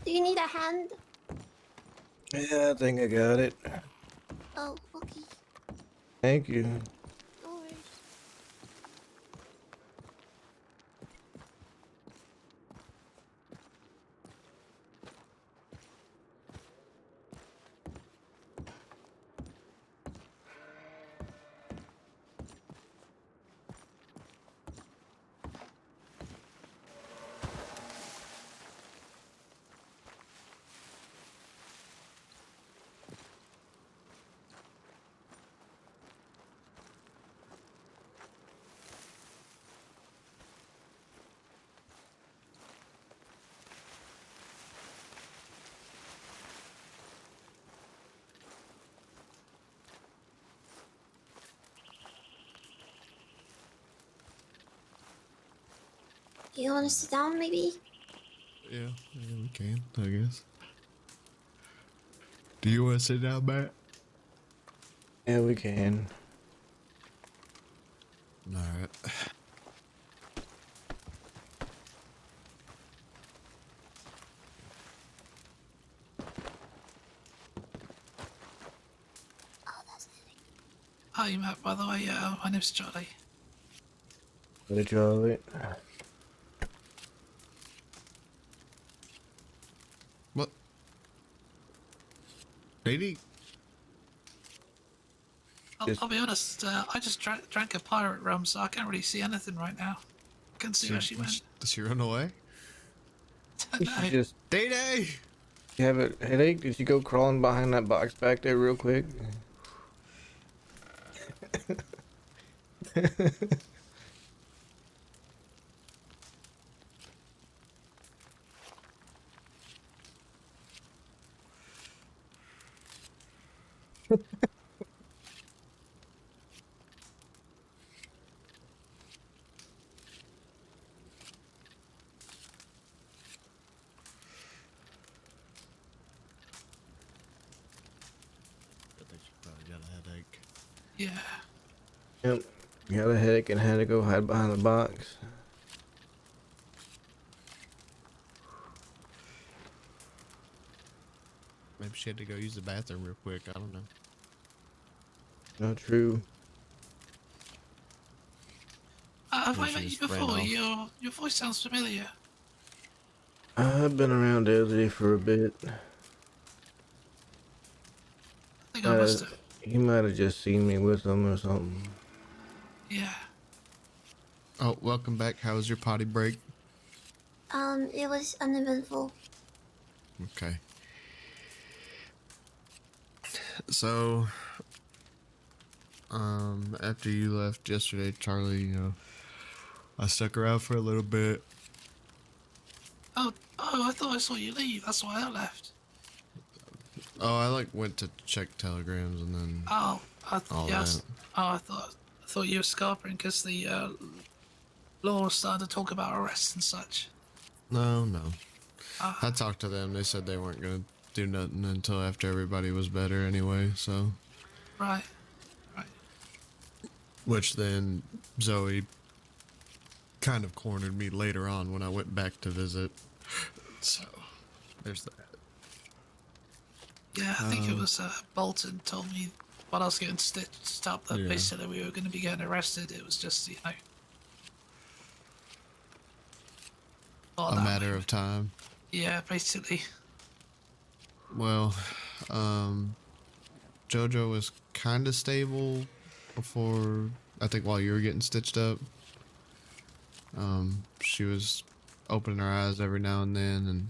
Do you need a hand? Yeah, I think I got it. Oh, okay. Thank you. No worries. Do you want to sit down, maybe? Yeah, we can, I guess. Do you want to sit down, Matt? Yeah, we can. Alright. Oh, that's it. Hi, Matt, by the way, my name's Charlie. What did y'all it? What? Lady? I'll be honest, I just drank a pirate rum, so I can't really see anything right now. Can't see where she went. Does she run away? Did she just Day-Day! you have a headache? Did you go crawling behind that box back there real quick? I think she probably got a headache. Yeah. Yep. You had a headache and had to go hide behind the box. Maybe she had to go use the bathroom real quick, I don't know. Not true. Have Maybe I she met you just ran before? off. Your voice sounds familiar. I've been around LJ for a bit. I think I must have. He might have just seen me with him or something. Yeah. Oh, welcome back. How was your potty break? It was uneventful. Okay. So, after you left yesterday, Charlie, I stuck around for a little bit. Oh, I thought I saw you leave. That's why I left. Oh, I went to check telegrams and then Oh, all yes. that. Oh, I thought you were scarpering because the law started to talk about arrests and such. No. Ah. I talked to them. They said they weren't gonna do nothing until after everybody was better anyway. So, Right. which then Zoe kind of cornered me later on when I went back to visit. So, there's that. Yeah, I think it was Bolton told me while I was getting stitched up that Yeah. basically we were going to be getting arrested. It was just, A matter of time. Yeah, basically. Well, JoJo was kind of stable before, I think while you were getting stitched up. She was opening her eyes every now and then, and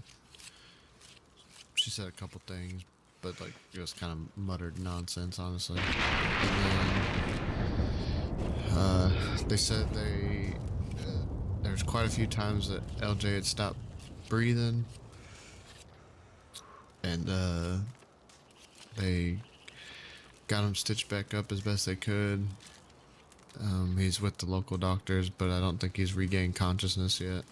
she said a couple things, but it was kind of muttered nonsense, honestly. And then, they said there's quite a few times that LJ had stopped breathing, and they got him stitched back up as best they could. He's with the local doctors, but I don't think he's regained consciousness yet.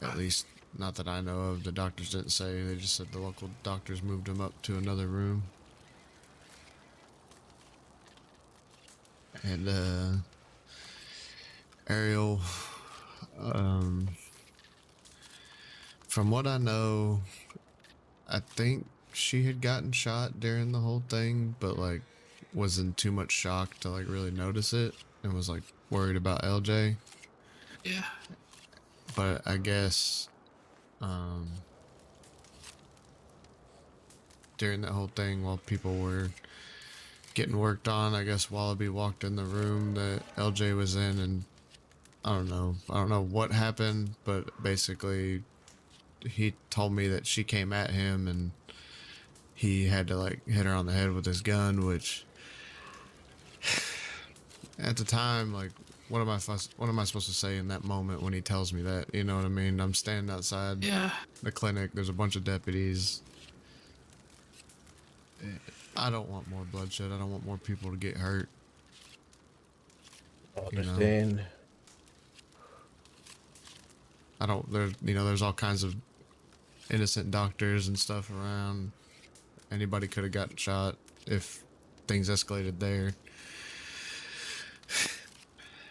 At least, not that I know of. The doctors didn't say. They just said the local doctors moved him up to another room. And, Ariel, Um, from what I know, I think she had gotten shot during the whole thing, but like was in too much shock to like really notice it and was like worried about LJ. Yeah. But I guess um during that whole thing while people were getting worked on, I guess Wallaby walked in the room that LJ was in, and I don't know. I don't know what happened, but basically he told me that she came at him and he had to like hit her on the head with his gun, which at the time, like, what am I supposed to say in that moment when he tells me that? You know what I mean? I'm standing outside Yeah. the clinic. There's a bunch of deputies. I don't want more bloodshed. I don't want more people to get hurt. I You know, understand. I don't. There's all kinds of innocent doctors and stuff around. Anybody could have gotten shot if things escalated there.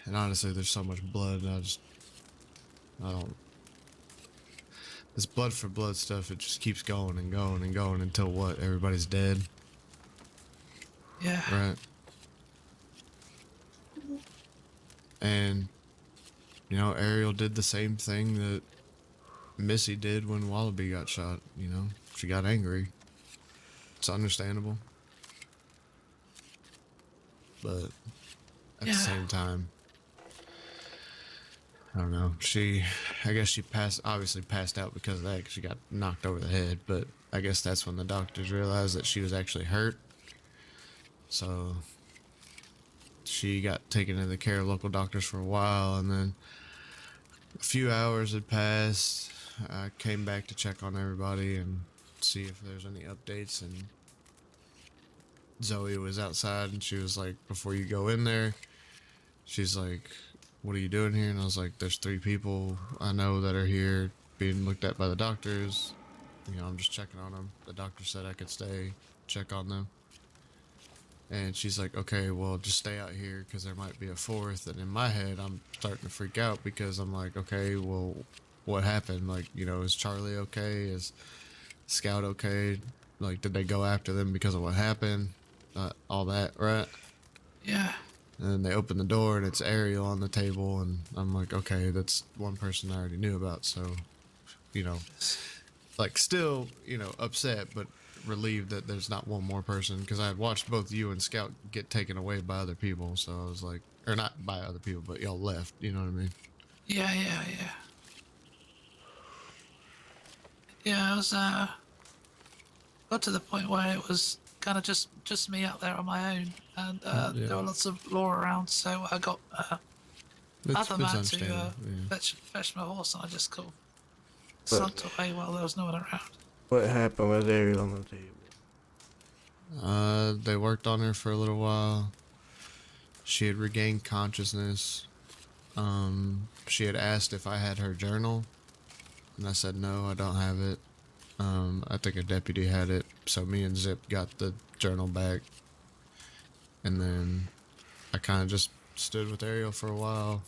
And honestly, there's so much blood. And I don't. This blood for blood stuff, it just keeps going and going and going until what? Everybody's dead, Yeah. right? And, Ariel did the same thing that Missy did when Wallaby got shot, She got angry. It's understandable. But at the same time, I don't know. I guess she obviously passed out because of that, because she got knocked over the head. But I guess that's when the doctors realized that she was actually hurt. So she got taken into the care of local doctors for a while, and then a few hours had passed. I came back to check on everybody and see if there's any updates, and Zoe was outside, and she was like, before you go in there, she's like, what are you doing here? And I was like, there's 3 people I know that are here being looked at by the doctors. I'm just checking on them. The doctor said I could stay, check on them. And she's like, okay, well, just stay out here because there might be a 4th. And in my head, I'm starting to freak out because I'm like, okay, well, what happened? Like, is Charlie okay? Is Scout okay? Like, did they go after them because of what happened? All that, right? Yeah. And then they open the door and it's Ariel on the table, and I'm like, okay, that's one person I already knew about, so, like, still, upset, but relieved that there's not one more person, because I had watched both you and Scout get taken away by other people, so I was like, or not by other people, but y'all left, you know what I mean? Yeah. Yeah, I was, got to the point where it was kind of just me out there on my own, and there were lots of law around, so I got other man to fetch my horse, and I just kind of slunk away while there was no one around. What happened with Ariel on the table? They worked on her for a little while. She had regained consciousness. She had asked if I had her journal, and I said no, I don't have it. I think a deputy had it, so me and Zip got the journal back, and then I kind of just stood with Ariel for a while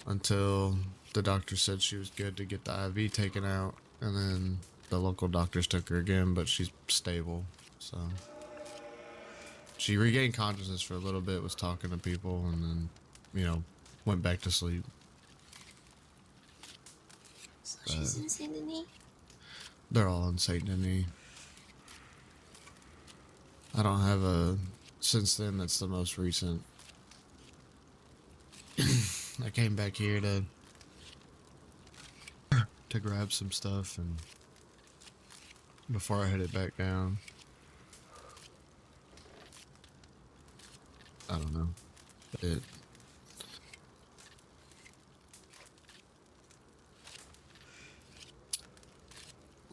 until the doctor said she was good to get the IV taken out, and then the local doctors took her again, but she's stable, so she regained consciousness for a little bit, was talking to people, and then, went back to sleep. So she's in Saint Denis? They're all in Saint Denis. I don't have since then, that's the most recent. I came back here to grab some stuff, and before I headed back down. I don't know.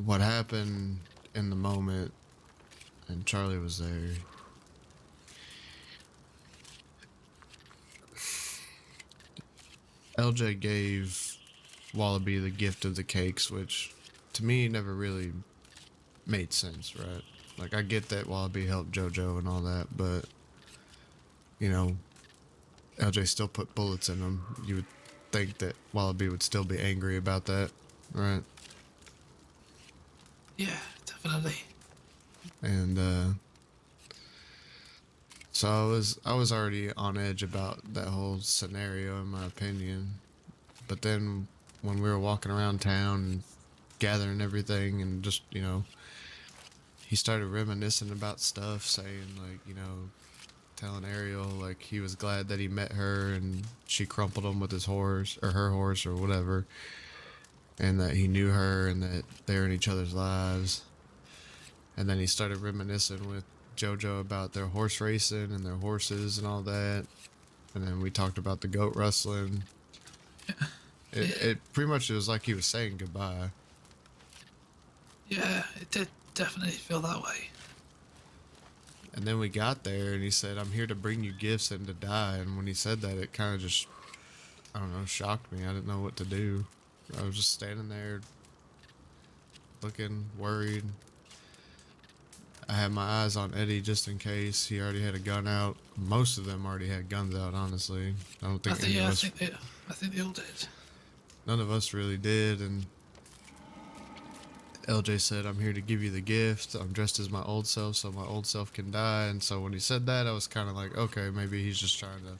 What happened in the moment, and Charlie was there. LJ gave Wallaby the gift of the cakes, which to me never really made sense, right? Like, I get that Wallaby helped JoJo and all that, but LJ still put bullets in them. think that Wallaby would still be angry about that, right? Yeah, definitely. And so I was already on edge about that whole scenario, in my opinion. But then when we were walking around town and gathering everything, and just, you know, he started reminiscing about stuff, saying like, you know, telling Ariel like he was glad that he met her and she crumpled him with his horse or her horse or whatever, and that he knew her and that they're in each other's lives. And then he started reminiscing with JoJo about their horse racing and their horses and all that. And then we talked about the goat rustling. It pretty much, it was like he was saying goodbye. Yeah, it did definitely feel that way. And then we got there and he said, "I'm here to bring you gifts and to die." And when he said that, it kind of just, I don't know, shocked me. I didn't know what to do. I was just standing there looking worried. I had my eyes on Eddie just in case. He already had a gun out. Most of them already had guns out, honestly. I don't think any of us... I think they all did. None of us really did, and LJ said, "I'm here to give you the gift. I'm dressed as my old self so my old self can die." And so when he said that, I was kind of like, okay, maybe he's just trying to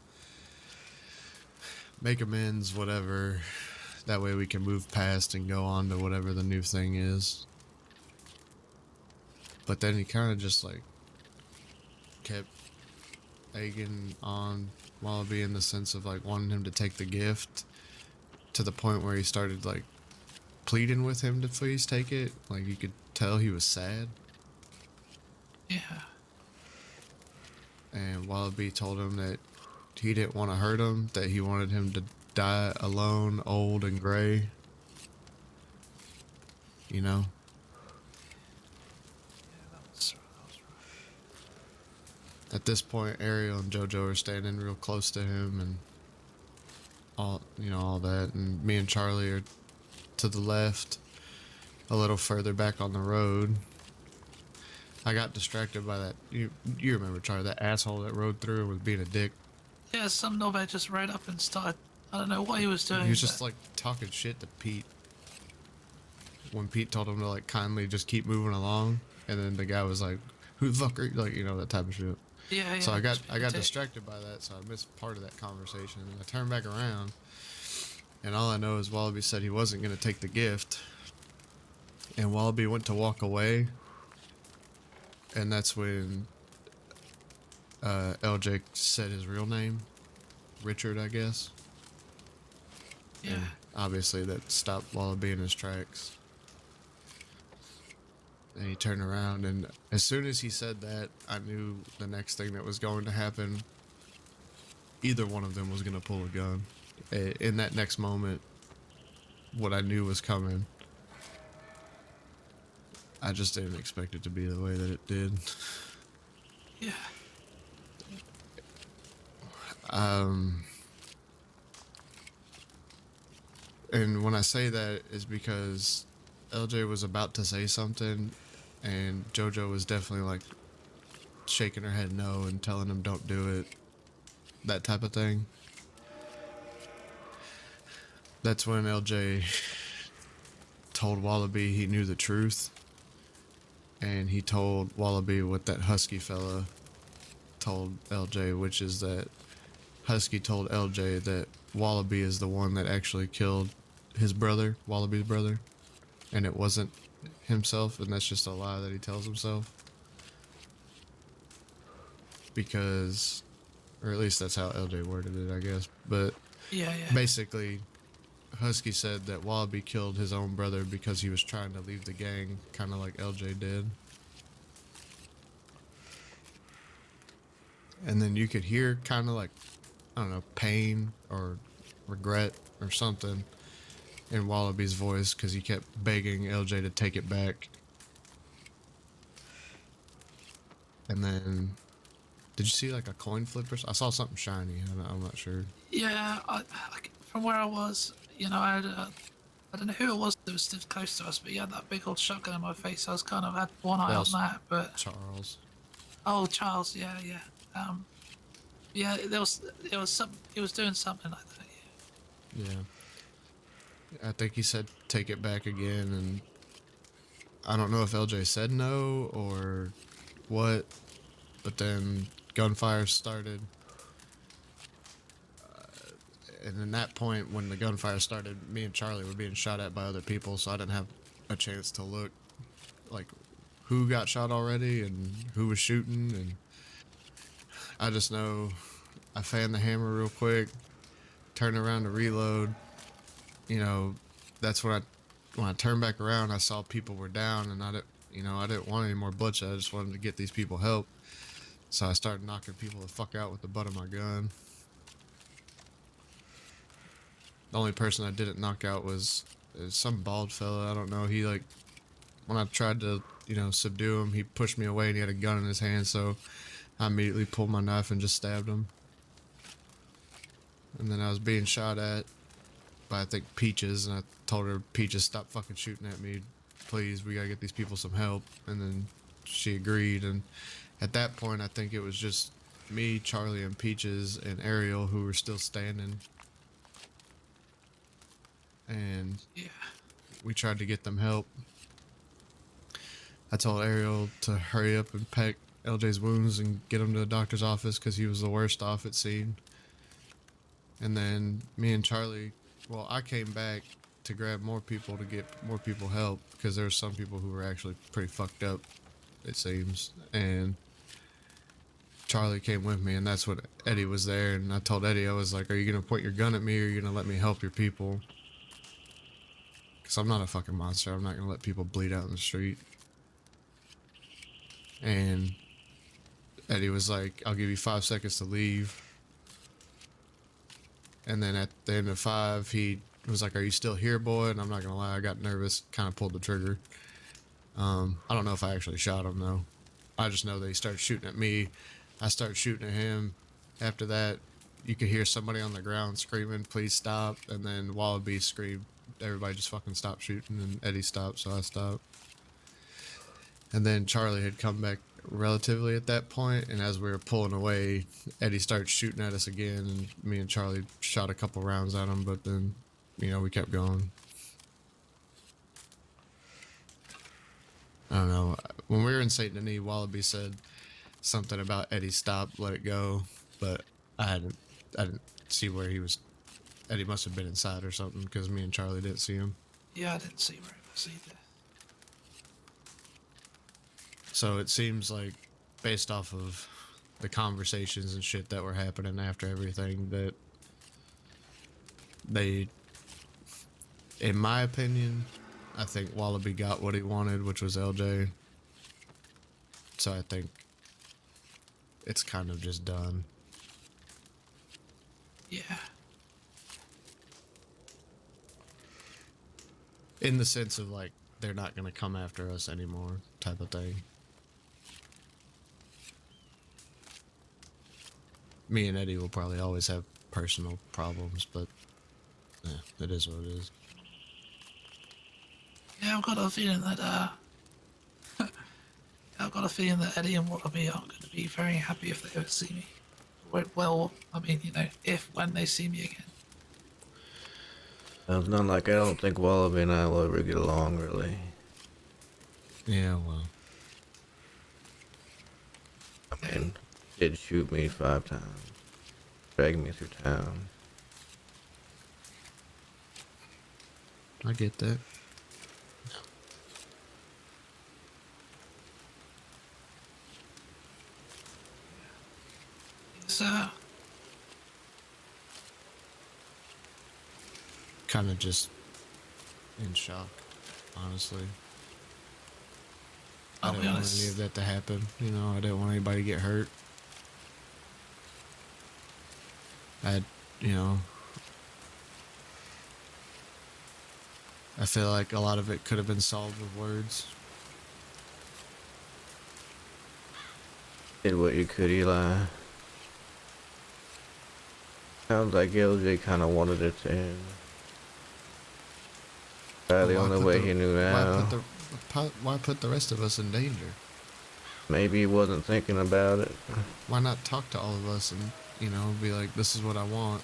make amends, whatever. That way we can move past and go on to whatever the new thing is. But then he kind of just like kept egging on Wallaby in the sense of like wanting him to take the gift, to the point where he started like pleading with him to please take it. Like you could tell he was sad. Yeah. And Wallaby told him that he didn't want to hurt him, that he wanted him to die alone, old and gray. You know? At this point, Ariel and JoJo are standing real close to him and all, you know, all that. And me and Charlie are to the left, a little further back on the road. I got distracted by that. You remember, Charlie, that asshole that rode through and was being a dick? Yeah, some knobhead just rode up and started, I don't know what he was doing. He was just like talking shit to Pete. When Pete told him to like kindly just keep moving along, and then the guy was like, "Who the fuck are you?" Like, you know, that type of shit. Yeah, yeah. So I got distracted by that, so I missed part of that conversation. And I turned back around, and all I know is Wallaby said he wasn't going to take the gift. And Wallaby went to walk away, and that's when LJ said his real name, Richard, I guess. Yeah. And obviously that stopped Wallaby in his tracks. And he turned around, and as soon as he said that, I knew the next thing that was going to happen, either one of them was going to pull a gun. In that next moment, what I knew was coming, I just didn't expect it to be the way that it did. Yeah. And when I say that is because LJ was about to say something, and JoJo was definitely like shaking her head no and telling him don't do it, that type of thing. That's when LJ told Wallaby he knew the truth, and he told Wallaby what that Husky fella told LJ, which is that Husky told LJ that Wallaby is the one that actually killed his brother, Wallaby's brother, and it wasn't himself, and that's just a lie that he tells himself. Because, or at least that's how LJ worded it, I guess. But Yeah. basically, Husky said that Wallaby killed his own brother because he was trying to leave the gang, kind of like LJ did. And then you could hear kind of like, I don't know, pain or regret or something in Wallaby's voice, because he kept begging LJ to take it back. And then, did you see like a coin flip or something? I saw something shiny. I'm not sure. Yeah, from where I was, you know, I don't know who it was that was stood close to us, but he had that big old shotgun in my face. I was kind of had one eye on that, but... Charles. Oh, Charles, yeah. Yeah, there was some. He was doing something like that. Yeah. I think he said take it back again, and I don't know if LJ said no or what, but then gunfire started. And in that point, when the gunfire started, me and Charlie were being shot at by other people, so I didn't have a chance to look, like, who got shot already and who was shooting, and I just know I fanned the hammer real quick, turned around to reload. You know, that's when I turned back around, I saw people were down, and I didn't want any more bloodshed. I just wanted to get these people help. So I started knocking people the fuck out with the butt of my gun. The only person I didn't knock out was some bald fella. I don't know. He like, when I tried to, subdue him, he pushed me away and he had a gun in his hand. So I immediately pulled my knife and just stabbed him. And then I was being shot at by, I think, Peaches. And I told her, Peaches, stop fucking shooting at me. Please, we gotta get these people some help. And then she agreed. And at that point, I think it was just me, Charlie, and Peaches and Ariel who were still standing. And Yeah. we tried to get them help. I told Ariel to hurry up and pack LJ's wounds and get him to the doctor's office because he was the worst off, it seemed. And then me and Charlie, well, I came back to grab more people to get more people help because there were some people who were actually pretty fucked up, it seems. And Charlie came with me, and that's when Eddie was there. And I told Eddie, I was like, are you going to point your gun at me or are you going to let me help your people? Because I'm not a fucking monster. I'm not going to let people bleed out in the street. And Eddie was like, I'll give you 5 seconds to leave. And then at the end of 5, he was like, are you still here, boy? And I'm not going to lie, I got nervous, kind of pulled the trigger. I don't know if I actually shot him, though. I just know that he started shooting at me. I started shooting at him. After that, you could hear somebody on the ground screaming, please stop. And then Wallaby screamed, everybody just fucking stopped shooting. And Eddie stopped, so I stopped. And then Charlie had come back relatively at that point, and as we were pulling away, Eddie started shooting at us again, and me and Charlie shot a couple rounds at him, but then, we kept going. I don't know. When we were in St. Denis, Wallaby said something about Eddie stop, let it go, but I didn't see where he was. Eddie must have been inside or something, because me and Charlie didn't see him. Yeah, I didn't see where it was either. So it seems like, based off of the conversations and shit that were happening after everything, that they, in my opinion, I think Wallaby got what he wanted, which was LJ. So I think it's kind of just done. Yeah. In the sense of, like, they're not going to come after us anymore, type of thing. Me and Eddie will probably always have personal problems, but yeah, it is what it is. Yeah, I've got a feeling that Eddie and Wallaby aren't going to be very happy if they ever see me. Well, I mean, when they see me again. It's not like I don't think Wallaby and I will ever get along, really. Yeah, well. I mean, he did shoot me 5 times. Drag me through town. I get that. It's Kind of just in shock, honestly. I I'll be didn't want honest. any of that to happen. I didn't want anybody to get hurt. I feel like a lot of it could have been solved with words. Did what you could, Eli. Sounds like LJ kind of wanted it to end. The only way he knew now. Why put the rest of us in danger? Maybe he wasn't thinking about it. Why not talk to all of us and, be like, this is what I want?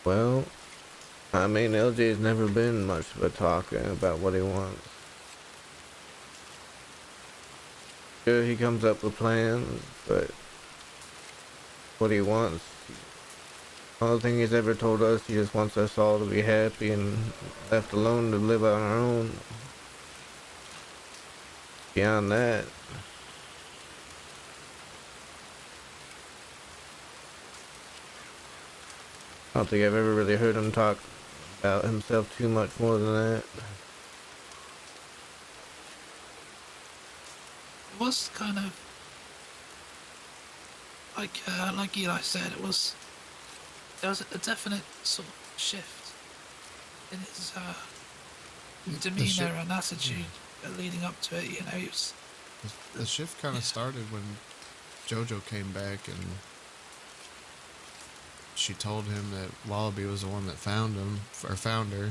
Well, I mean, LJ's never been much of a talker about what he wants. Sure, he comes up with plans, but what he wants, the only thing he's ever told us, he just wants us all to be happy and left alone to live on our own. Beyond that, I don't think I've ever really heard him talk about himself too much more than that. It was kind of like Eli said, there was a definite sort of shift in his demeanor and attitude leading up to it. You know, he was. The shift kind of started when JoJo came back and she told him that Wallaby was the one that found him, or found her.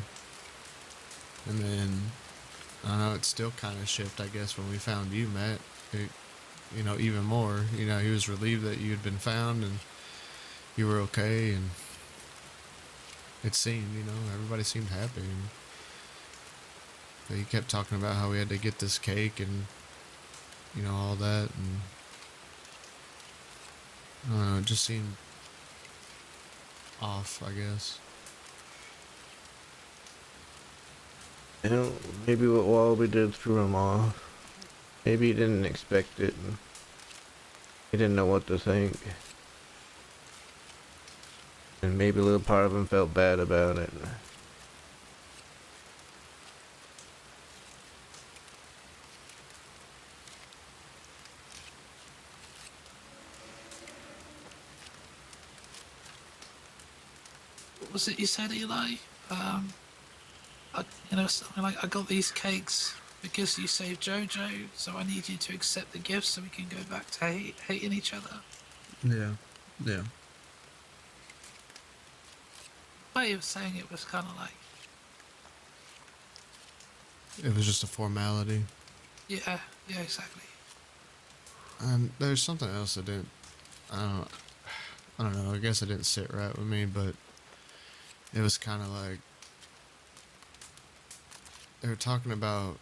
And then, I don't know, it still kind of shifted, I guess, when we found you, Matt. You know, even more. You know, he was relieved that you had been found and you were okay, and it seemed, you know, everybody seemed happy. And he kept talking about how we had to get this cake and, you know, all that, and I don't know, it just seemed off, I guess. You know, maybe what Wallaby did threw him off. Maybe he didn't expect it. And he didn't know what to think. And maybe a little part of him felt bad about it. What was it you said, Eli? You know, something like, I got these cakes because you saved JoJo, so I need you to accept the gifts so we can go back to hating each other. Yeah. The way of saying it was kind of like, It was just a formality. yeah, exactly. And there's something else that didn't, I don't know, I guess it didn't sit right with me, but it was kind of like, they were talking about,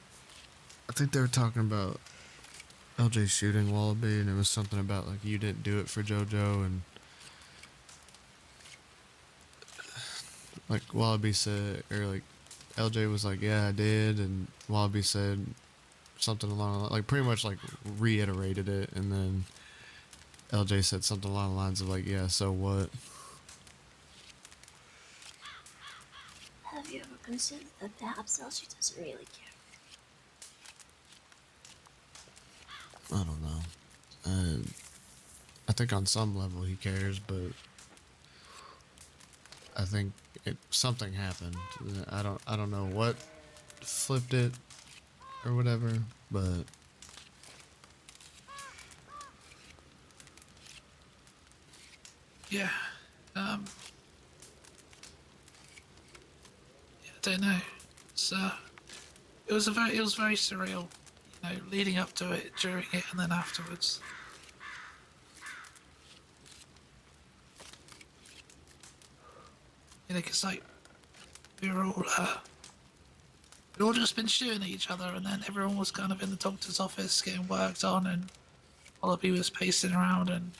I think they were talking about LJ shooting Wallaby, and it was something about, like, you didn't do it for JoJo, and, like, Wallaby said, or, like, LJ was like, yeah, I did, and Wallaby said something along, like, pretty much, like, reiterated it, and then LJ said something along the lines of, like, yeah, so what? Have you ever considered that perhaps Elsie doesn't really care? I don't know. I think on some level he cares, but I think something happened. I don't know what flipped it or whatever, but Yeah. I don't know. So it was very surreal, you know, leading up to it, during it, and then afterwards. You know, because like we were all we'd all just been shooting at each other, and then everyone was kind of in the doctor's office getting worked on, and Wallaby was pacing around, and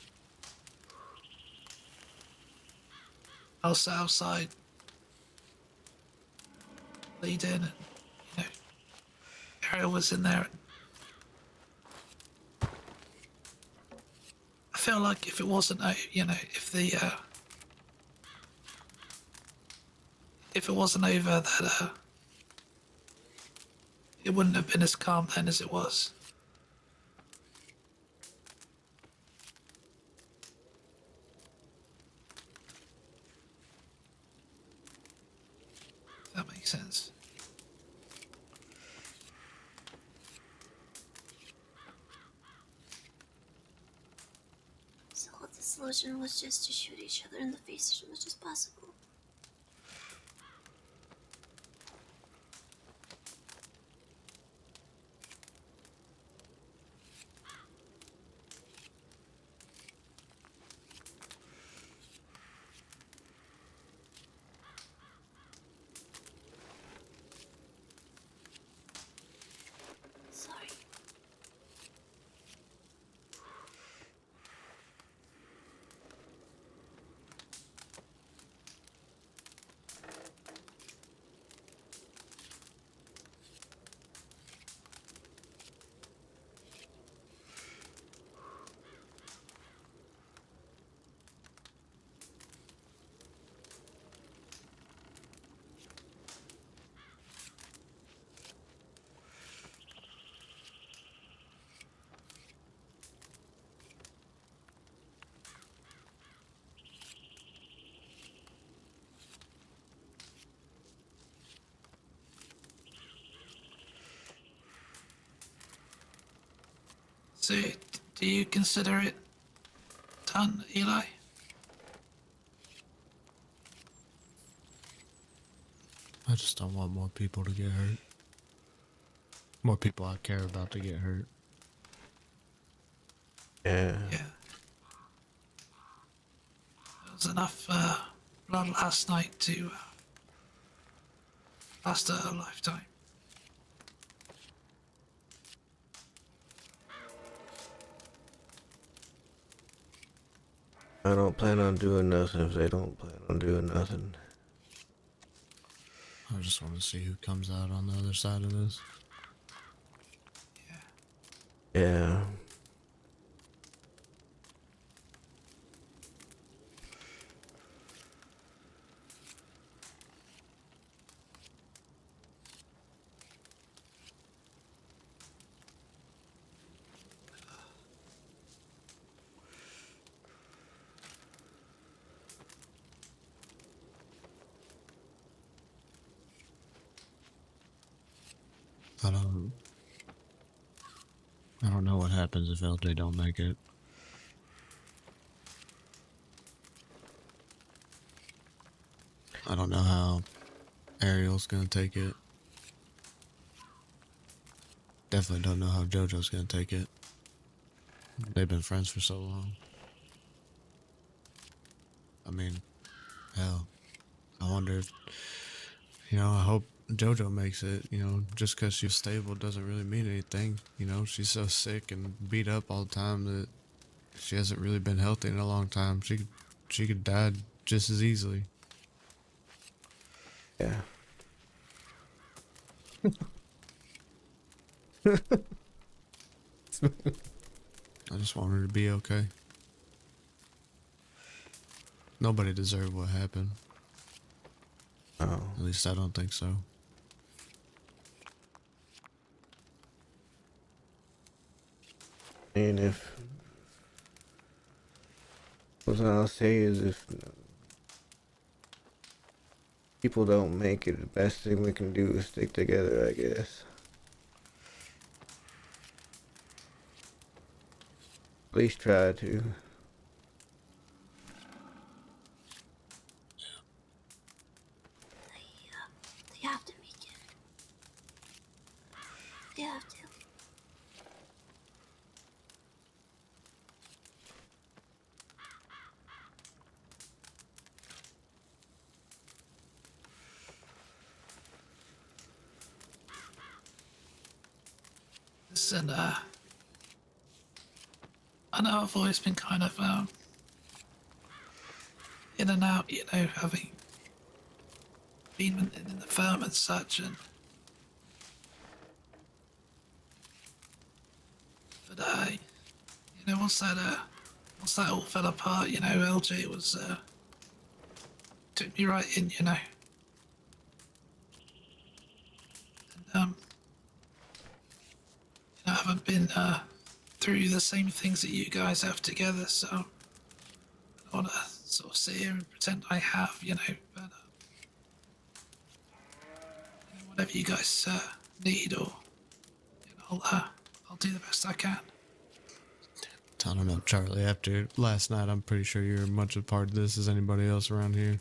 I was outside leading, and you know, Ariel was in there. I feel like if it wasn't, you know, if it wasn't over, that it wouldn't have been as calm then as it was. If that makes sense. So the solution was just to shoot each other in the face as much as possible. So, do you consider it done, Eli? I just don't want more people to get hurt. More people I care about to get hurt. Yeah. Yeah. There was enough blood last night to last a lifetime. I don't plan on doing nothing if they don't plan on doing nothing. I just want to see who comes out on the other side of this. Yeah. I don't know what happens if LJ don't make it. I don't know how Ariel's gonna take it. Definitely don't know how JoJo's gonna take it. They've been friends for so long. I mean, hell, I wonder if, I hope JoJo makes it. Just because she's stable doesn't really mean anything. She's so sick and beat up all the time that she hasn't really been healthy in a long time. She could die just as easily. Yeah. I just want her to be okay. Nobody deserved what happened. Oh. At least I don't think so. And what I'll say is if people don't make it, the best thing we can do is stick together, I guess. At least try to. They have to make it. They have to. Listen, I know I've always been kind of in and out, having been in the firm and such, but once that all fell apart, LJ was took me right in, and I haven't been through the same things that you guys have together, so I don't want to sort of sit here and pretend I have, but whatever you guys need, or I'll do the best I can. I don't know, Charlie. After last night, I'm pretty sure you're as much a part of this as anybody else around here.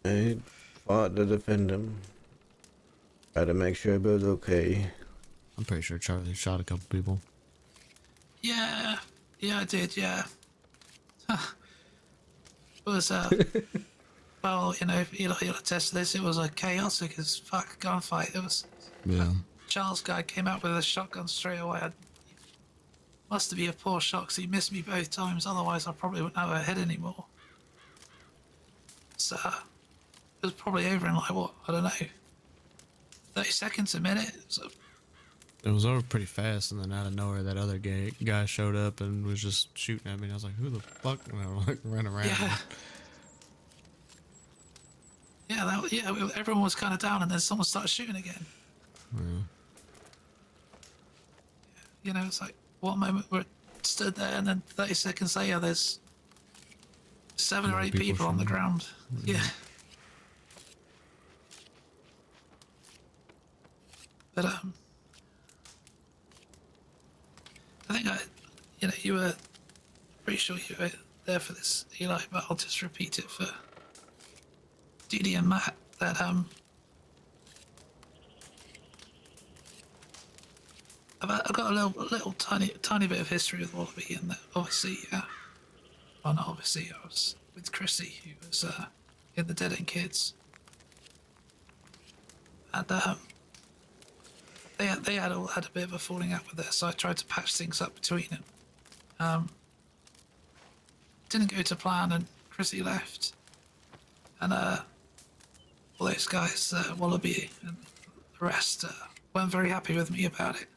I fought to defend him. Try to make sure everybody's okay. I'm pretty sure Charlie shot a couple people. Yeah, I did, yeah. It was, well, you'll attest to this, it was a chaotic as fuck gunfight. It was, Yeah. Charles guy came out with a shotgun straight away. Must have been a poor shot because he missed me both times, otherwise I probably wouldn't have a head anymore. So, it was probably over in like, what, I don't know, 30 seconds, a minute. So, It was over pretty fast, and then out of nowhere, that other guy showed up and was just shooting at me. And I was like, "Who the fuck?" And I like ran around. Yeah, everyone was kind of down, and then someone started shooting again. Yeah. It's like one moment we're stood there, and then 30 seconds later, there's 7 or 8 people on the ground. Yeah. But you were pretty sure you were there for this, Eli, but I'll just repeat it for Judy and Matt that I've got a little tiny bit of history with Wallaby, and that obviously, well, not obviously, I was with Chrissy, who was in the Dead End Kids, and they had all had a bit of a falling out with her, so I tried to patch things up between them. Didn't go to plan, and Chrissy left, and all those guys, Wallaby and the rest, weren't very happy with me about it.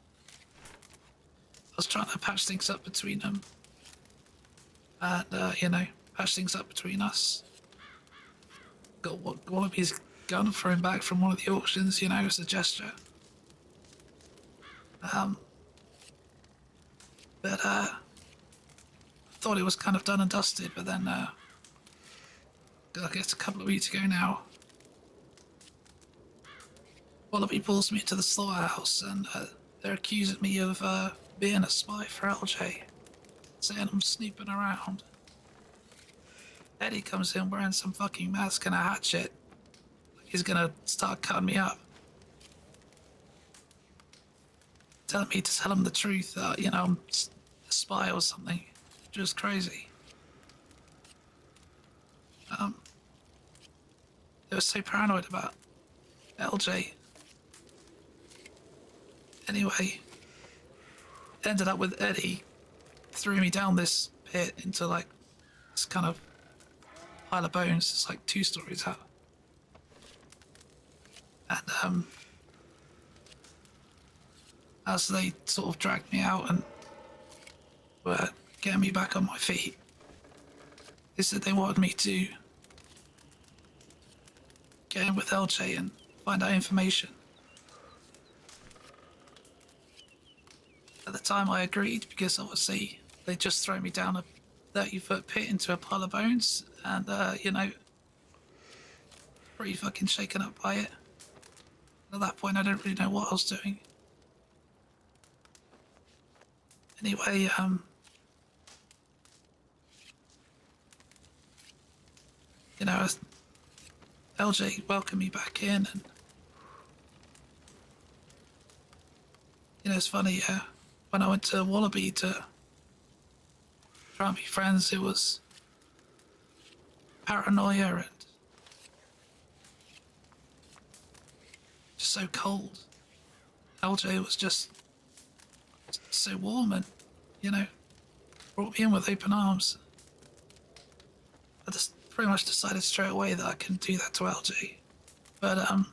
I was trying to patch things up between them, and patch things up between us. Got Wallaby's gun thrown back from one of the auctions, as a gesture. But I thought it was kind of done and dusted, but then I guess a couple of weeks ago now, Wallaby pulls me into the slaughterhouse, and they're accusing me of being a spy for LJ, saying I'm snooping around. Eddie comes in wearing some fucking mask and a hatchet. He's gonna start cutting me up. Telling me to tell him the truth that, I'm a spy or something. Just crazy. They were so paranoid about LJ. Anyway, ended up with Eddie threw me down this pit into like this kind of pile of bones. It's like 2 stories out. And as they sort of dragged me out and were getting me back on my feet, they said they wanted me to get in with LJ and find out information. At the time I agreed because obviously they just throw me down a 30-foot pit into a pile of bones and, pretty fucking shaken up by it. At that point I didn't really know what I was doing. Anyway, LJ welcomed me back in, and it's funny. When I went to Wallaby to try and be friends, it was paranoia and just so cold. LJ was just so warm and, brought me in with open arms. I just pretty much decided straight away that I couldn't do that to LJ. But, I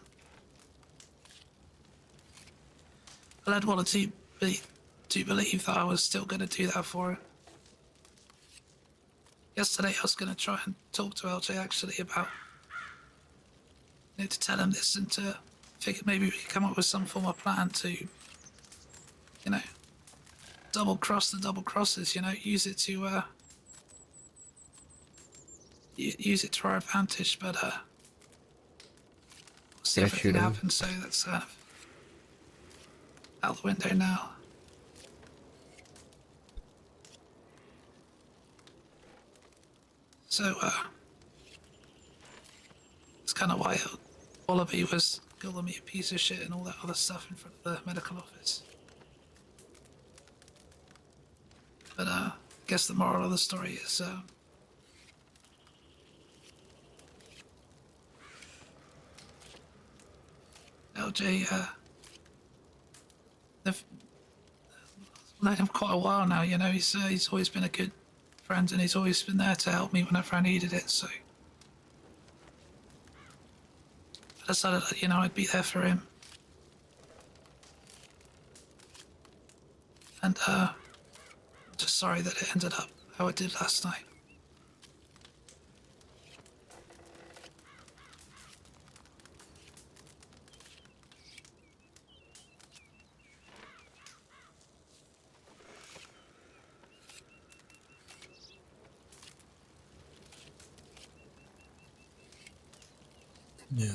led Wallaby to believe that I was still going to do that for him. Yesterday I was going to try and talk to LJ actually about, to tell him this and to figure maybe we could come up with some form of plan to, double cross the double crosses, use it to, use it to our advantage, but, we'll see if it can happen, so that's, out the window now. So, it's kind of why Wallaby was calling me a piece of shit and all that other stuff in front of the medical office. But, I guess the moral of the story is, LJ, they've known him quite a while now, he's always been a good friend and he's always been there to help me whenever I needed it, so I decided that, I'd be there for him. And, I'm just sorry that it ended up how it did last night. Yeah.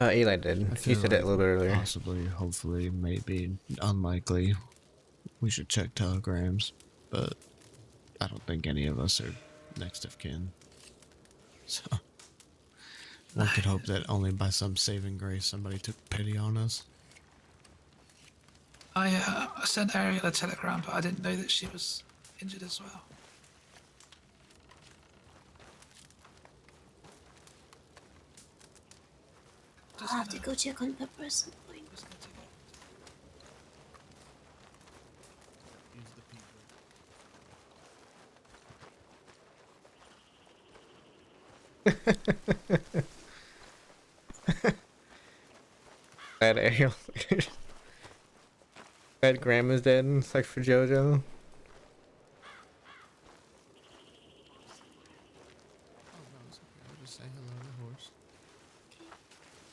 Eli did. I He feel said it like a little bit earlier. possibly, hopefully, maybe, unlikely. We should check telegrams, but I don't think any of us are next of kin. So one could hope that only by some saving grace somebody took pity on us. I sent Ariel a telegram, but I didn't know that she was injured as well. I'll have to go check on Pepper at some point. Just gonna take it. Glad Ariel. Glad Grandma's dead. It's like for JoJo. Oh no, it's okay. I'll just say hello to the horse.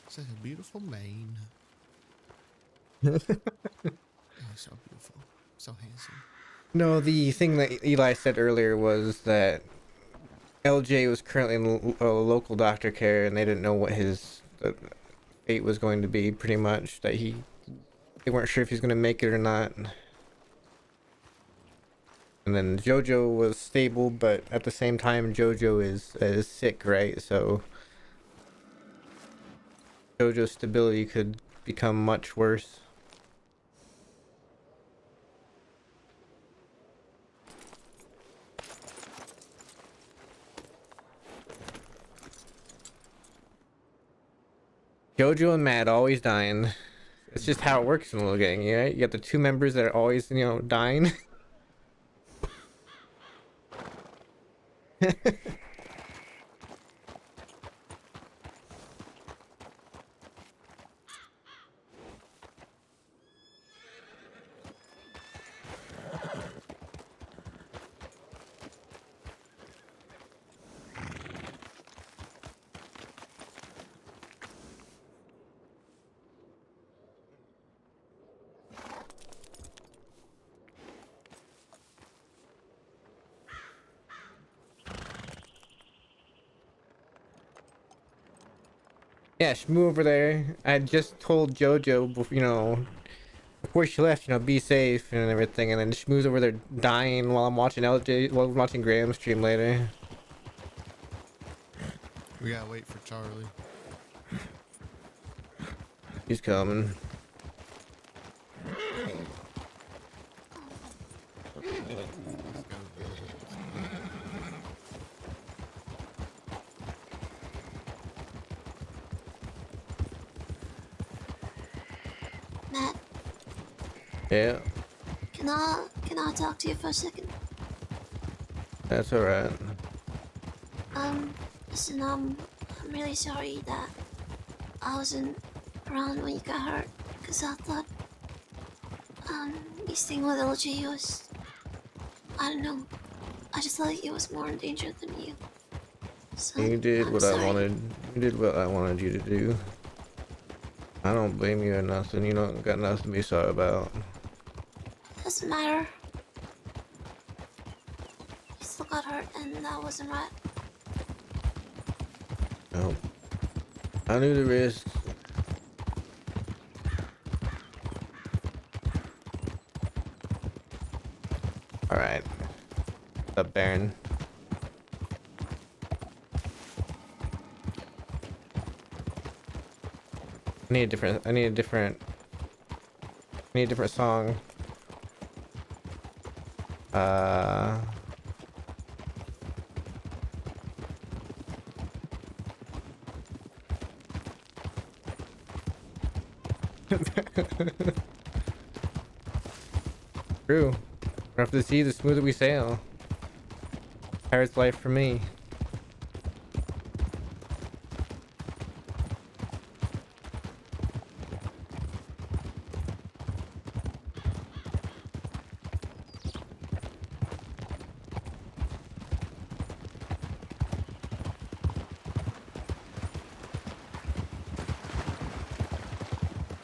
It's like a beautiful mane. Oh, so beautiful. So handsome. No, the thing that Eli said earlier was that LJ was currently in local doctor care, and they didn't know what his fate was going to be. Pretty much that they weren't sure if he's going to make it or not. And then JoJo was stable, but at the same time, JoJo is sick, right? So JoJo's stability could become much worse. JoJo and Matt always dying. It's just how it works in Little Gang, right? You got the two members that are always, dying. Yeah, Shmoo over there. I just told JoJo, before she left, be safe and everything. And then Shmoo's over there dying while I'm watching while I'm watching Graham's stream later. We gotta wait for Charlie. He's coming. Matt, Yeah, can I talk to you for a second? that's alright. Listen, I'm really sorry that I wasn't around when you got hurt, cause I thought, you staying with LG was, I don't know, I just thought he was more in danger than you. So, You did I'm what sorry. I wanted. You did what I wanted you to do. I don't blame you or nothing. You don't got nothing to be sorry about. Doesn't matter. You still got hurt, and that wasn't right. No. I knew the risks. Alright. What's up, Baron? I need a different song. True. Rough the sea, the smoother we sail. Pirate's life for me.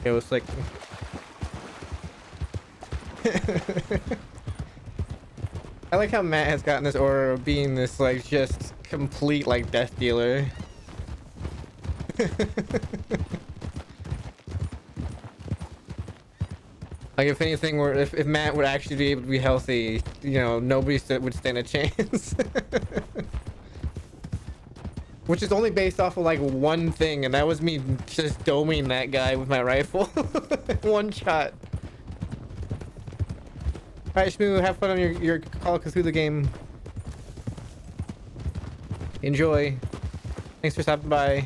It was like I like how Matt has gotten this aura of being this like just complete like death dealer. Like if anything were, if Matt would actually be able to be healthy, you know, nobody would stand a chance. Which is only based off of like one thing, and that was me just doming that guy with my rifle. One shot. Alright, Shmoo, have fun on your Call of Cthulhu game. Enjoy. Thanks for stopping by.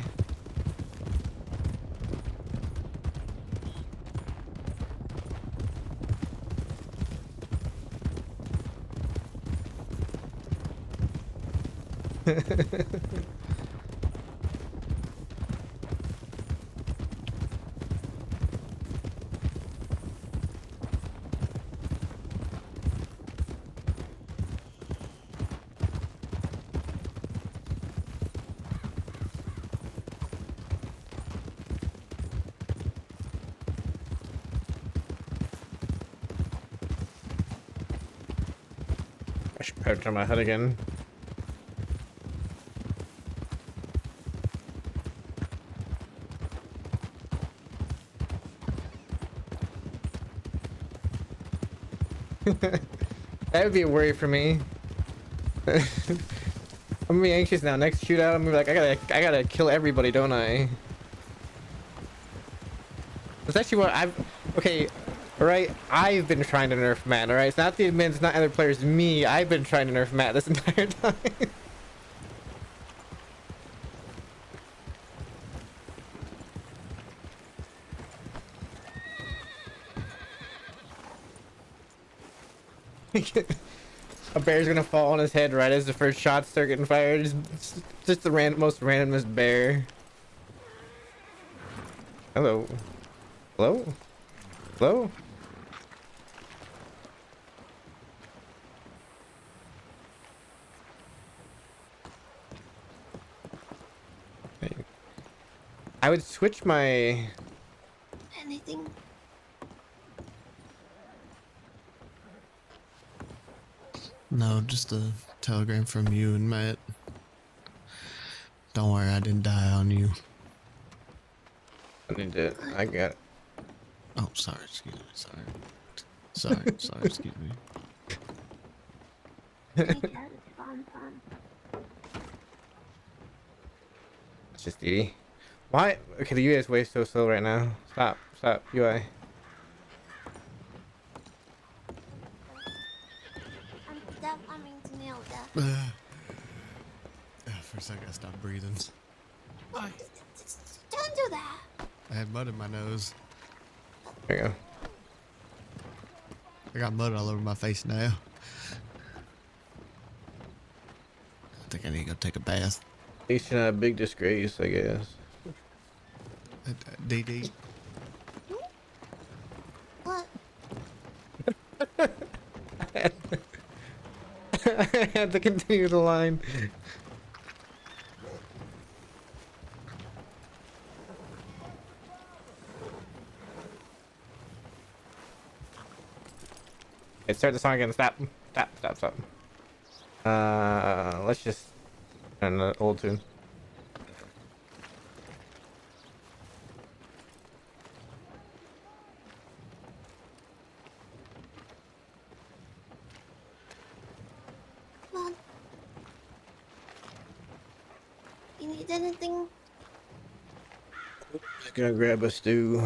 I should probably turn my head again. That would be a worry for me. I'm gonna be anxious now. Next shootout, I'm gonna be like, I gotta kill everybody, don't I? That's actually what I've. Okay, all right. I've been trying to nerf Matt. All right, it's not the admins, it's not other players. Me. I've been trying to nerf Matt this entire time. A bear's gonna fall on his head right as the first shots start getting fired. Just the most randomest bear. Hello. Hello? Hello? Hey. I would switch my... Anything? No, just a telegram from you and Matt. Don't worry, I didn't die on you. I need to... I got it. Oh, sorry, excuse me, sorry, excuse me. Fun. It's just Edie. Why? Okay, the UI is way so slow right now. Stop, UI. I mean to nail that. For a second, I stopped breathing. Aye. Don't do that. I had mud in my nose. There you go. I got mud all over my face now. I think I need to go take a bath. At least you're not a big disgrace, I guess. DD. What? I had to continue the line. Hey, start the song again. Stop. Let's just turn the old tune. Come on. You need anything? Just gonna grab a stew.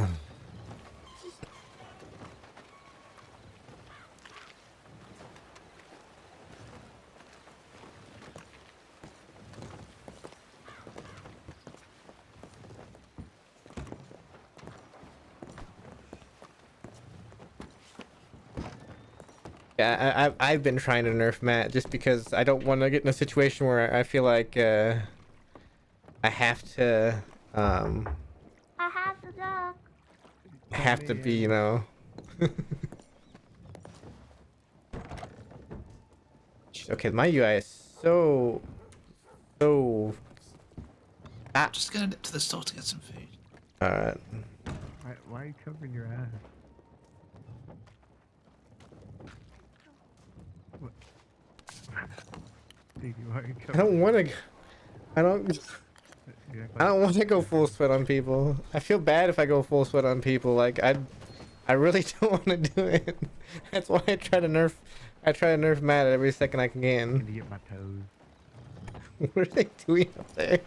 Yeah, I've been trying to nerf Matt just because I don't want to get in a situation where I feel like I have to I have the dog. have to be, you know. Okay, my UI is so Just gonna nip to the store to get some food. alright. Why are you covering your eyes? What? Dude, why are you I covering don't want to. I don't. you act I like- don't want to go full sweat on people. I feel bad if I go full sweat on people. Like I I really don't want to do it. That's why I try to nerf. I try to nerf Matt every second I Need can. to get my toes. What are they doing up there?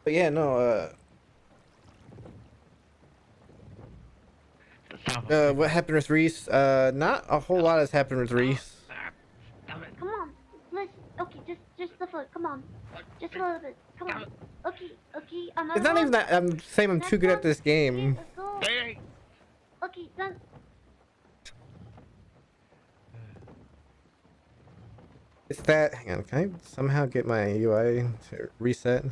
But yeah, no. What happened with Reese? Not a whole lot has happened with Reese. Stop it. Come on. Let's. Okay, just the foot. Come on. Just a little bit. Come on. Okay. Another It's not one. even that I'm saying I'm too good at this Okay, game. let's go. Hey, Okay, done. It's that. Hang on, can I somehow get my UI to reset?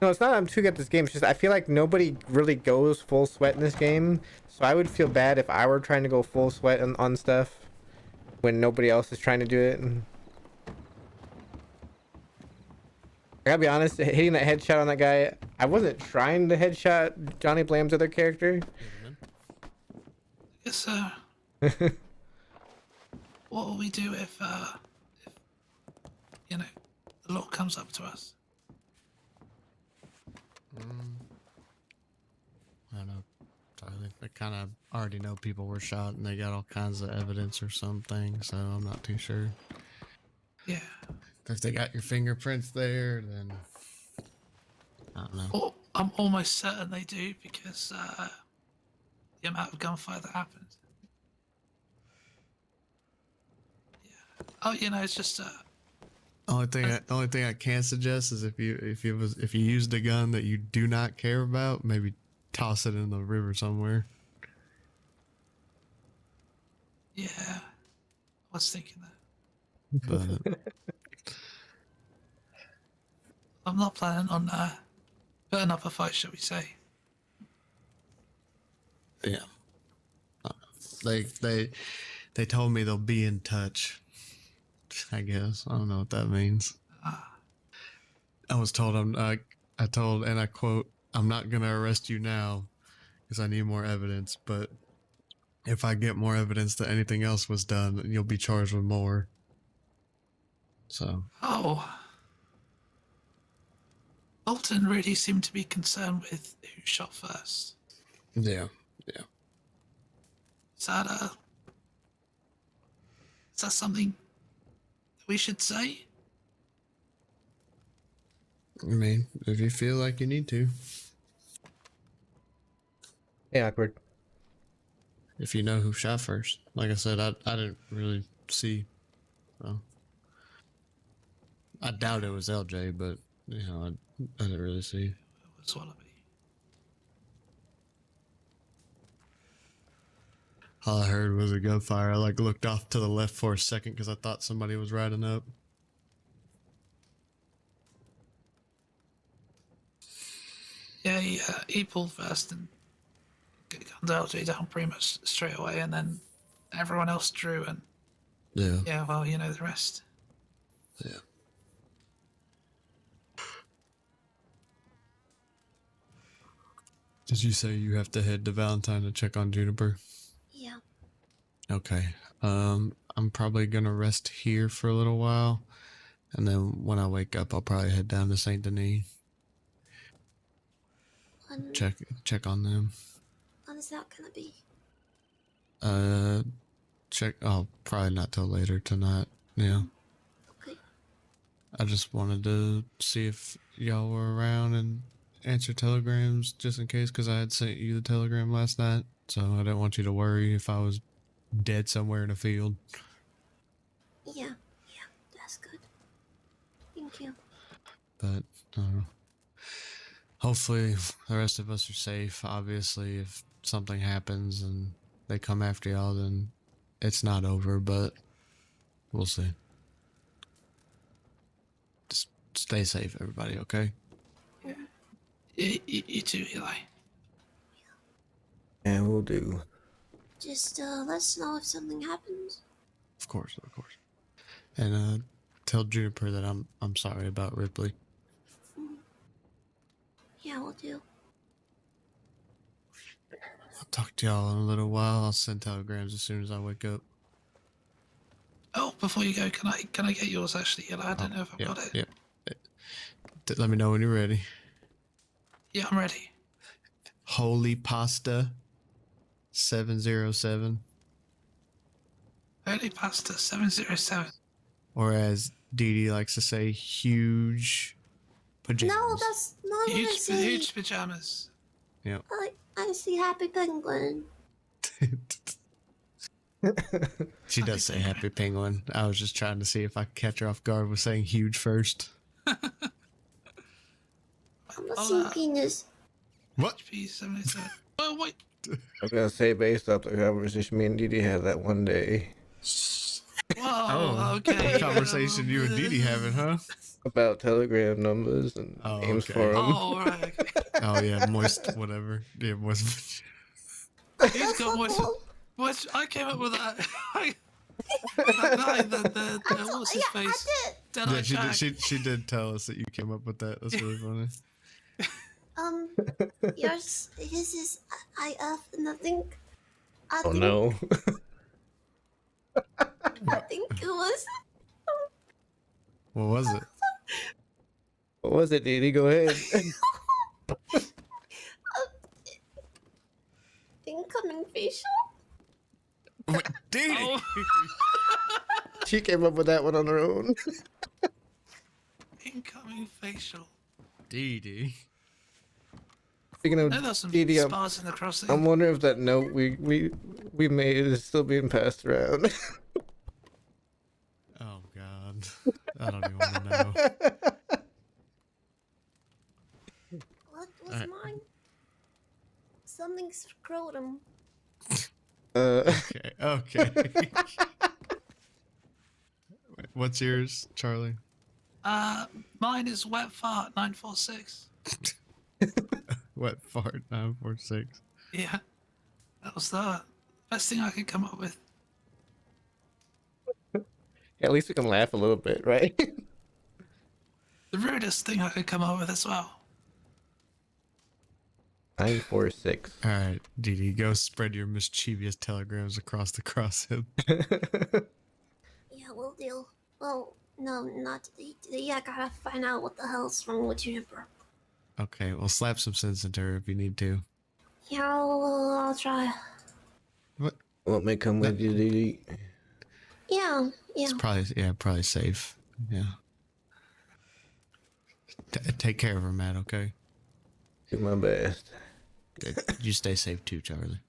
No, it's not I'm too good at this game. It's just I feel like nobody really goes full sweat in this game. So I would feel bad if I were trying to go full sweat on stuff when nobody else is trying to do it. I gotta be honest, hitting that headshot on that guy, I wasn't trying to headshot Johnny Blame's other character. Yes, sir. What will we do if you know, the law comes up to us? I don't know. I kind of already know people were shot and they got all kinds of evidence or something, so I'm not too sure. Yeah. If they got your fingerprints there, then I don't know. Well, I'm almost certain they do because the amount of gunfire that happened. Yeah. Oh, you know, it's just Only thing I can suggest is if you used a gun that you do not care about, maybe toss it in the river somewhere. yeah. I was thinking that. But I'm not planning on putting up a fight, shall we say? yeah, they told me they'll be in touch. I guess I don't know what that means. I was told I told, and I quote, "I'm not gonna arrest you now because I need more evidence, but if I get more evidence that anything else was done, you'll be charged with more." So Oh. Bolton really seemed to be concerned with who shot first. yeah. Is that something that we should say? I mean, if you feel like you need to, Yeah, awkward. if you know who shot first. Like I said, I didn't really see. Well, I doubt it was LJ, but you know, I didn't really see. It was Wallaby. All I heard was a gunfire. I like looked off to the left for a second because I thought somebody was riding up. Yeah, he pulled first and gunned LJ down pretty much straight away, and then everyone else drew, and Yeah. yeah, well, you know the rest. Yeah. Did you say you have to head to Valentine to check on Juniper? Yeah. Okay. I'm probably gonna rest here for a little while, and then when I wake up, I'll probably head down to Saint Denis. When Check on them. is that gonna be? Check. Oh, probably not till later tonight. Yeah. Okay. I just wanted to see if y'all were around and answer telegrams just in case, because I had sent you the telegram last night, so I didn't want you to worry if I was dead somewhere in a field. Yeah, that's good. Thank you. But I don't know. Hopefully the rest of us are safe. Obviously, if something happens and they come after y'all, then it's not over, but we'll see. Just stay safe, everybody, okay? You too, Eli. Yeah, we'll do. Just let us know if something happens. Of course. And tell Juniper that I'm sorry about Ripley. Yeah, we'll do. I'll talk to y'all in a little while. I'll send telegrams as soon as I wake up. Oh, before you go, can I get yours actually, Eli? I don't know if I've got it. Yeah. Let me know when you're ready. Yeah, I'm ready. Holy Pasta 707. Holy Pasta 707. Or as Dee Dee likes to say, huge pajamas. No, that's not what I say. Huge pajamas. Yep. I see Happy Penguin. She does say happy penguin. I was just trying to see if I could catch her off guard with saying huge first. I'm a sea penis. What? HP 77. Oh, wait. I was gonna say, based off the conversation me and Dee Dee had that one day Whoa, okay. Conversation you and Dee Dee having, huh? about Telegram numbers and names okay. for them. Oh, right. Okay. Oh, yeah, moist, whatever. Yeah, moist. He's got moist. I came up with that. What was his face? Yeah, she did tell us that you came up with that. That's really funny. Yours, his is IF, and I think. Oh no. I think it was. What was it? What was it, Dee Dee? Go ahead. Incoming facial. Wait, Dee Dee! Oh. She came up with that one on her own. Incoming facial. Dee Dee. Speaking of No, there's some Dee Dee, spars in the crossing. I'm wondering if that note we made is still being passed around. Oh, God. I don't even want to know. What was mine? Something scrotum. Okay, okay. Wait, what's yours, Charlie? Mine is wet fart 946. Wet fart 946. Yeah, that was the best thing I could come up with. At least we can laugh a little bit, right? The rudest thing I could come up with as well. 946. All right, Dee Dee, go spread your mischievous telegrams across the crosshead. Yeah, we'll deal. Well, no, not today. Today I gotta find out what the hell's wrong with Juniper. Okay, well, slap some sense into her if you need to. Yeah, I'll try. What? What may come with you, Dee Dee? Yeah. It's probably safe. Yeah. Take care of her, Matt, okay? Do my best. You stay safe too, Charlie.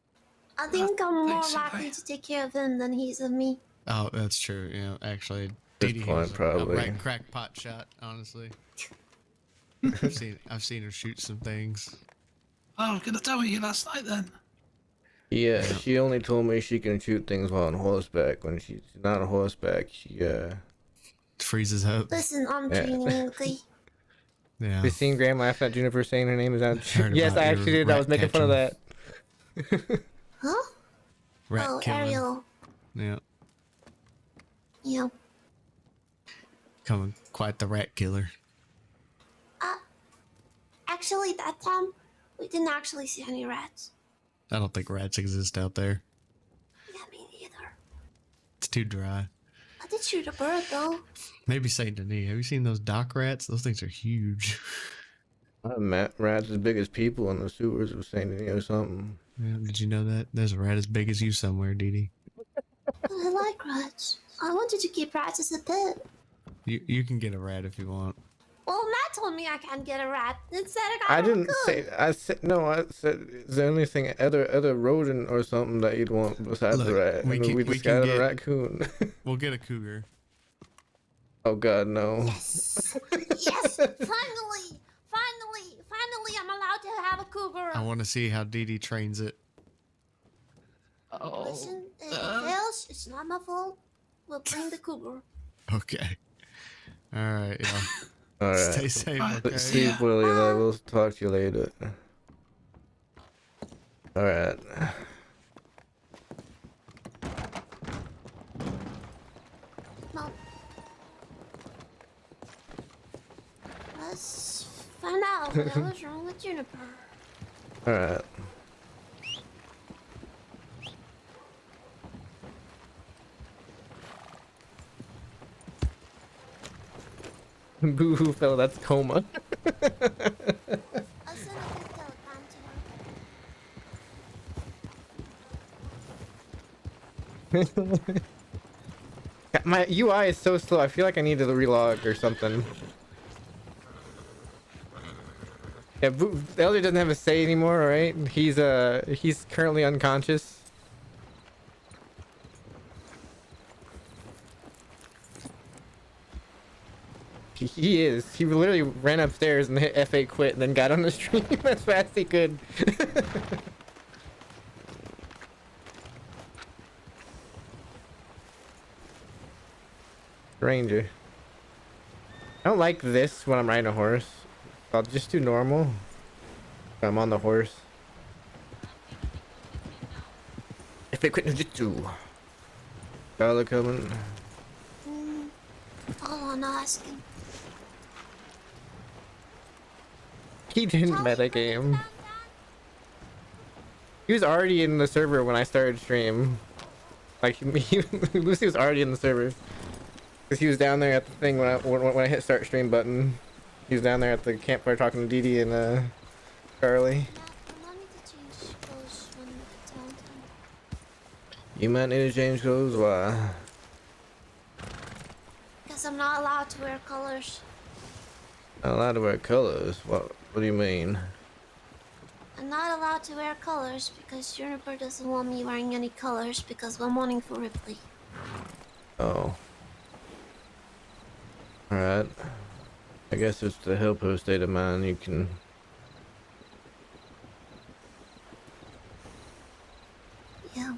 I think I'm more thanks, likely okay. to take care of him than he's of me. Oh, that's true. Yeah, actually, This Dee Dee point, has a probably. right crackpot shot, honestly. I've seen her shoot some things. Oh, gonna tell me you last night then. Yeah, she only told me she can shoot things while on horseback. When she's not on horseback, she Freezes up. Listen, I'm Yeah. genuinely. Yeah. You seen Graham laugh at Juniper saying her name is out? Heard Yes, about I your actually did. I rat was making fun of that. Huh? Rat Oh, killing. Ariel. Yeah. Yeah. Coming quite the rat killer. Actually, that time, we didn't actually see any rats. I don't think rats exist out there. Yeah, me neither. It's too dry. I did shoot a bird, though. Maybe Saint Denis. Have you seen those dock rats? Those things are huge. I met rats as big as people in the sewers of St. Denis or something. Yeah, did you know that? There's a rat as big as you somewhere, Dee Dee. I like rats. I wanted to keep rats as a pet. You can get a rat if you want. Well, Matt told me I can't get a rat. Instead, I a didn't raccoon. say. I said no. I said is there anything other rodent or something that you'd want besides Look, the rat? we And can- we we just can got get- a raccoon. We'll get a cougar. Oh God, no. Yes. Yes. Finally, I'm allowed to have a cougar. I want to see how Dee Dee trains it. Oh. Listen, if it fails, it's not my fault. We'll bring the cougar. Okay. All right. Yeah. All right. Stay safe. Right. Okay. See you, Willie. We'll talk to you later. All right. Well, let's find out what was wrong with Juniper. All right. Boo hoo fella, that's coma. I'll send a quick telegram to her. My UI is so slow. I feel like I need to relog or something. Yeah, the elder doesn't have a say anymore, right? He's currently unconscious. He is. He literally ran upstairs and hit F8 quit and then got on the stream as fast as he could. Ranger. I don't like this when I'm riding a horse. I'll just do normal when I'm on the horse. If I quit ninjutsu. Dollar coming. Hold on, I'll ask him. He didn't metagame. He was already in the server when I started stream. Like Lucy was already in the server. Cause he was down there at the thing when I hit start stream button. He was down there at the campfire talking to Dee Dee and Charlie. Yeah, I need to change clothes when it's downtime. You might need to change clothes. Why? Because I'm not allowed to wear colors. Not allowed to wear colors. What do you mean? I'm not allowed to wear colors because Juniper doesn't want me wearing any colors because we're mourning for Ripley. Oh. Alright. I guess it's to help her state of mind. You can. Yeah.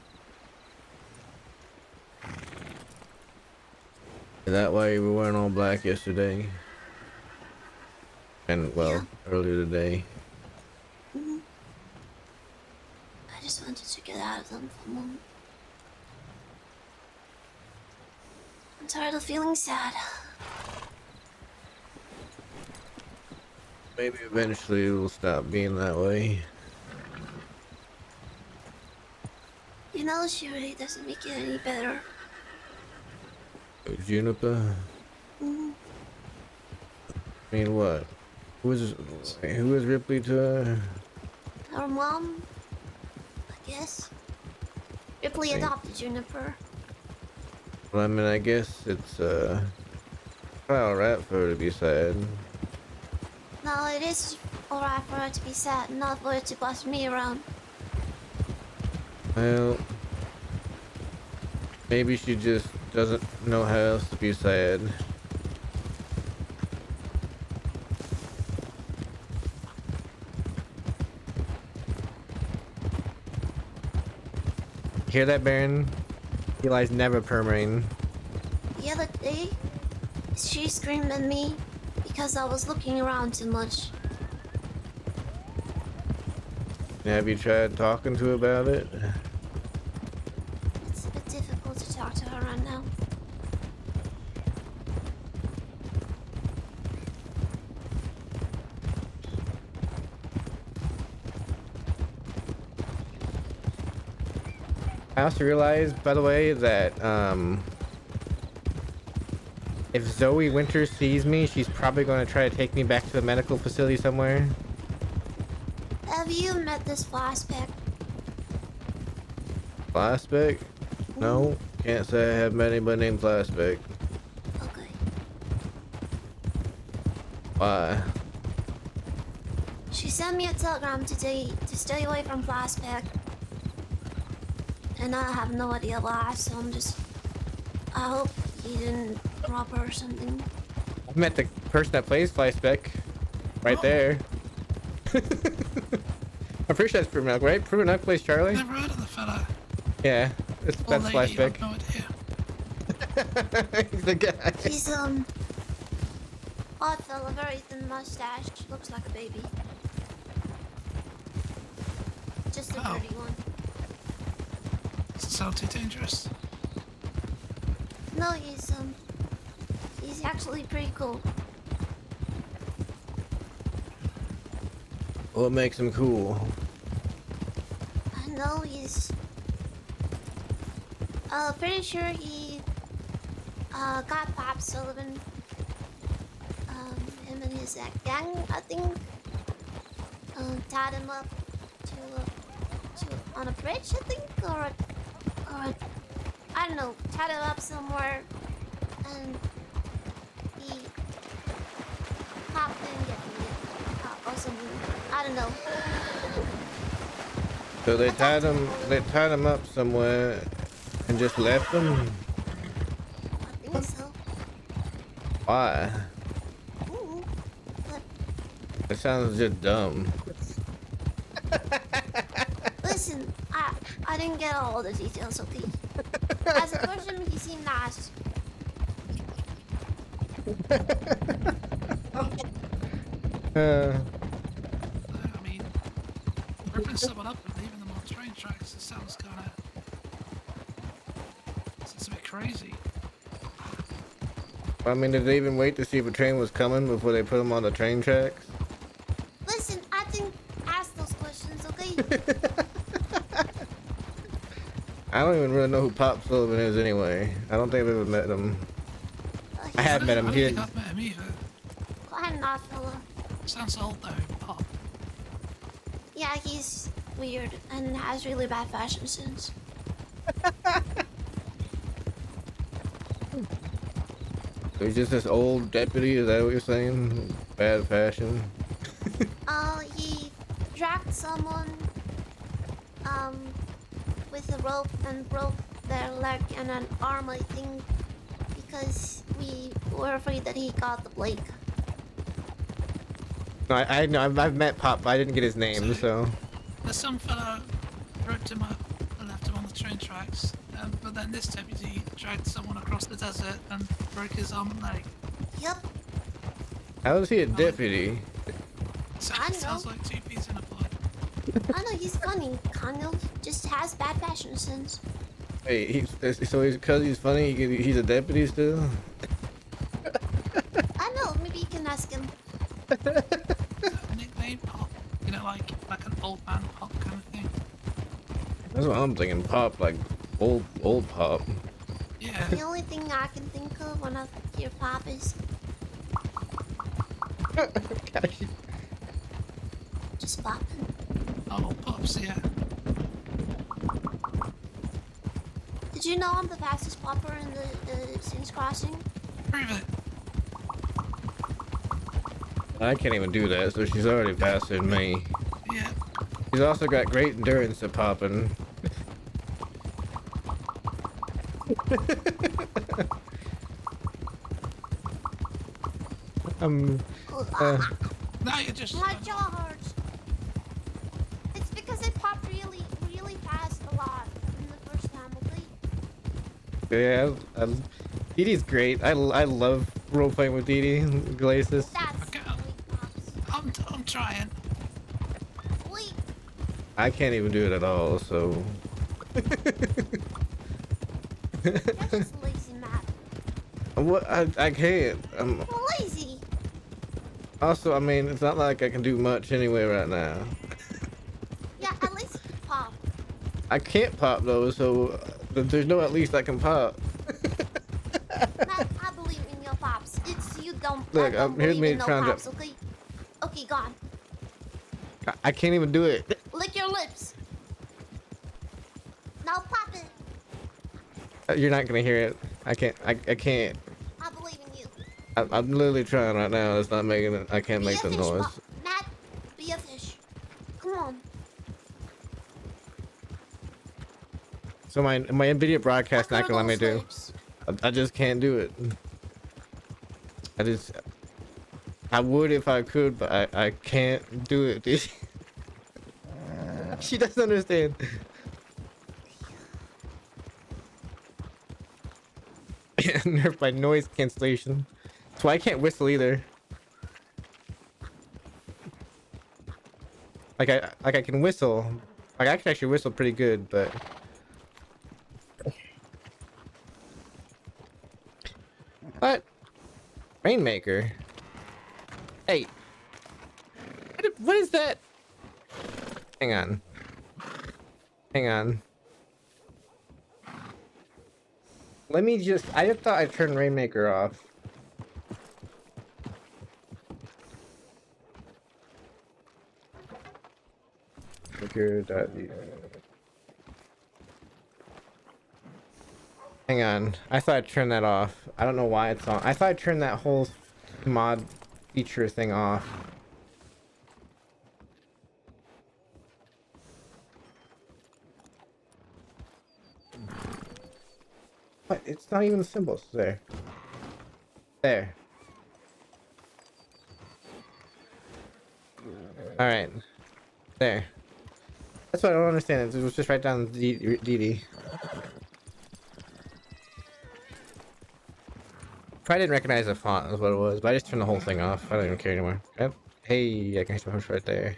Is that why you were wearing all black yesterday? And, well, Yeah. earlier today. I just wanted to get out of them for a moment. I'm tired of feeling sad. Maybe eventually it'll stop being that way. You know, she really doesn't make it any better. Juniper? Mhm. I mean, what? Who is Ripley to her? Her mom, I guess. Ripley adopted Juniper. Well, I mean, I guess it's, alright for her to be sad. No, it is alright for her to be sad, not for her to boss me around. Well, maybe she just doesn't know how else to be sad. Hear that, Baron? Eli's never permaring. The other day, she screamed at me because I was looking around too much. Have you tried talking to her about it? It's a bit difficult to talk to her right now. I also realized, by the way, that if Zoe Winter sees me, she's probably going to try to take me back to the medical facility somewhere. Have you met this flashback? Flashback? No, can't say I have met anybody named Flashback. Okay. Why? She sent me a telegram today to stay away from flashback. And I have no idea why, so I hope he didn't rob her or something. I met the person that plays Flashback right there. I'm pretty sure that's Pruvenock, right? Pruvenock plays Charlie? Never heard of the fellow. Yeah, that's Lady, Flashback. I've no idea. He's the guy. He's, odd fella, very thin mustache, looks like a baby. Just a Oh. pretty one. Doesn't sound too dangerous. No, he's actually pretty cool. What makes him cool? I know he's... pretty sure he, got Bob Sullivan, was a gang, I think. Tied him up to on a bridge, I think, or I don't know, tied him up somewhere, and he popped in or something. I don't know. So they tied him up somewhere and just left him? I think so. Why? Ooh, but It sounds just dumb. listen, I didn't get all the details, okay? As a person, he seemed nice. I mean, ripping someone up and leaving them on train tracks, it sounds kind of... It's a bit crazy. I mean, did they even wait to see if a train was coming before they put him on the train tracks? Listen, I didn't ask those questions, okay? I don't even really know who Pop Sullivan is anyway. I don't think I've ever met him. I have met him. I He don't think I've met him either. Quite an odd fella. Sounds old though, Pop. Yeah, he's weird and has really bad fashion sense. he's just this old deputy. Is that what you're saying? Bad fashion. He dragged someone, with a rope and broke their leg and an arm, I think, because we were afraid that he got the plague. No, I know. I've met Pop, but I didn't get his name, so. There's some fella roped him up and left him on the train tracks, but then this deputy dragged someone across the desert and broke his arm and leg. Yep, How is he a deputy? So I it sounds know. like two peas in a pod. I know he's funny, kind of. Just has bad fashion sense. Hey, so he's because he's funny. He's a deputy still. I know, maybe you can ask him. Is that a nickname, Pop? You know, like an old man Pop kind of thing. That's what I'm thinking. Pop, like old Pop. Yeah. The only thing I can think of when I hear Pop is just popping. Oh, Pops, yeah. Did you know I'm the fastest popper in the Sings Crossing? Prove it. I can't even do that, so she's already faster than me. Yeah. She's also got great endurance at popping. Now you're just... My jaw hurts. It's because I popped really, really fast a lot in the first time, okay? Yeah, Dee Dee's great. I love role playing with Dee Dee Glacis. That's Okay. really pops. I'm trying. Wait, I can't even do it at all, so. you're just lazy, Matt. What? I can't. You're lazy. Also, I mean, it's not like I can do much anyway right now. Yeah, at least you can pop. I can't pop though, so there's no at least I can pop. Matt, I believe in your pops. It's you don't. Look, I don't here's believe me in no trying to- pops, okay? Okay, go on. I can't even do it. Lick your lips. Now pop it. You're not gonna hear it. I can't. I can't. I believe in you. I'm literally trying right now. It's not making it. I can't Be make a the fish, noise. Matt, be a fish. Come on. So my NVIDIA broadcast not Pucker gonna let me those do. lips. I just can't do it. I would if I could, but I can't do it. Dude. She doesn't understand. Nerfed by noise cancellation. That's why I can't whistle either. Like I can whistle. Like I can actually whistle pretty good, but. What? Rainmaker. Hey. What is that? Hang on. Hang on. Let me just... I just thought I turned Rainmaker off. Secure that. Hang on. I thought I turned that off. I don't know why it's on. I thought I turned that whole mod feature thing off. What? It's not even the symbols. There. There. Alright. There. That's what I don't understand. It was just right down DD. Probably didn't recognize the font is what it was, but I just turned the whole thing off. I don't even care anymore. Yep. Hey, I can hit my horse right there.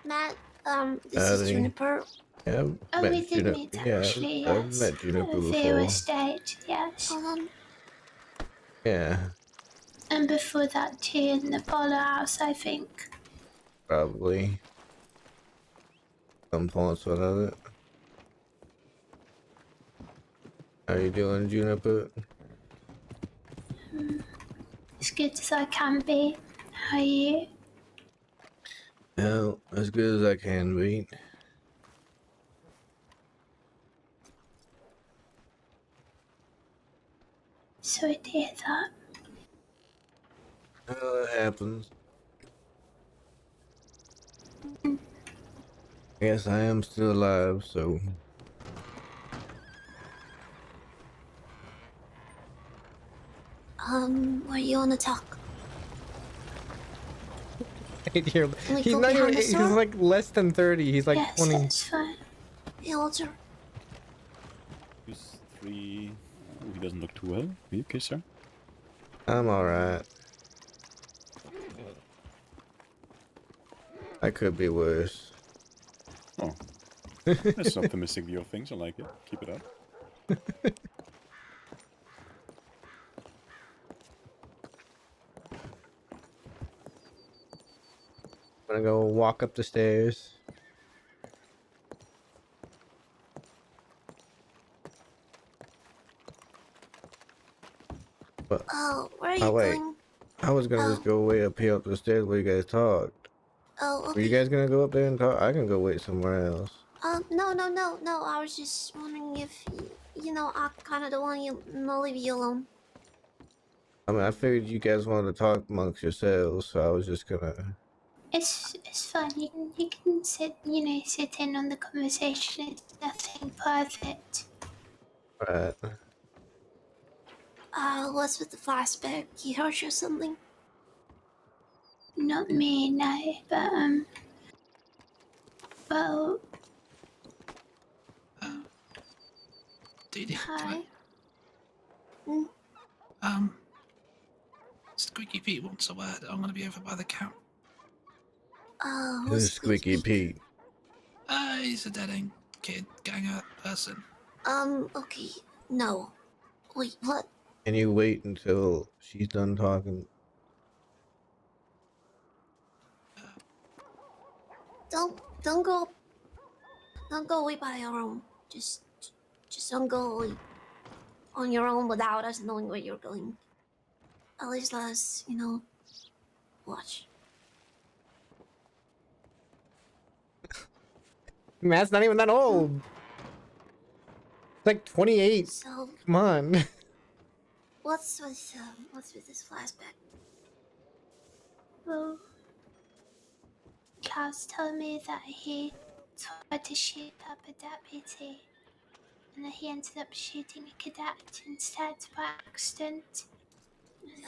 Matt, this is Juniper. Yeah, Oh, met we did Juniper. meet Yeah, actually, I've yes. met Juniper Via before. estate, yes. Hold on. Yeah, And before that too in the Polar House, I think. probably. Some points of it. How you doing, Juniper? As good as I can be. How are you? Yeah, as good as I can be. Sorry to hear that. Well, it happens. I guess I am still alive, so. Where you wanna talk? He's go not even, behind the he's store? like less than 30. He's like Yes, 20. that's fine. Hey, Walter. He's 3. Oh, he doesn't look too well. Are you okay, sir? I'm alright. I could be worse. Oh. That's optimistic view of things. I like it. Keep it up. I'm gonna go walk up the stairs. But, Oh, where are you oh wait, going? I was gonna just go way up here up the stairs where you guys talked. Oh, Were okay. you guys gonna go up there and talk? I can go wait somewhere else. No. I was just wondering if, you know, I kinda don't want you to leave you alone. I mean, I figured you guys wanted to talk amongst yourselves, so I was just gonna. It's fine. You can sit in on the conversation. It's nothing private. Right. What's with the flashback? He hurt you or something? Not me, no. But well, Didi, hi. Squeaky Pete wants a word. I'm gonna be over by the count. Who's Squeaky Pete. He's a dead-end kid, ganger person. Okay. No. Wait, what? Can you wait until she's done talking? Don't go. Don't go away by your own. Just don't go away on your own without us knowing where you're going. At least let us, watch. Matt's not even that old. It's like 28. So, Come on. what's with this flashback? Well, Klaus told me that he tried to shoot up a deputy, and that he ended up shooting a cadet instead by accident.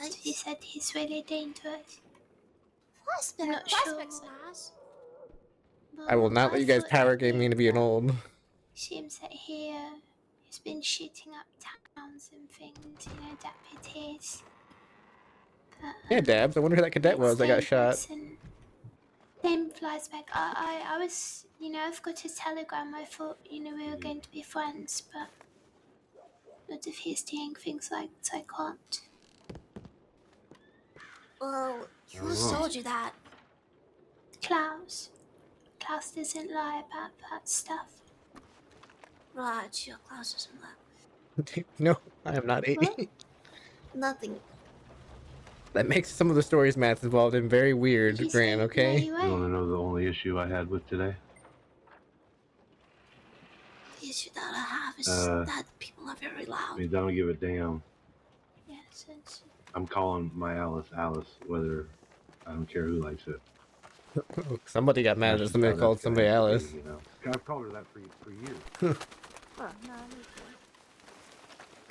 And he said he's really dangerous. Flashback. Not Flashback's sure. nice. I will not let you guys thought power that game me into being old. Seems that he's been shooting up towns and things, deputies. But, Yeah, Dabs. I wonder who that cadet was that got shot. Same flashback. I was, I've got his telegram. I thought, we were going to be friends, but not if he's doing things like that, I can't. Well, I don't who's know. told you that? Klaus. Klaus doesn't lie about that stuff. Right, sure, Klaus doesn't lie. No, I am not 80. What? Nothing. That makes some of the stories Matt's involved in very Did weird, you Gran, say okay? no, you You want to won't? know the only issue I had with today? The issue that I have is Uh, that people are very I loud. mean, I don't give a damn. Yes, it's... I'm calling my Alice Alice, whether I don't care who likes it. Somebody got mad That's that just somebody how called that's gonna somebody have to Alice. be, you know. I've called her that for years. Well, no, me too.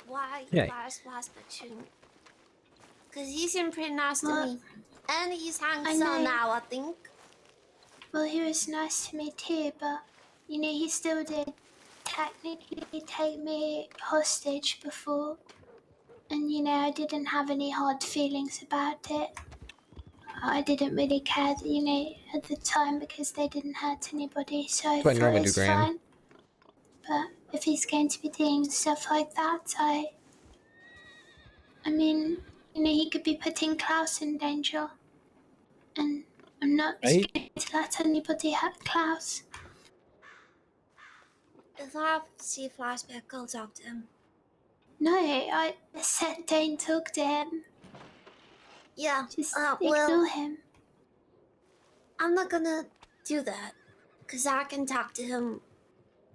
Why Yeah. flashback shooting? Cause he seemed pretty nice to Well, me. And he's hanged I so know. now, I think. Well, he was nice to me too, but, he still did technically take me hostage before. And, I didn't have any hard feelings about it. I didn't really care, at the time because they didn't hurt anybody, so I That's what I thought normally do, it's Gran. fine. But if he's going to be doing stuff like that, I mean, he could be putting Klaus in danger. And I'm not Right? going to let anybody hurt Klaus. If I have to see flashback, go talk to him. No, I said don't talk to him. Yeah, Just well, ignore him. I'm not gonna do that. Cause I can talk to him.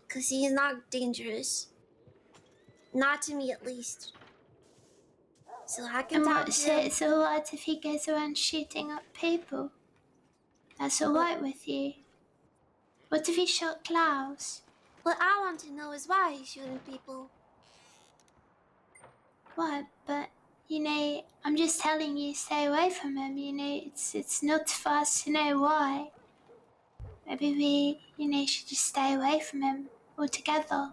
Cause he's not dangerous. Not to me, at least. So I can And talk what, to him. so what if he goes around shooting up people? That's alright with you. What if he shot Klaus? What I want to know is why he's shooting people. What? But, I'm just telling you, stay away from him, it's not for us to know why. Maybe we, should just stay away from him altogether.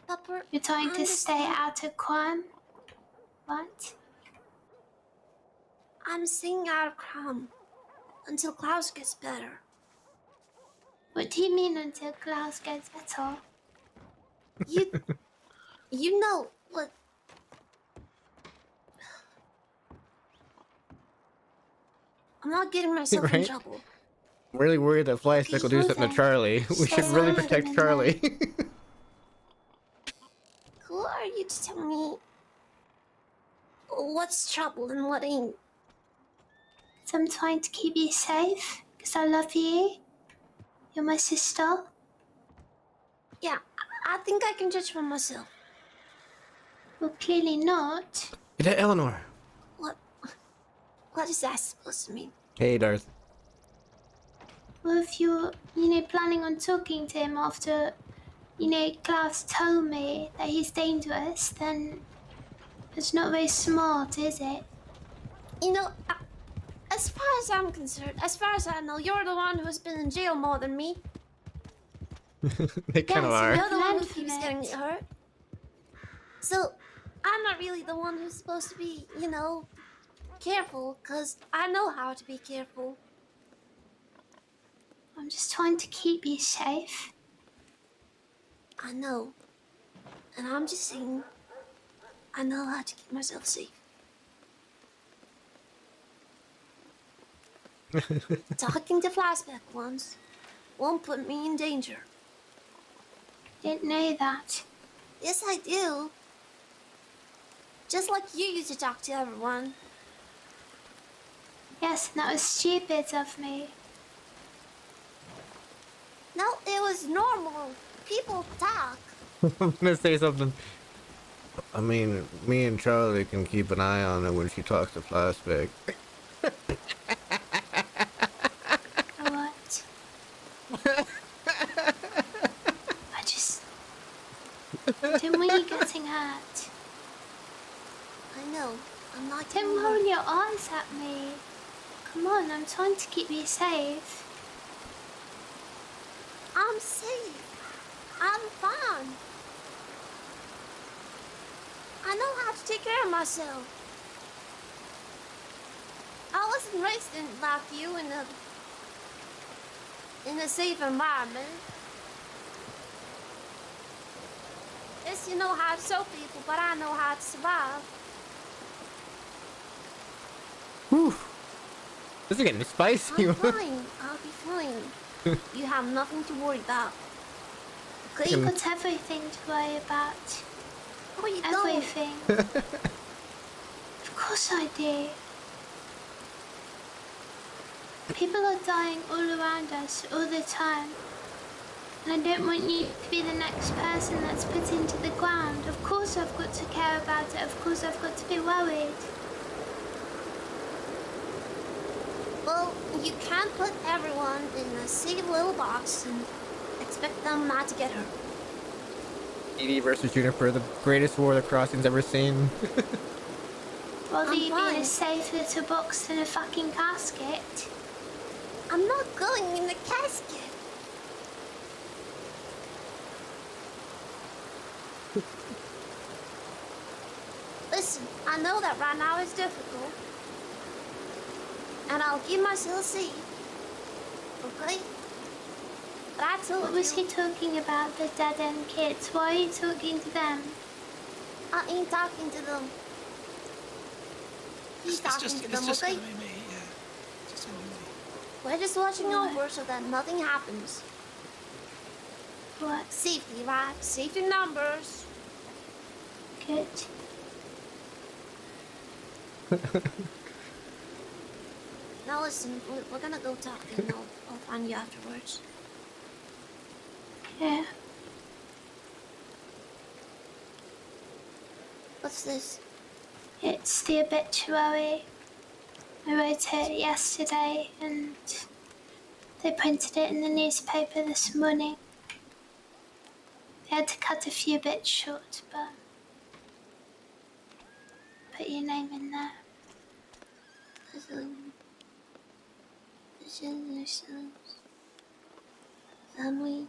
Pepper, You're trying I to stay understand. out of crime? What? I'm staying out of crime until Klaus gets better. What do you mean until Klaus gets better? You know what? I'm not getting myself in Right? trouble. I'm really worried that Flashback will do something to then. Charlie. We should Stay really out of protect him, Charlie. Who are you to tell me what's trouble and what ain't? So I'm trying to keep you safe, because I love you. You're my sister. Yeah, I think I can judge for myself. Well, clearly not. Get that Eleanor. What is that supposed to mean? Hey, Darth. Well, if you're, planning on talking to him after, Klaus told me that he's dangerous, then it's not very smart, is it? You know, as far as I'm concerned, as far as I know, you're the one who's been in jail more than me. They kind of Yes, are. You're the one who Learn from keeps it. getting hurt. So, I'm not really the one who's supposed to be, careful, because I know how to be careful. I'm just trying to keep you safe. I know. And I'm just saying, I know how to keep myself safe. Talking to Flashback once won't put me in danger. Didn't know that. Yes, I do. Just like you used to talk to everyone. Yes, and that was stupid of me. No, it was normal. People talk. I'm gonna say something. I mean, me and Charlie can keep an eye on her when she talks to Flashback. What? I just... Tim, why are you getting hurt? I know. I'm not Tim, getting roll hurt. your eyes at me. Come on, I'm trying to keep you safe. I'm safe. I'm fine. I know how to take care of myself. I wasn't raised like you in a safe environment. Yes, you know how to show people, but I know how to survive. Whew. This is getting spicy. I'm fine. I'll be fine. You have nothing to worry about. Okay? You've got everything to worry about. Oh, you don't. Everything. Of course I do. People are dying all around us all the time. And I don't want you to be the next person that's put into the ground. Of course I've got to care about it. Of course I've got to be worried. Well, you can't put everyone in a safe little box and expect them not to get hurt. Edie versus Juniper, the greatest war the Crossing's ever seen. Rather I'm you be in fine. a safe little box than a fucking casket. I'm not going in the casket. Listen, I know that right now is difficult. And I'll keep myself safe. Okay? But I told What was you, he talking about, the dead-end kids? Why are you talking to them? I ain't talking to them. He's talking to them, it's just okay? gonna be me, yeah. It's just gonna be me. We're just watching over so that nothing happens. What? Safety, right? Safety numbers. Good. Now listen, we're gonna go talk and I'll find you afterwards. Yeah. What's this? It's the obituary. I wrote it yesterday and they printed it in the newspaper this morning. They had to cut a few bits short, but put your name in there. This is yourselves. Family.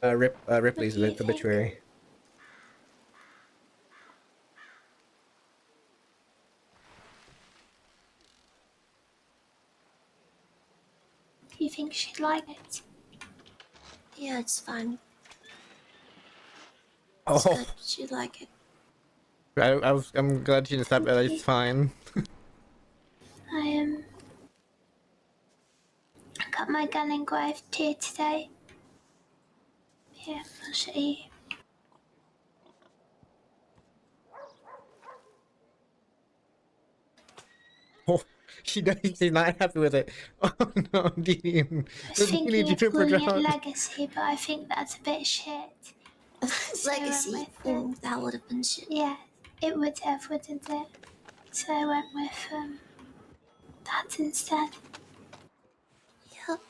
Ripley's What do you think? obituary. Do you think she'd like it? Yeah, it's fine. It's Oh, good. She'd like it. I'm glad she didn't stop at it's fine. I got my gun engraved too today. Yeah, I'll show you. Oh, she's not happy with it. Oh no, Dee. I was thinking of Juniper calling it dropped. Legacy, but I think that's a bit shit. So I went Legacy. with That would have been shit. yeah, it would have, wouldn't it? So I went with that instead. Yep.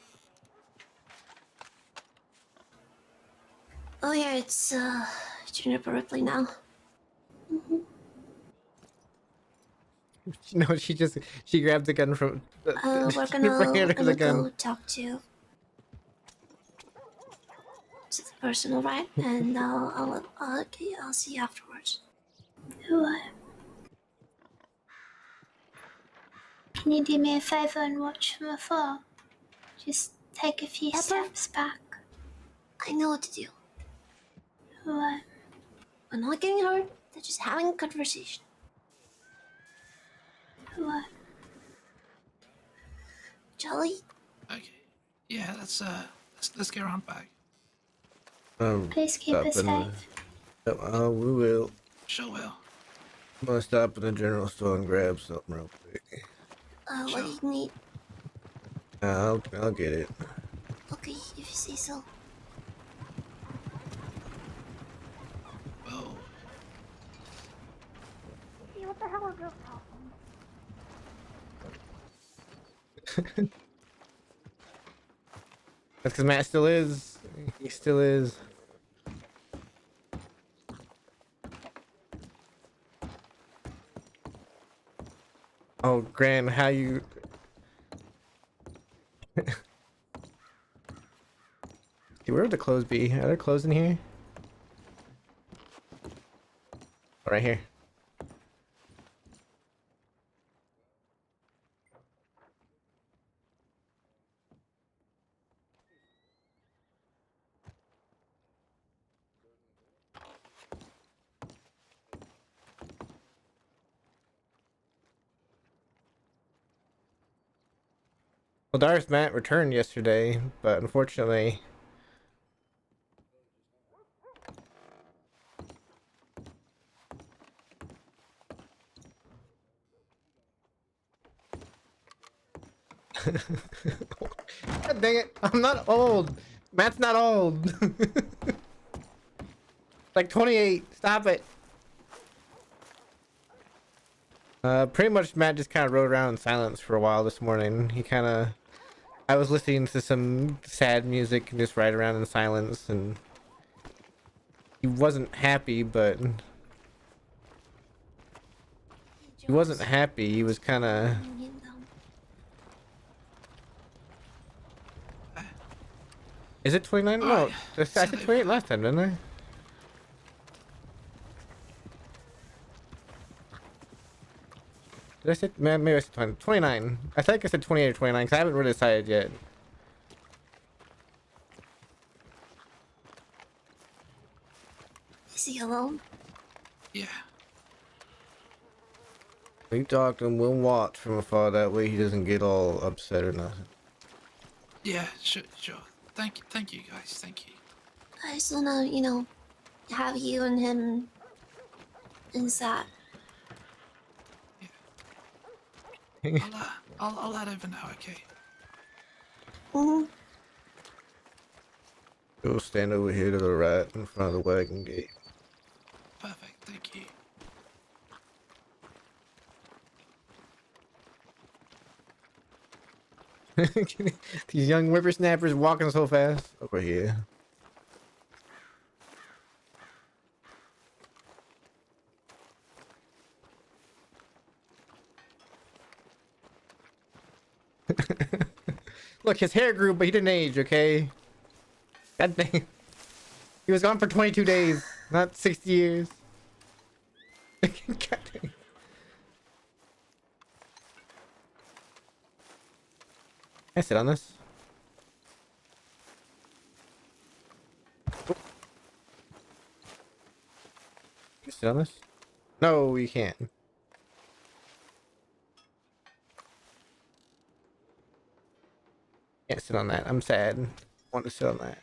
Oh yeah, it's Juniper Ripley now. No, she grabbed the gun from. We're Juniper handed her the gonna gun. go talk to the person, alright? And okay, I'll see you afterwards. Alright. Can you do me a favour and watch from afar? Just take a few Pepper? steps back. I know what to do. Alright. We're not getting hurt. They're just having a conversation. Alright. Jolly? Okay. Yeah, let's get around back. Please keep us safe. We will. Sure will. I'm gonna stop at the general store and grab something real quick. What do you need? I'll get it. Okay, if you say so. Well, Hey, what the hell is your problem? That's because Matt still is. He still is. Oh, Graham, how you... Dude, where would the clothes be? Are there clothes in here? Right here. Well, Darth Matt returned yesterday, but unfortunately, God dang it! I'm not old. Matt's not old. Like 28. Stop it. Pretty much Matt just kind of rode around in silence for a while this morning. I was listening to some sad music and just ride around in silence, and he wasn't happy, but he wasn't happy. He was kind of. Is it 29? No, Alright, I said 28 last time, didn't I? Did I say, man, maybe I said 20, 29. I think I said 28 or 29 because I haven't really decided yet. Is he alone? Yeah. We talked and we'll watch from afar, that way he doesn't get all upset or nothing. Yeah, sure. Thank you guys, thank you. I just wanna, have you and him inside. I'll head over now, okay? Mm-hmm. Go stand over here to the right in front of the wagon gate. Perfect, thank you. These young whippersnappers walking so fast. Over here. Look, his hair grew, but he didn't age, okay? God dang. He was gone for 22 days, not 60 years. God dang. Can I sit on this? Can you sit on this? No, you can't. Can't sit on that. I'm sad. I want to sit on that.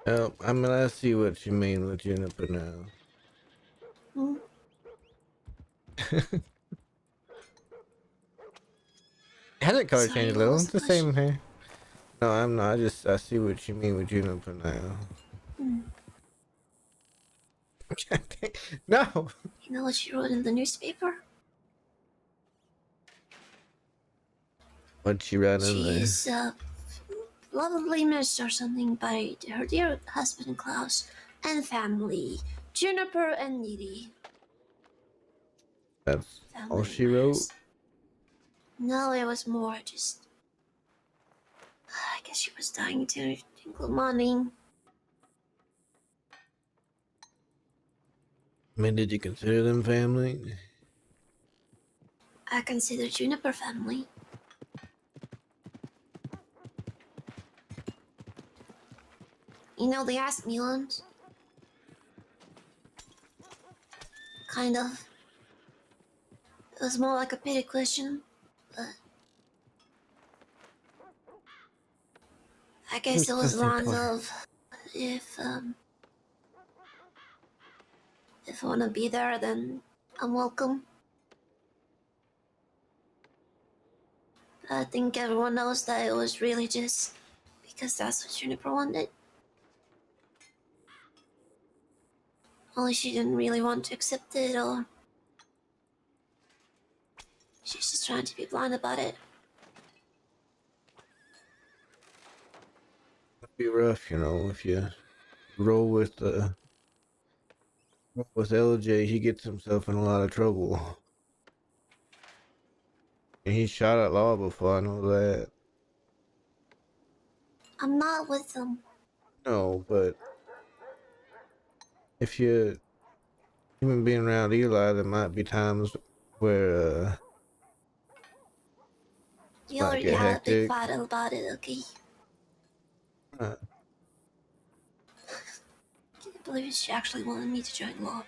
Oh, I'm gonna see what you mean with Juniper now. Mm-hmm. Hasn't color Sorry, changed a what little. was It's the the same question? hair. No, I'm not. I see what you mean with Juniper now. Mm. No. You know what she wrote in the newspaper? What'd she write in there? She's lovably missed or something by her dear husband Klaus and family, Juniper and Needy. That's all Family she wrote? matters. No, it was more just. I guess she was dying to include money. I mean, did you consider them family? I consider Juniper family. You know, they asked me once. Kind of. It was more like a pity question, but I guess it was lines of if I wanna be there, then I'm welcome. But I think everyone knows that it was really just because that's what Juniper wanted. Only she didn't really want to accept it, or she's just trying to be blunt about it. It'd be rough, you know, if you roll with LJ, he gets himself in a lot of trouble. And he shot at law before, I know that. I'm not with them. No, but if you even being around Eli, there might be times where We might already get had a big hectic. fight about it, okay? Uh, believe she actually wanted me to join law.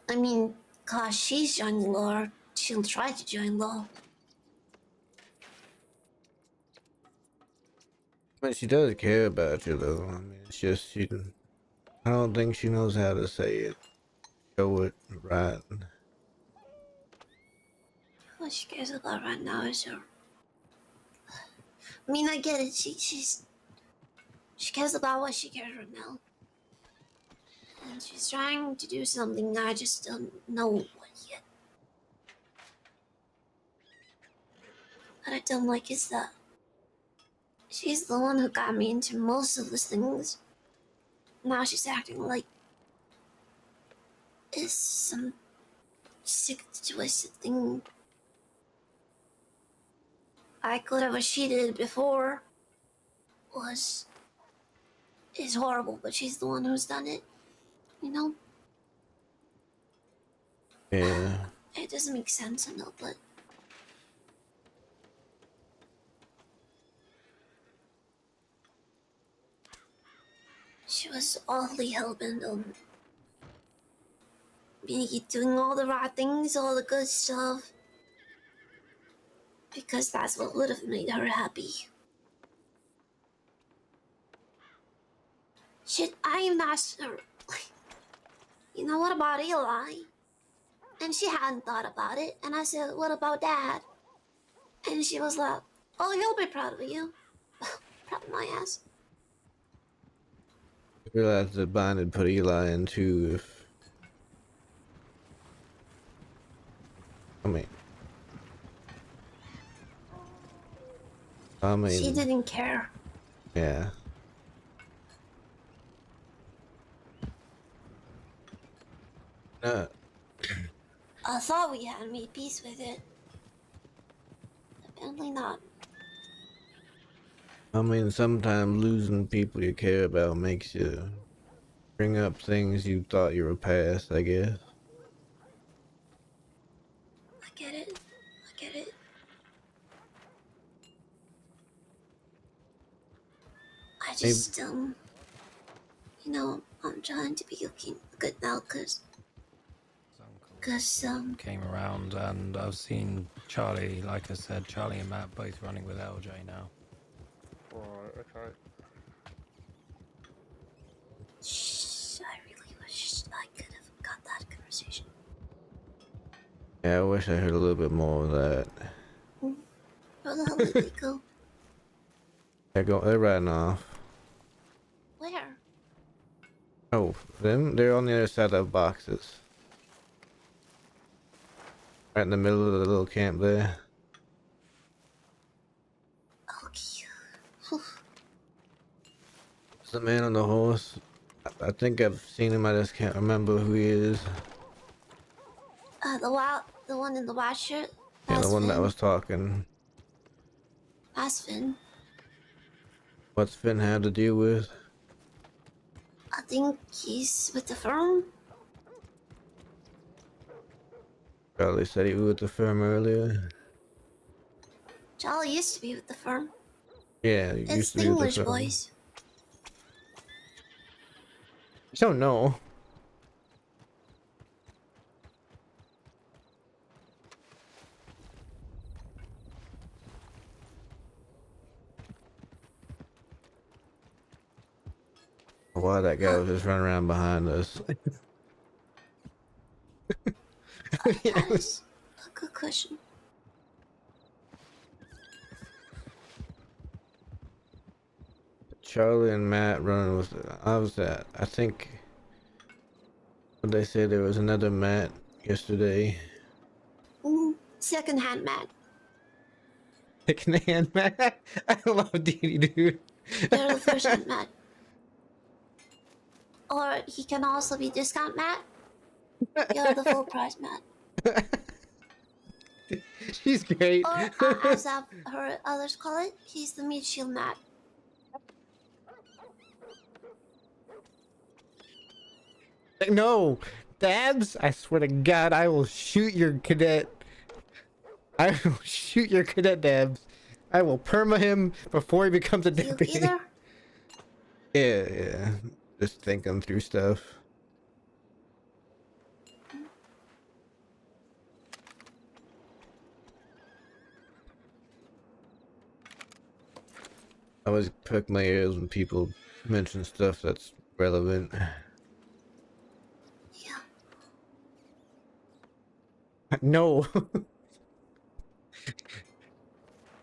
I mean, cause she's joining law, she'll try to join law. But she does care about you, though. I mean, it's just I don't think she knows how to say it, show it right. What she cares about right now is her. I mean, I get it. She cares about what she cares right now, and she's trying to do something. I just don't know what yet. What I don't like is that she's the one who got me into most of these things. Now she's acting like it's some sick, twisted thing. Like whatever she did before is horrible, but she's the one who's done it. You know? Yeah. It doesn't make sense, I know, but she was awfully hellbent on me doing all the right things, all the good stuff, because that's what would have made her happy. Shit, I even asked her, you know, what about Eli? And she hadn't thought about it, and I said, what about Dad? And she was like, oh, he'll be proud of you. Proud of my ass. I realized that Bond had put Eli in too. If I mean, She didn't care. yeah. I thought we had made peace with it. Apparently not. I mean, sometimes losing people you care about makes you bring up things you thought you were past, I guess. I get it. I get it. I just, you know, I'm trying to be looking good now, cause came around, and I've seen Charlie, like I said, Charlie and Matt both running with LJ now. Right, okay. Shh, I really wish I could have got that conversation. Yeah, I wish I heard a little bit more of that. Where the hell did they go? They're riding off. Where? Oh, they're on the other side of boxes. Right in the middle of the little camp there. Okay. There's the man on the horse. I think I've seen him, I just can't remember who he is. The one in the white shirt? Yeah, the one Finn. that was talking. That's Finn. What's Finn had to deal with? I think he's with the firm. Charlie said he was with the firm earlier. Charlie used to be with the firm. Yeah, he It's used to the be with English the firm. boys. I don't know. Why that guy was just running around behind us. That is a good question. Charlie and Matt running with. I was at. I think. What they say, there was another Matt yesterday. Second-hand Matt. Secondhand Matt. I love Dee, dude. You're the first-hand Matt. Or he can also be discount Matt. You're the full price Matt. She's great. Or as I've heard others call it, he's the meat shield Matt. No, Dabs! I swear to God, I will shoot your cadet. I will shoot your cadet, Dabs. I will perma him before he becomes a deputy. Either. Yeah, yeah. Just thinking through stuff. I always prick my ears when people mention stuff that's relevant. Yeah. No.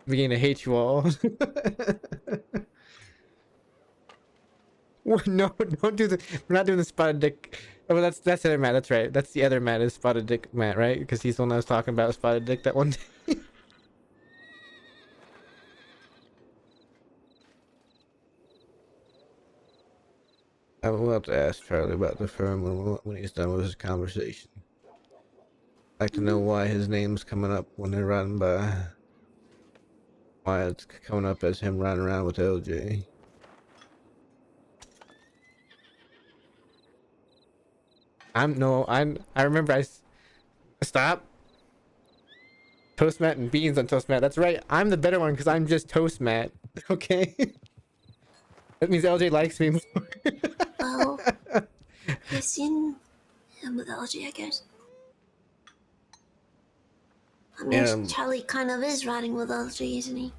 Beginning to hate you all. No, don't do the. We're not doing the spotted dick. Oh, that's the other Matt. That's right. That's the other Matt is spotted dick Matt, right? Because he's the one I was talking about spotted dick that one day. I will have to ask Charlie about the firm when he's done with his conversation. I'd like to know why his name's coming up when they're riding by. Why it's coming up as him riding around with LJ. I remember stop. Toast Matt and beans on Toast Matt. That's right. I'm the better one because I'm just Toast Matt. Okay? That means LJ likes me more. Well, you've seen him with LG, I guess. I mean, Charlie kind of is riding with LG, isn't he?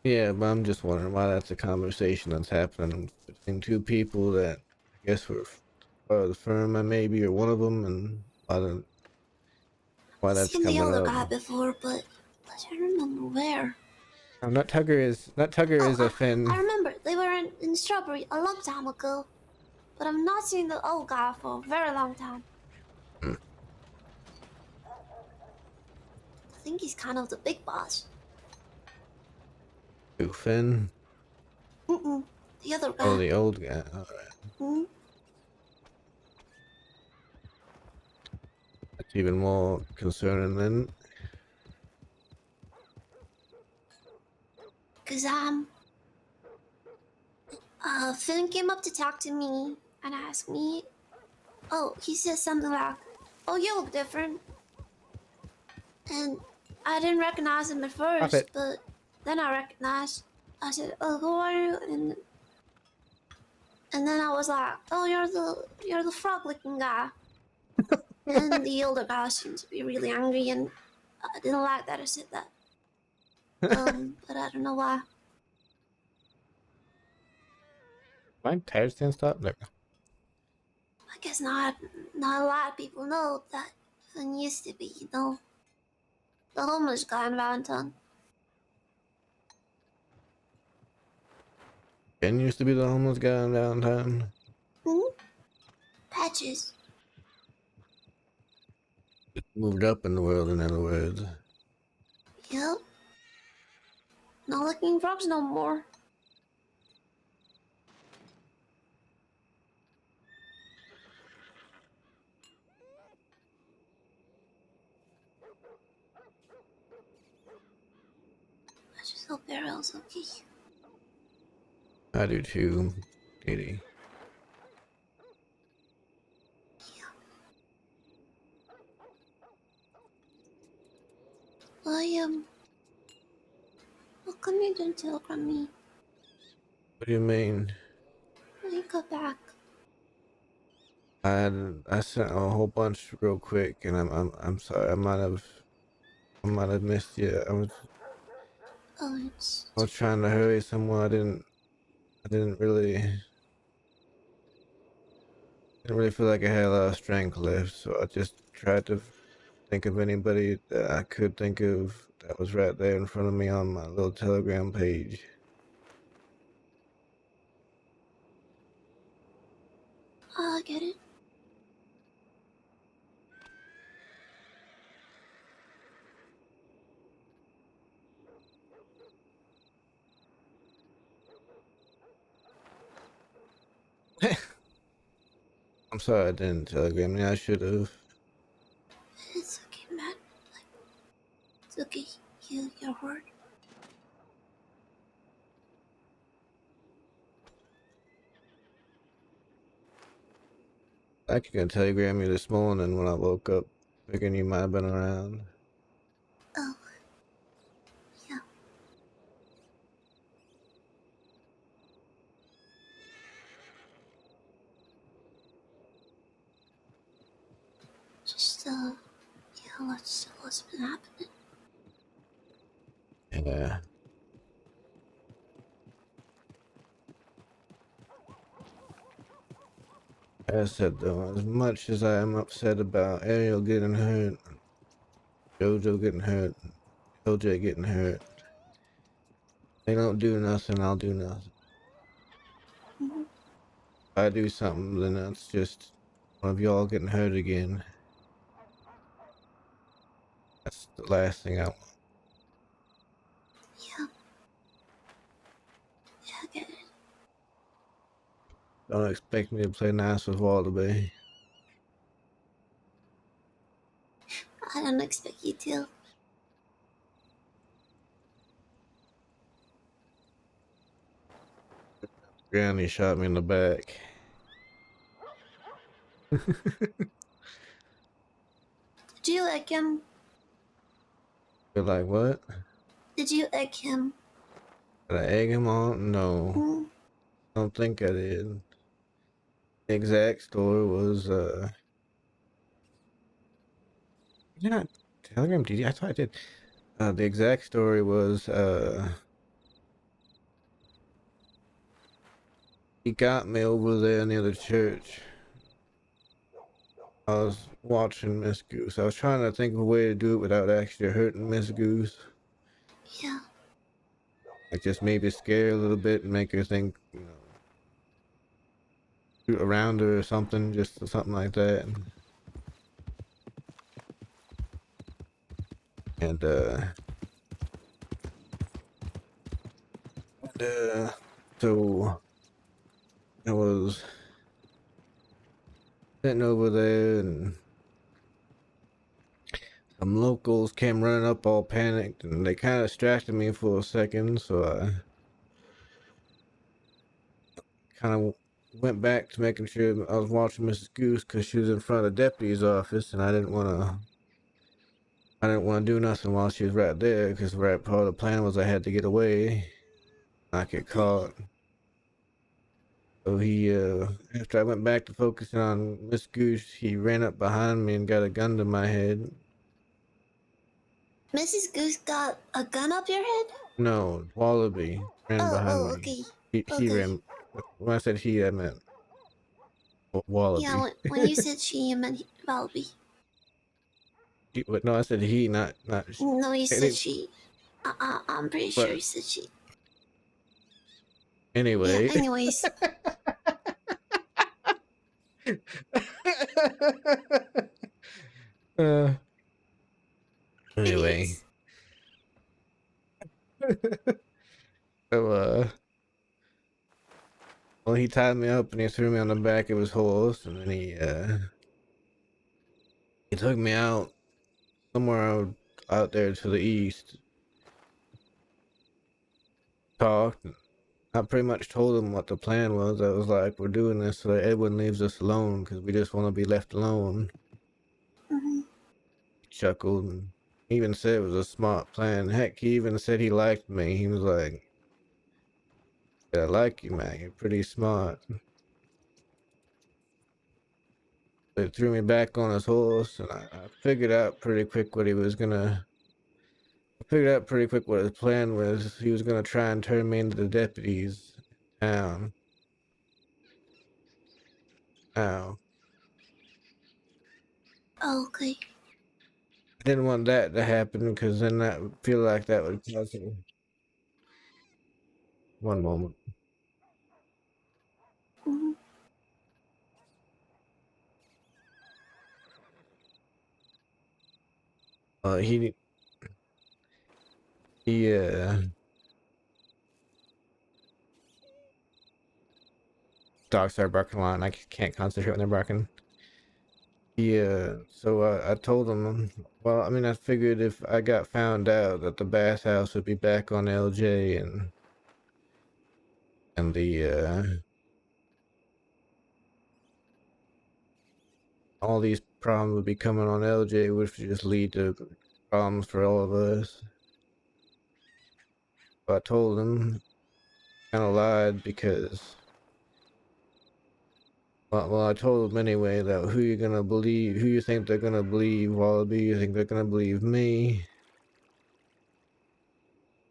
Yeah, but I'm just wondering why that's a conversation that's happening between two people that I guess were part of the firm, maybe, or one of them, and why that's Seen the coming older up. guy before, but I don't remember where. Nut Tugger is a Finn. I remember they were in Strawberry a long time ago, but I'm not seeing the old guy for a very long time. I think he's kind of the big boss. Who, Finn? The other guy. Oh, the old guy. Alright. That's even more concerning then. Cause Finn came up to talk to me and asked me. Oh, he said something like, "Oh, you look different," and I didn't recognize him at first, but then I recognized. I said, "Oh, who are you?" And then I was like, "Oh, you're the frog-looking guy." And the older guy seemed to be really angry, and I didn't like that I said that. But I don't know why. My tires didn't stop. There. I guess not a lot of people know that Finn used to be, the homeless guy in Valentine. Ken used to be the homeless guy in Valentine. Patches. Moved up in the world, in other words. Yep. Not looking frogs no more. I just hope Ariel's okay. I do too, Katie. How come you didn't telegram me What do you mean? when you got back? I sent a whole bunch real quick, and I'm sorry. I might have missed you. I was trying to hurry someone. I didn't really feel like I had a lot of strength left, so I just tried to think of anybody that I could think of that was right there in front of me on my little Telegram page. I get it. I'm sorry I didn't Telegram you. I should have. It's okay, Matt. It's okay. You're hurt. I could Telegram you this morning when I woke up, thinking you might have been around. Oh. Yeah. So, yeah, what's been happening? Yeah. As I said though, as much as I am upset about Ariel getting hurt, Jojo getting hurt, LJ getting hurt, they don't do nothing, I'll do nothing. Mm-hmm. If I do something, then that's just one of y'all getting hurt again. That's the last thing I want. Yeah. Yeah, I get it. Don't expect me to play nice with WildRP. I don't expect you to. Granny shot me in the back. Did you egg him? You're like, what? Did you egg him? Did I egg him on? No. Mm. I don't think I did. The exact story was, did I not telegram DD? I thought I did. The exact story was, he got me over there near the church. I was watching Miss Goose. I was trying to think of a way to do it without actually hurting Miss Goose. Yeah. Like just maybe scare her a little bit and make her think, you know, shoot around her or something, just something like that. And so I was sitting over there and some locals came running up all panicked and they kind of distracted me for a second, so I kind of went back to making sure I was watching Mrs. Goose because she was in front of the deputy's office and I didn't want to do nothing while she was right there because right part of the plan was I had to get away, not get caught. So he, after I went back to focusing on Miss Goose, he ran up behind me and got a gun to my head. Mrs. Goose got a gun up your head? No, WildRP ran behind Oh, me. okay. He Okay. ran. When I said he, I meant Yeah, WildRP. when you said she, you meant Valby. But no, I said he, not she. No, you said Any, she. I'm pretty sure but you said she. Yeah, anyway. anyways. uh, anyway. Anyways. So well, he tied me up and he threw me on the back of his horse, and then he took me out somewhere out there to the east. Talked. I pretty much told him what the plan was. I was like, we're doing this so that Edwin leaves us alone because we just want to be left alone. Mm-hmm. He chuckled and even said it was a smart plan. Heck, he even said he liked me. He was like, I like you, man. You're pretty smart. But it threw me back on his horse, and I figured out pretty quick what he was gonna. I figured out pretty quick what his plan was. He was gonna try and turn me into the deputies in town. Now, Okay. I didn't want that to happen because then that would feel like that would cause it. One moment. Mm-hmm. He dogs start barking a lot and I can't concentrate when they're barking. So I told him, well, I mean, I figured if I got found out that the bathhouse would be back on LJ and the all these problems would be coming on LJ, which would just lead to problems for all of us. So I told him, kind of lied because Well, I told him anyway that who you gonna believe, who you think they're gonna believe, Wallaby, you think they're gonna believe me?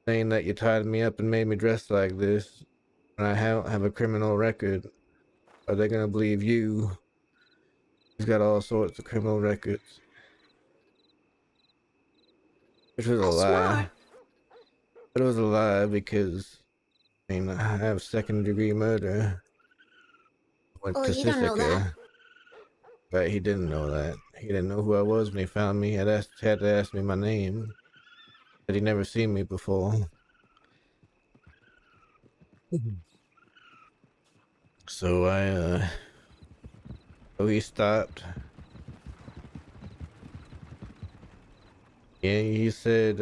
Saying that you tied me up and made me dress like this, and I don't have a criminal record. Are they gonna believe you? He's got all sorts of criminal records. Which was a That's lie. smart. But it was a lie because, I mean, I have second-degree murder. Went Oh, to you don't know that. Sisika. But he didn't know that. He didn't know who I was when he found me. Had to ask me my name. That he'd never seen me before. So so he stopped. Yeah, he said,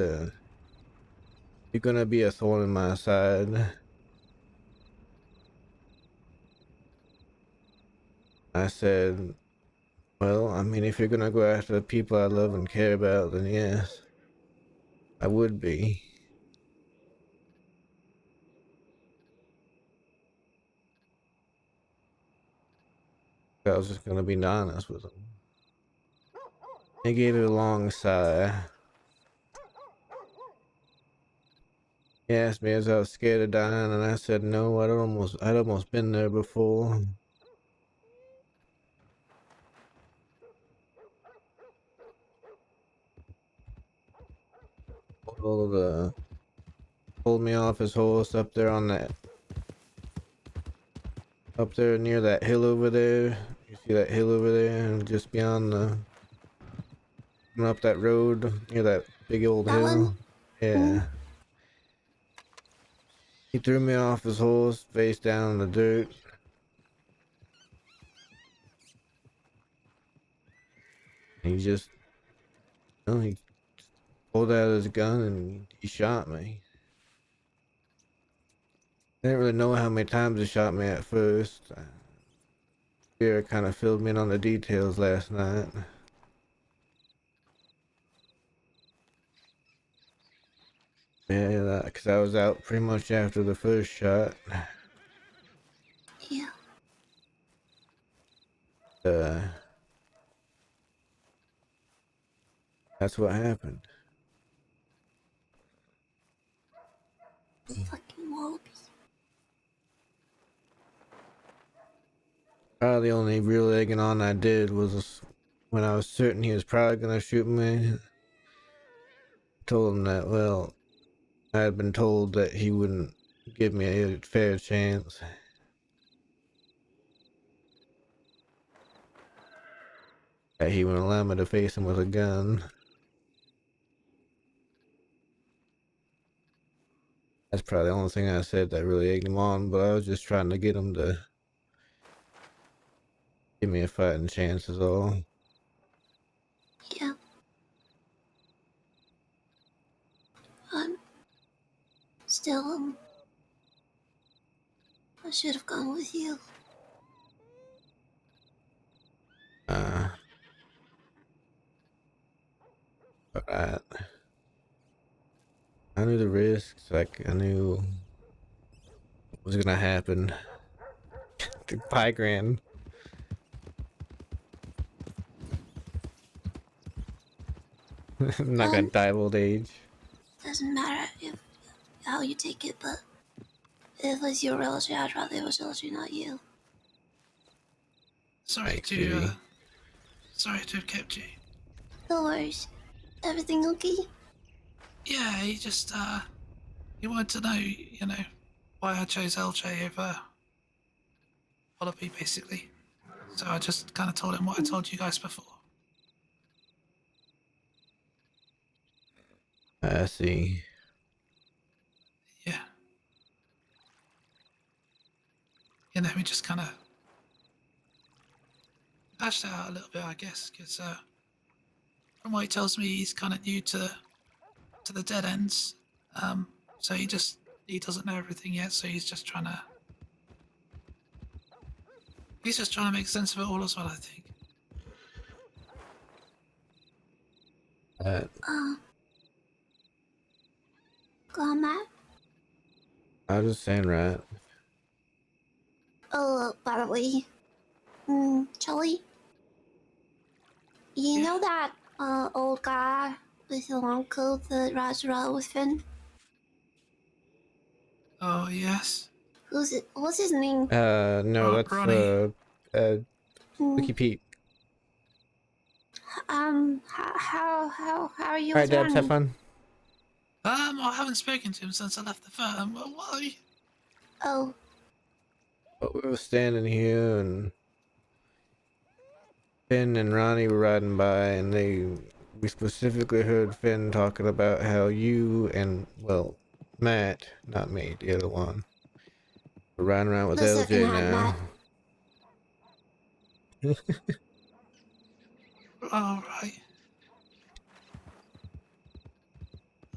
you're gonna be a thorn in my side. I said, well, I mean, if you're gonna go after the people I love and care about, then yes, I would be. I was just gonna be honest with him. He gave it a long sigh. He asked me as I was scared of dying, and I said no. I'd almost been there before. Pulled me off his horse up there up there near that hill over there. You see that hill over there, and just beyond up that road near that big old That one? hill. Yeah. He threw me off his horse, face down in the dirt. He just, he pulled out his gun and he shot me. I didn't really know how many times he shot me at first. Fear kind of filled me in on the details last night. Yeah, because I was out pretty much after the first shot. Yeah. Uh, that's what happened. Fucking wallaby. Probably the only real egging on I did was when I was certain he was probably gonna shoot me. Told him that, well, I had been told that he wouldn't give me a fair chance. That he wouldn't allow me to face him with a gun. That's probably the only thing I said that really egged him on, but I was just trying to get him to give me a fighting chance is all. Yeah. I'm still, I should have gone with you. But I knew the risks, like I knew what was gonna happen. The pie grand. I'm not gonna die of old age. Doesn't matter if how you take it, but if it's your religion, I'd rather it was religion, not you. Sorry Thanks, to baby. sorry to have kept you. No worries. Everything okay? Yeah, he wanted to know, why I chose LJ over WildRP, basically. So I just kind of told him what I told you guys before. I see. Yeah. We just kind of hashed it out a little bit, I guess, because from what he tells me, he's kind of new to the dead ends. So he doesn't know everything yet. So he's just trying to make sense of it all as well, I think. Go on, Matt. I was just saying, right? Oh, by the way, little guy with the long coat that rides around with Finn? Oh yes. Who's it? What's his name? No, that's Ronnie. Licky Pete. How are you All with right, Debs, have Ronnie? fun. I haven't spoken to him since I left the firm. Why? Oh, But we were standing here, and Finn and Ronnie were riding by, and we specifically heard Finn talking about how you and, well, Matt, not me, the other one, were riding around with the second LJ hand now. Matt. All right.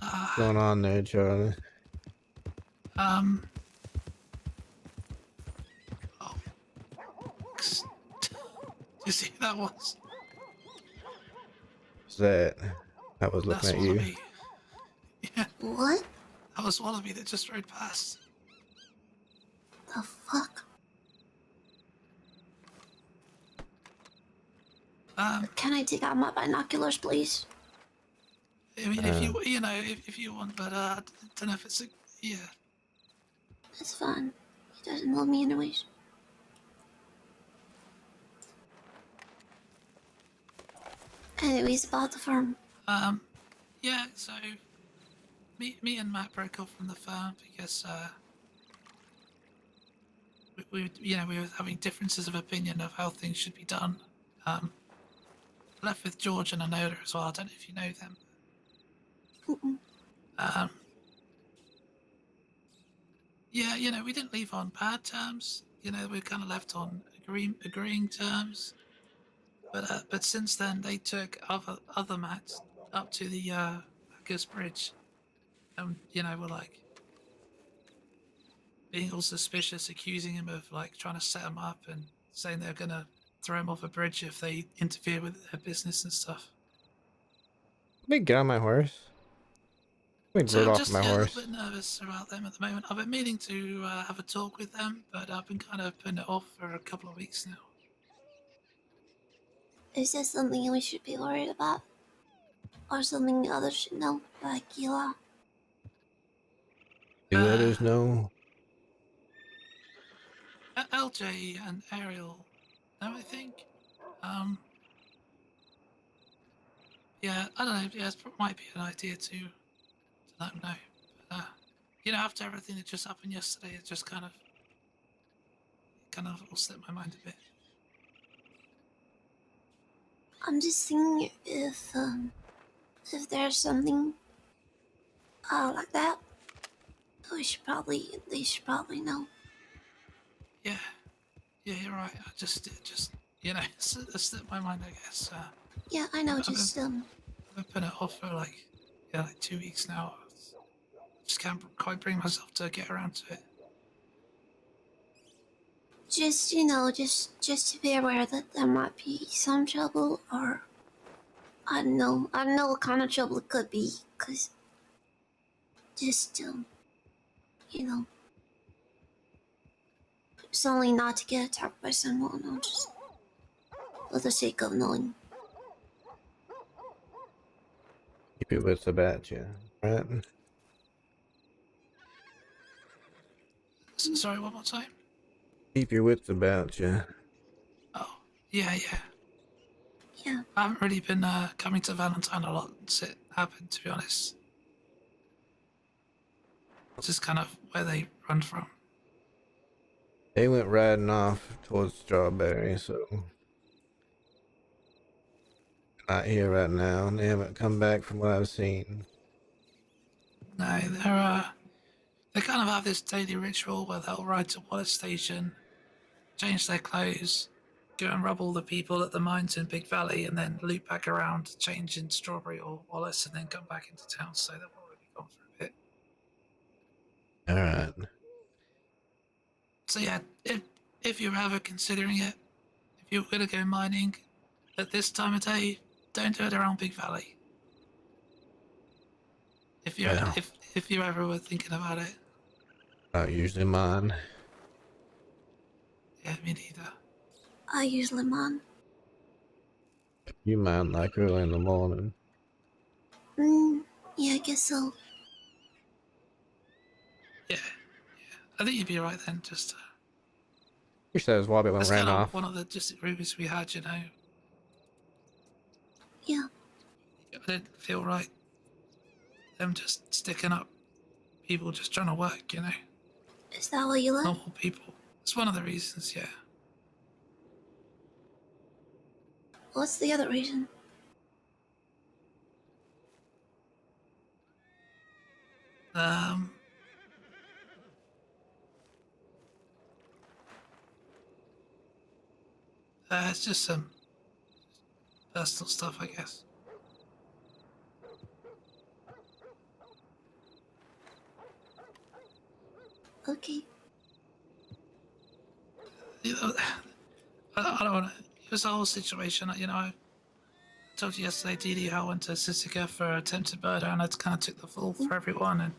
What's going on there, Charlie? Um. Oh. Do you see who that was? What's that? I was looking That's at you. Wallaby. Yeah, What that was Wallaby that just rode past. the fuck? Can I take out my binoculars, please? I mean, if you know, if you want, but I don't know if it's a yeah. It's fine. He doesn't love me anyways. Anyways, about the firm. Yeah. So, me and Matt broke off from the firm because we were having differences of opinion of how things should be done. Left with George and Anola as well. I don't know if you know them. Yeah, we didn't leave on bad terms. We kind of left on agreeing terms. But since then, they took other mats up to the Hackers Bridge, and were like being all suspicious, accusing him of like trying to set him up and saying they're gonna throw him off a bridge if they interfere with their business and stuff. Let me get on my horse. Let me So rode I'm off just my a horse. little bit nervous about them at the moment. I've been meaning to have a talk with them, but I've been kind of putting it off for a couple of weeks now. Is this something we should be worried about? Or something others should know, like Gila? Do others know? LJ and Ariel, no, I think. Yeah, I don't know. Yeah, it might be an idea to let them know. But, after everything that just happened yesterday, it just kind of all slipped my mind a bit. I'm just thinking if there's something like that, they should probably know. Yeah, you're right. It just it slipped my mind, I guess. Yeah, I know. I've been putting it off for like 2 weeks now. Just can't quite bring myself to get around to it. just just to be aware that there might be some trouble, or I don't know what kind of trouble it could be, cause just you know, it's only not to get attacked by someone, or just for the sake of knowing. Keep your wits about you, right? Sorry, one more time. Keep your wits about you. Oh, yeah. Yeah, I haven't really been coming to Valentine a lot since it happened, to be honest. It's just kind of where they run from. They went riding off towards Strawberry, so not here right now, and they haven't come back from what I've seen. No, they kind of have this daily ritual where they'll ride to Wallace Station, change their clothes, go and rob all the people at the mines in Big Valley, and then loop back around, change in Strawberry or Wallace, and then come back into town. So they'll probably be gone for a bit. All right. So yeah, if you're ever considering it, if you're gonna go mining at this time of day, don't do it around Big Valley. If you Yeah. if you ever were thinking about it. Not usually mine. Yeah, me neither. I usually man. You mind like early in the morning. Yeah, I guess so. Yeah, I think you'd be alright then. Just He says Wobbit that's ran kind of off. one of the disagreements we had. You know, Yeah. I didn't feel right them just sticking up. People just trying to work. You know, Is that what you like? normal people. It's one of the reasons. Yeah. What's the other reason? Um. It's just some personal stuff, I guess. Okay. You know, I don't want to. It was a whole situation. You know, I told you yesterday, Dee Dee, how I went to Sisika for attempted murder, and I kind of took the fall for everyone. And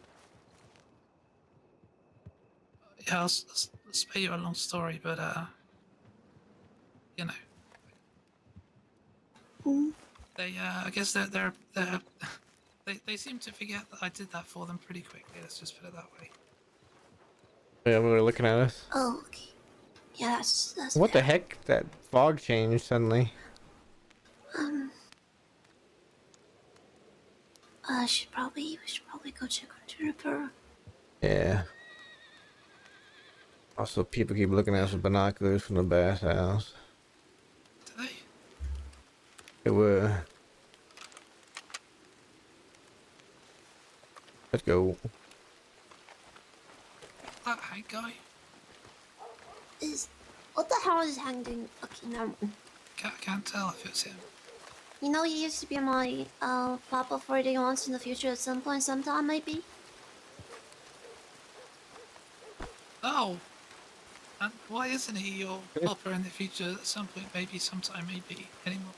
yeah, I'll spare you a long story, but you know, they I guess they're they seem to forget that I did that for them pretty quickly. Let's just put it that way. Yeah, we were looking at us. Oh, okay. Yeah, that's What the fair. heck? That fog changed suddenly. We should probably go check on Juniper. Yeah. Also, people keep looking at us with binoculars from the bathhouse. Do they? It were. Let's go. That Hank guy? What the hell is Hank doing? Okay, no. Can't tell if it's him. You know, he used to be my papa for the once in the future at some point, sometime maybe. Oh. And why isn't he your helper in the future at some point, maybe, sometime, maybe, anymore?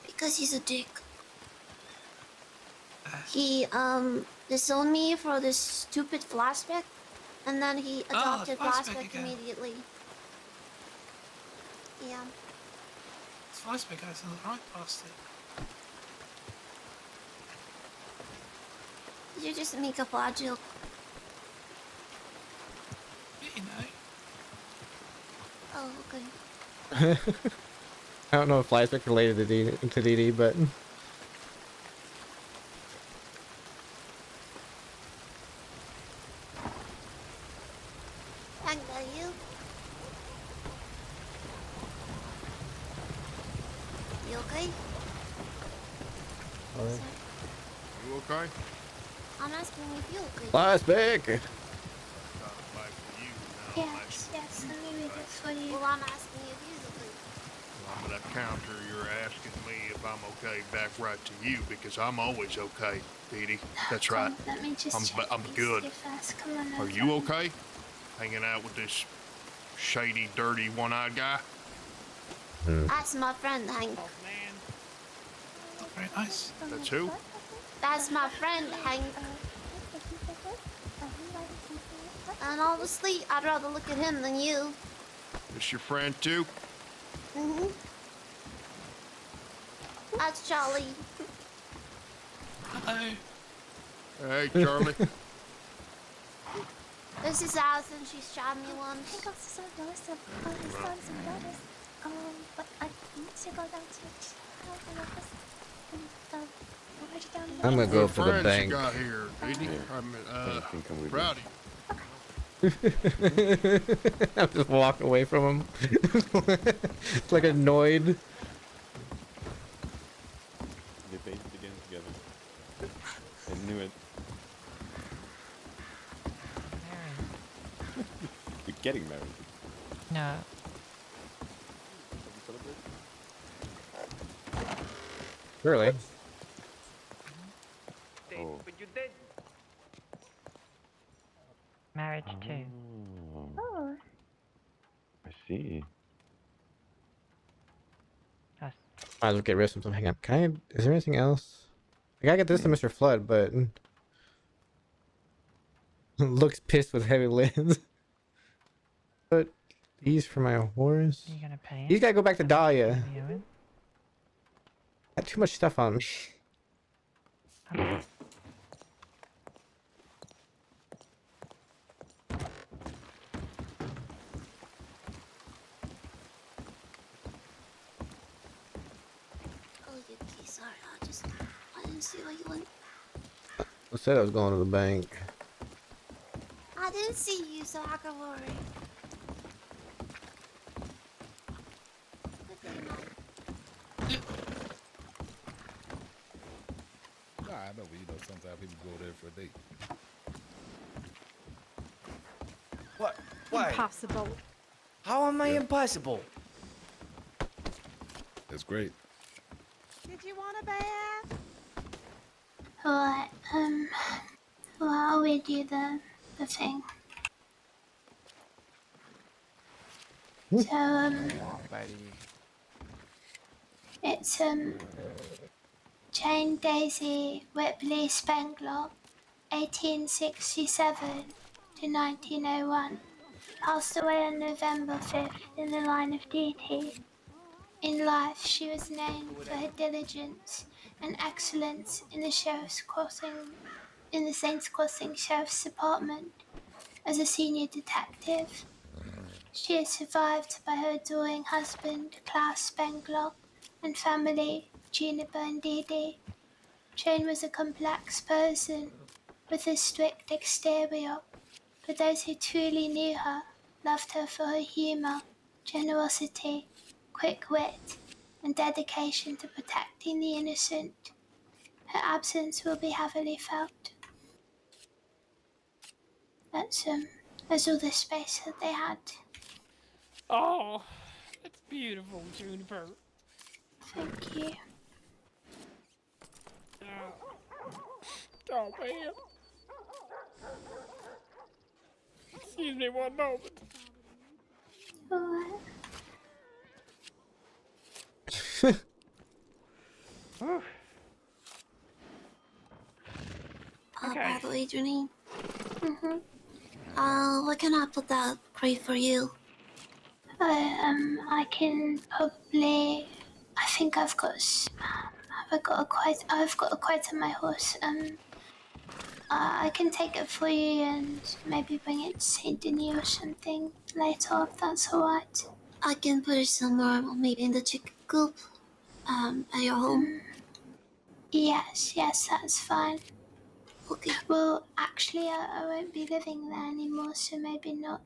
Because he's a dick. He disowned me for this stupid flashback, and then he adopted flashback flashback again. immediately. Yeah. This flashback guy's in the right bastard. Did you just make a flat joke? Yeah, you know. Oh, okay. I don't know if flashback related to DD, but Hank, are you? You okay? Sorry. You okay? I'm asking if you okay. flashback. Yes, yes, let me read it for you. Well, I'm asking if he's okay. I'm gonna counter you're asking me if I'm okay back right to you because I'm always okay, Dee Dee. That's right. Let me just check I'm these good. here first. Come on Are over. you okay? Hanging out with this shady, dirty, one-eyed guy? That's my friend, Hank. Not very nice. That's who? That's my friend, Hank. And honestly, I'd rather look at him than you. This your friend too? Mm-hmm. That's Charlie. Hello. Hey, Charlie. This is Allison. She's shot me once. I got some notice of his son's brothers. But I need to go down to the office and write it down. I'm gonna go Good for the friends bank. you got here, Dee Dee. I'm proud of you. I'm just walking away from him. Like annoyed. They bathed again together. I knew it. You're getting married. No. Really? Oh. Marriage too. Oh, I see. Us. Might as well get rid of something. Hang on. Can I? Is there anything else? I gotta get this to Mr. Flood, but looks pissed with heavy lids. But these for my horse. Are you gonna pay him? These gotta go back to Dahlia. You in? Got too much stuff on me. Oh, Yuki, sorry. I didn't see where you went. I said I was going to the bank. I didn't see you, so I can worry. Good day, Mike. Nah, I know, but you know, sometimes people go there for a date. What? Why? Impossible. How am I impossible? That's great. Did you want a bath? Alright, well, I'll read you the thing. So, it's, Jane Daisy Whitley Spengler, 1867 to 1901, passed away on November 5th in the line of duty. In life, she was known for her diligence and excellence in the Saints Crossing Sheriff's Department as a senior detective. She is survived by her adoring husband, Klaus Spengler, and family, Juniper and Dee Dee. Jane was a complex person with a strict exterior, but those who truly knew her loved her for her humour, generosity, quick wit, and dedication to protecting the innocent. Her absence will be heavily felt. That's all the space that they had. Oh, that's beautiful, Juniper. Thank you. Oh, man. Excuse me one moment. Alright. By the way, Janine. Mm-hmm. Where can I put that crate for you? I can probably. I think I've got a quite on my horse. I can take it for you and maybe bring it to Saint Denis or something later if that's alright. I can put it somewhere, maybe in the chicken coop. At your home. Yes, that's fine. Okay. Well, actually, I won't be living there anymore, so maybe not.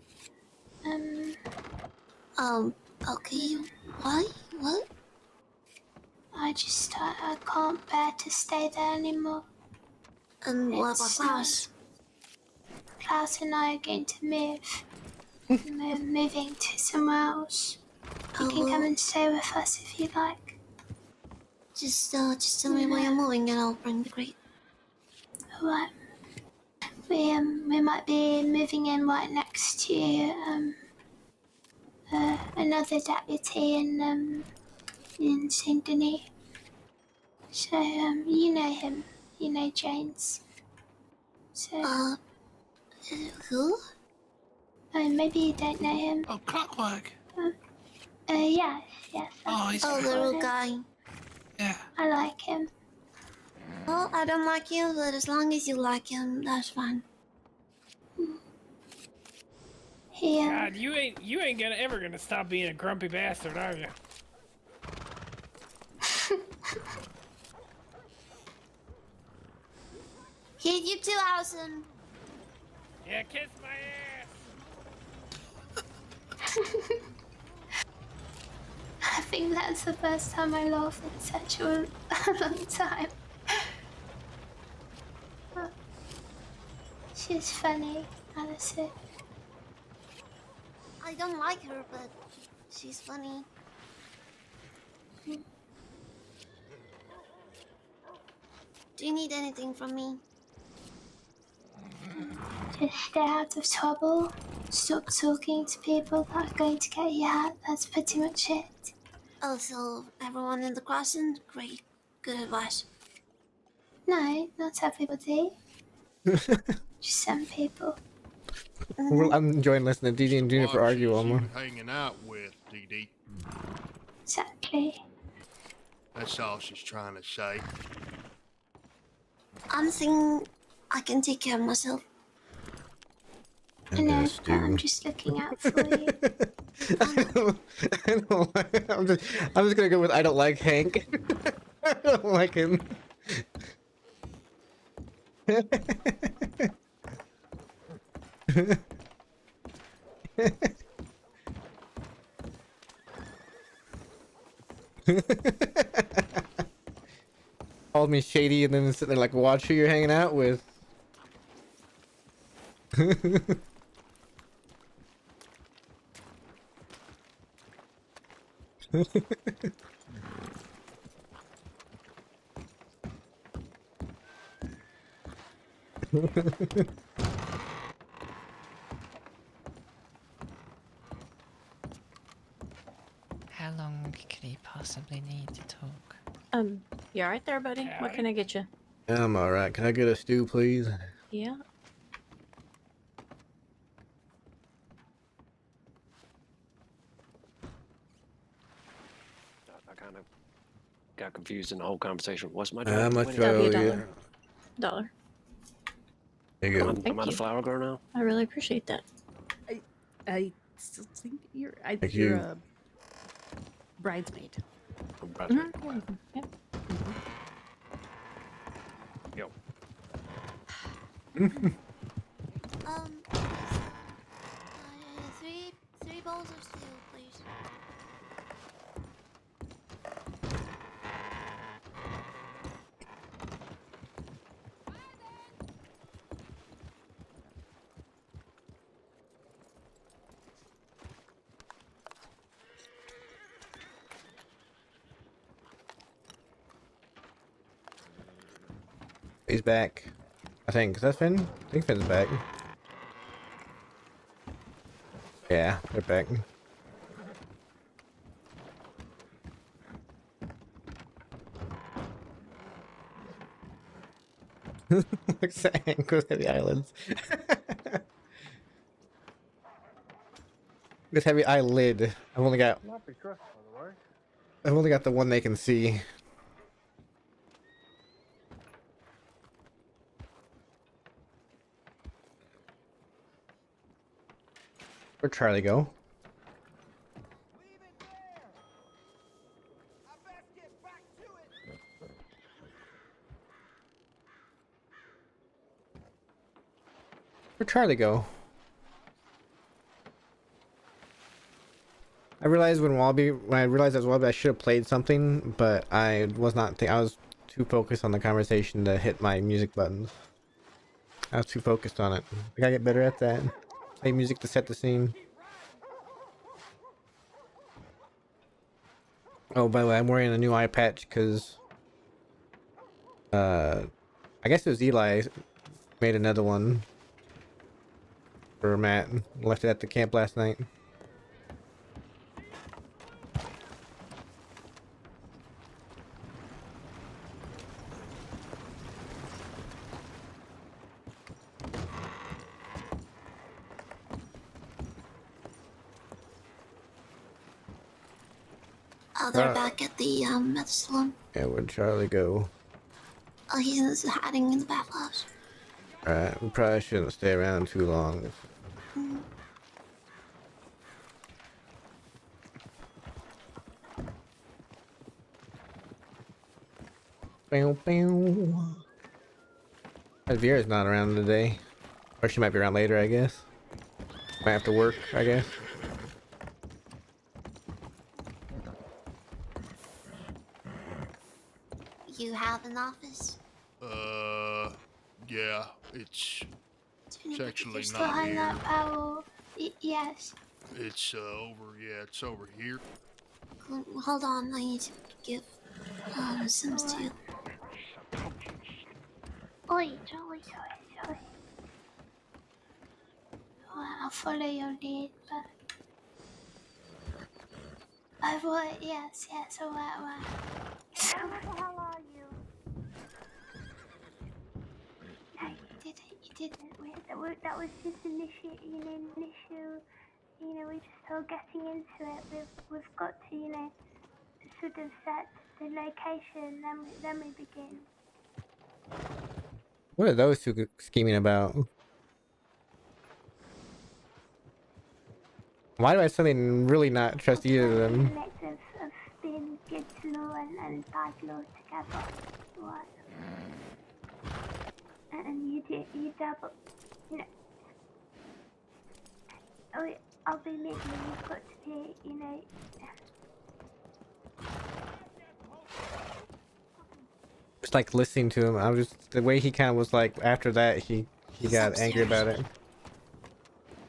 Okay. Why? What? I can't bear to stay there anymore. And what about Klaus? Klaus and I are going to move. We're moving to somewhere else. You can come and stay with us if you like. Just tell me where you're moving and I'll bring the crate. Alright. We might be moving in right next to another deputy in Saint Denis. So you know him. You know James. So who? Maybe you don't know him. Oh, Clockwork. Yes. He's the little guy. Yeah. I like him. Well, I don't like him, but as long as you like him, that's fine. God, you ain't ever gonna stop being a grumpy bastard, are you? Hit you too, Allison. Yeah, kiss my ass. I think that's the first time I laughed in such a long time. She's funny, Allison. I don't like her, but she's funny. Do you need anything from me? Just stay out of trouble. Stop talking to people that are going to get you out. That's pretty much it. Oh, so everyone in the crossing? Great. Good advice. No, not everybody. Just some people. Well, I'm enjoying listening to DD and Juniper argue almost. Hanging out with DD. Exactly. That's all she's trying to say. I'm thinking I can take care of myself. I'm gonna stew. I'm just looking out for you. I'm just gonna go with I don't like Hank. I don't like him. Called me shady and then sitting there like, watch who you're hanging out with. How long could he possibly need to talk? You alright there, buddy? What can I get you? I'm alright. Can I get a stew, please? Yeah. I kind of got confused in the whole conversation. What's my How job? much do I That'll owe be a you? $1. There you go. I'm not a flower girl now. I really appreciate that. I still think Thank you're you. a bridesmaid. I'm bridesmaid. Yep. Yo. Three bowls of stew, please. He's back. I think. Is that Finn? I think Finn's back. Yeah, they're back. Looks at Hank goes to the islands. This heavy eyelid. I've only got the one they can see. Where'd Charlie go? Where'd Charlie go? I realized when I realized I was Wallaby, I should have played something, but I was not. I was too focused on the conversation to hit my music buttons. I was too focused on it. I gotta get better at that. Play music to set the scene. Oh, by the way, I'm wearing a new eye patch because, I guess it was Eli made another one for Matt. Left it at the camp last night. Oh, they're back at the salon. Yeah, where'd Charlie go? Oh, he's hiding in the bathhouse. Alright, we probably shouldn't stay around too long. Mm. Bow, bow. Vera's not around today. Or she might be around later, I guess. Might have to work, I guess. You have an office? Yeah, it's actually Just not behind here. that barrel. Yes. It's it's over here. Hold on, I need to give some stew. Oi, Charlie. I'll follow your lead, but I thought, yes, alright. How the hell are you? No, you didn't. That was just an issue, we're just all getting into it. We've got to, sort of set the location, then we begin. What are those two scheming about? Why do I suddenly really not trust either of them? Of being good law and bad law together. What? And you double, you know. I'll be making you've got to be, you know. Just like listening to him, I was just the way he kind of was like after that he got angry about it.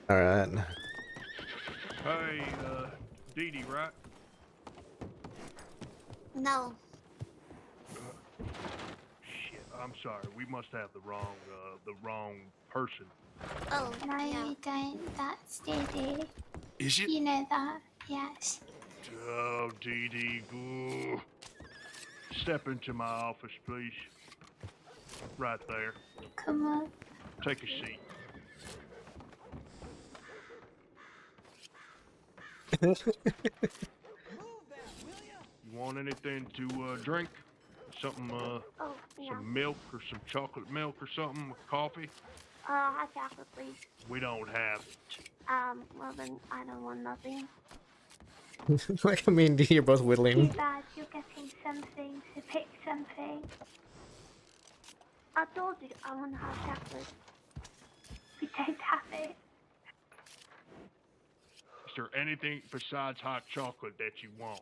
All right. Hey, Dee Dee, right? No. Shit, I'm sorry. We must have the wrong person. Oh, No, yeah. we don't. That's Dee. Is it? You know that, yes. Oh, Dee Dee, ooh. Step into my office, please. Right there. Come on. Take a seat. You want anything to drink? Something, some milk or some chocolate milk or something? Coffee? Hot chocolate, please. We don't have it. Well then, I don't want nothing. Like I mean, you're both whittling. Too bad you're getting something, so pick something. I told you I want hot chocolate. We don't have it. Is there anything besides hot chocolate that you want?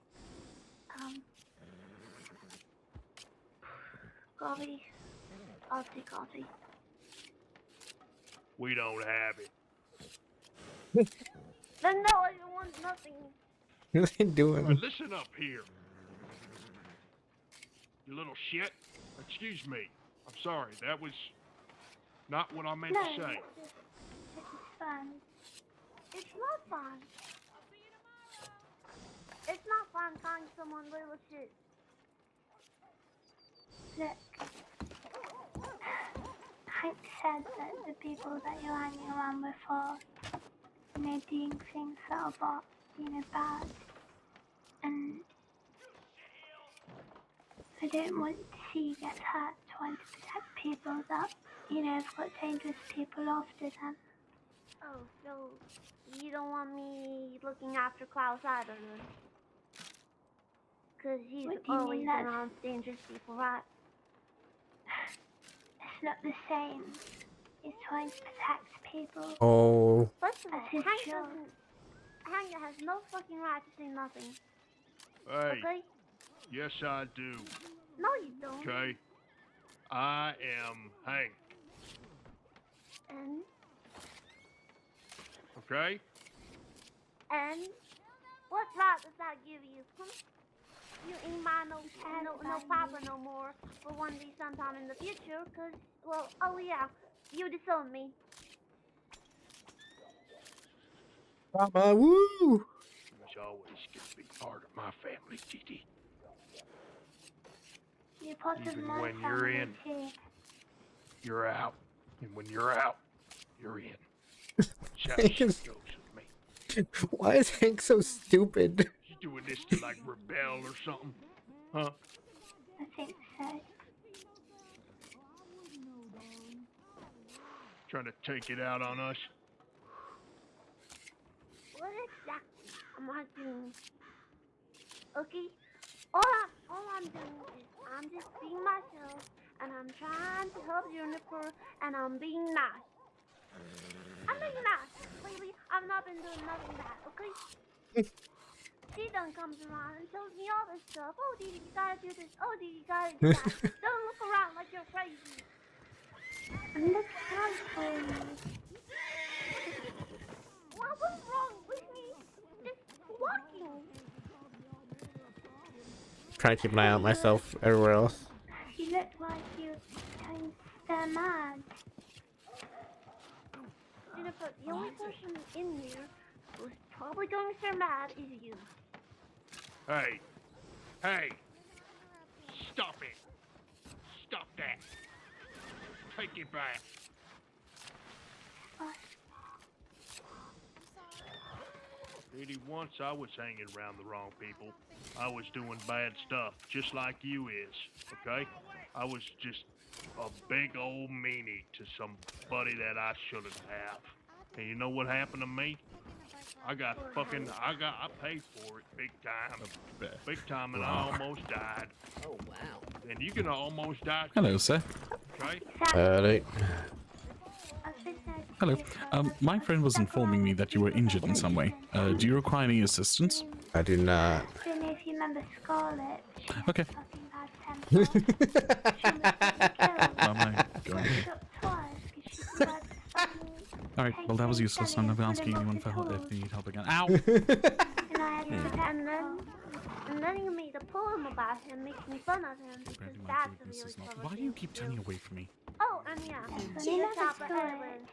Coffee. I'll take coffee. We don't have it. Then no, I don't want nothing. What are they doing? Right, listen up here. You little shit. Excuse me. I'm sorry. That was not what I meant to say. This is fun. It's not fun. It's not fun calling someone little shit. Look. Hank said that the people that you're hanging around with are, you know, doing things that are, you know, bad. And I don't want to see you get hurt trying to protect people that, you know, have got dangerous people after them. Oh, so you don't want me looking after Klaus either then? Because he's always around dangerous people, right? It's not the same. He's trying to protect people. Oh. First of all, That's his job. Hank has no fucking right to say nothing. Hey. Okay? Yes, I do. No, you don't. Okay. I am Hank. And? Okay? And? What right does that give you? You ain't mine no papa no more for one day sometime in the future, cause, well, oh yeah, you disowned me. Mama, woo! He's always gonna be part of my family, Dee. You're part of Even my when you're family in, too. you're out. And when you're out, you're in. Hank is... Why is Hank so stupid? You doing this to like rebel or something? Huh? I think so. Trying to take it out on us? What exactly am I doing? Okay? All I'm doing is I'm just being myself, and I'm trying to help Juniper, and I'm being nice. I'm being nice. Lately, I've not been doing nothing bad, okay? She done comes around and tells me all this stuff. Oh, Dee, you gotta do this. Oh, Dee, you gotta do that. Don't look around like you're crazy. I'm looking out for you. What was wrong with me? Just walking. Trying to keep an eye on myself everywhere else. You look like you're going to stir mad. Jennifer, the only person in here who's probably going to stir mad is you. Hey. Hey. Stop it. Stop that. Take it back. Maybe once I was hanging around the wrong people. I was doing bad stuff, just like you is, okay? I was just a big old meanie to somebody that I shouldn't have. And you know what happened to me? I paid for it big time. Big time, and I almost died. Oh, wow. And you can almost die. Hello, sir. Okay? Hello. My friend was informing me that you were injured in some way. Do you require any assistance? I do not. I don't know if you remember Scarlet. Okay. Fucking bad temper. She Why am I going? Alright, well that was useless. I'm never asking anyone for help if they need help again. Ow! And then you made a poem about him, making fun of him because that's a really clever. Why do you keep turning away from me? Oh, and yeah, you shot Edwin.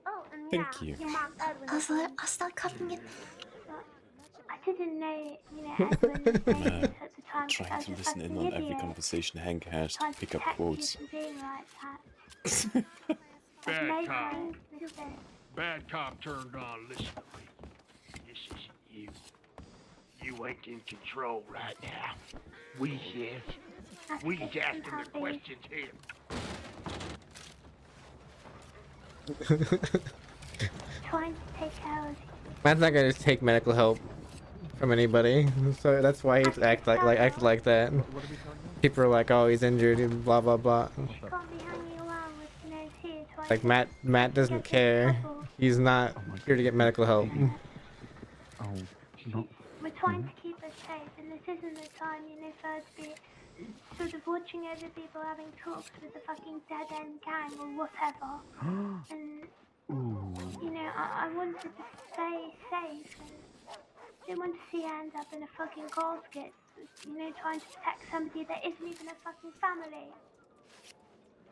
Oh, and Thank yeah, you. you mocked Edwin. I'll start cutting it. I didn't know, Edwin was dangerous at the time. Trying to listen in on every conversation Hank has to pick up quotes. Bad cop. Bad cop turned on. Listen to me. This is you. You ain't in control right now. We is. We asking the questions here. Trying to take care of you. Man's not gonna just take medical help from anybody, so that's why he acted like that. People are like, "Oh, he's injured," and blah blah blah. Like Matt doesn't care. He's not here to get medical help. Oh, no. We're trying to keep us safe, and this isn't the time, for us to be sort of watching over people having talks with the fucking dead end gang or whatever. And I wanted to stay safe, and didn't want to see her end up in a fucking casket, trying to protect somebody that isn't even a fucking family.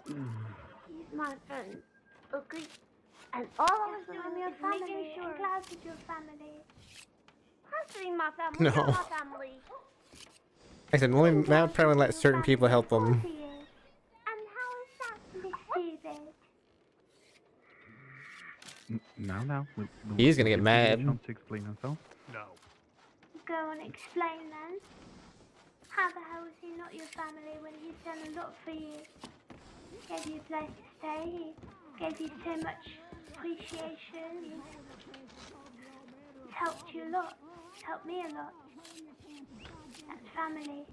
He's my friend. Okay? And all I was doing is making sure. Klaus is your family. Actually, my family. No. You're my family. I said, only Matt probably let certain people help him. And how is that stupid? Now. He's gonna get mad. Chance to explain himself. No. Go and explain then. How the hell is he not your family when he's done a lot for you? He gave you a place to stay, he gave you so much appreciation, he's helped you a lot, he's helped me a lot. That's family.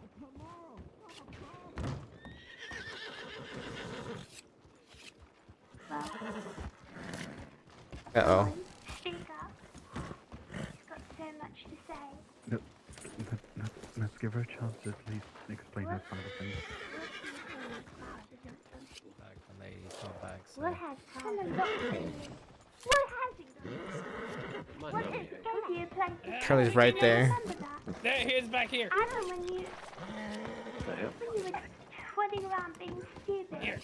Well, Uh-oh. speak up. He's got so much to say. Let's give her a chance to at least explain her side of things. Back when they got back, so. What has done a lot for you? What has he done? What is gave you a place to stay? Charlie's right there. There, he is back here. I don't know when you were trotting around being stupid. Here.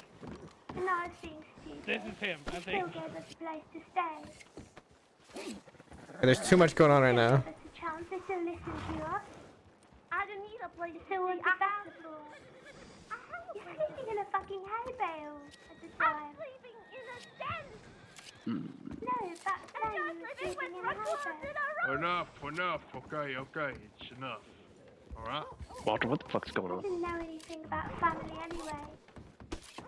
And I was being stupid. This is him, I You think. still gave us a place to stay. There's too much going on right now. Give us a chance. They still listen to us. I don't need a place to Still want to battle for. You're sleeping in a fucking hay bale at the time. I'm sleeping in a tent. No, back then you were sleeping in a hay bale. Enough. Okay. It's enough. Alright? Walter, what the fuck's going I on? didn't know anything about family anyway.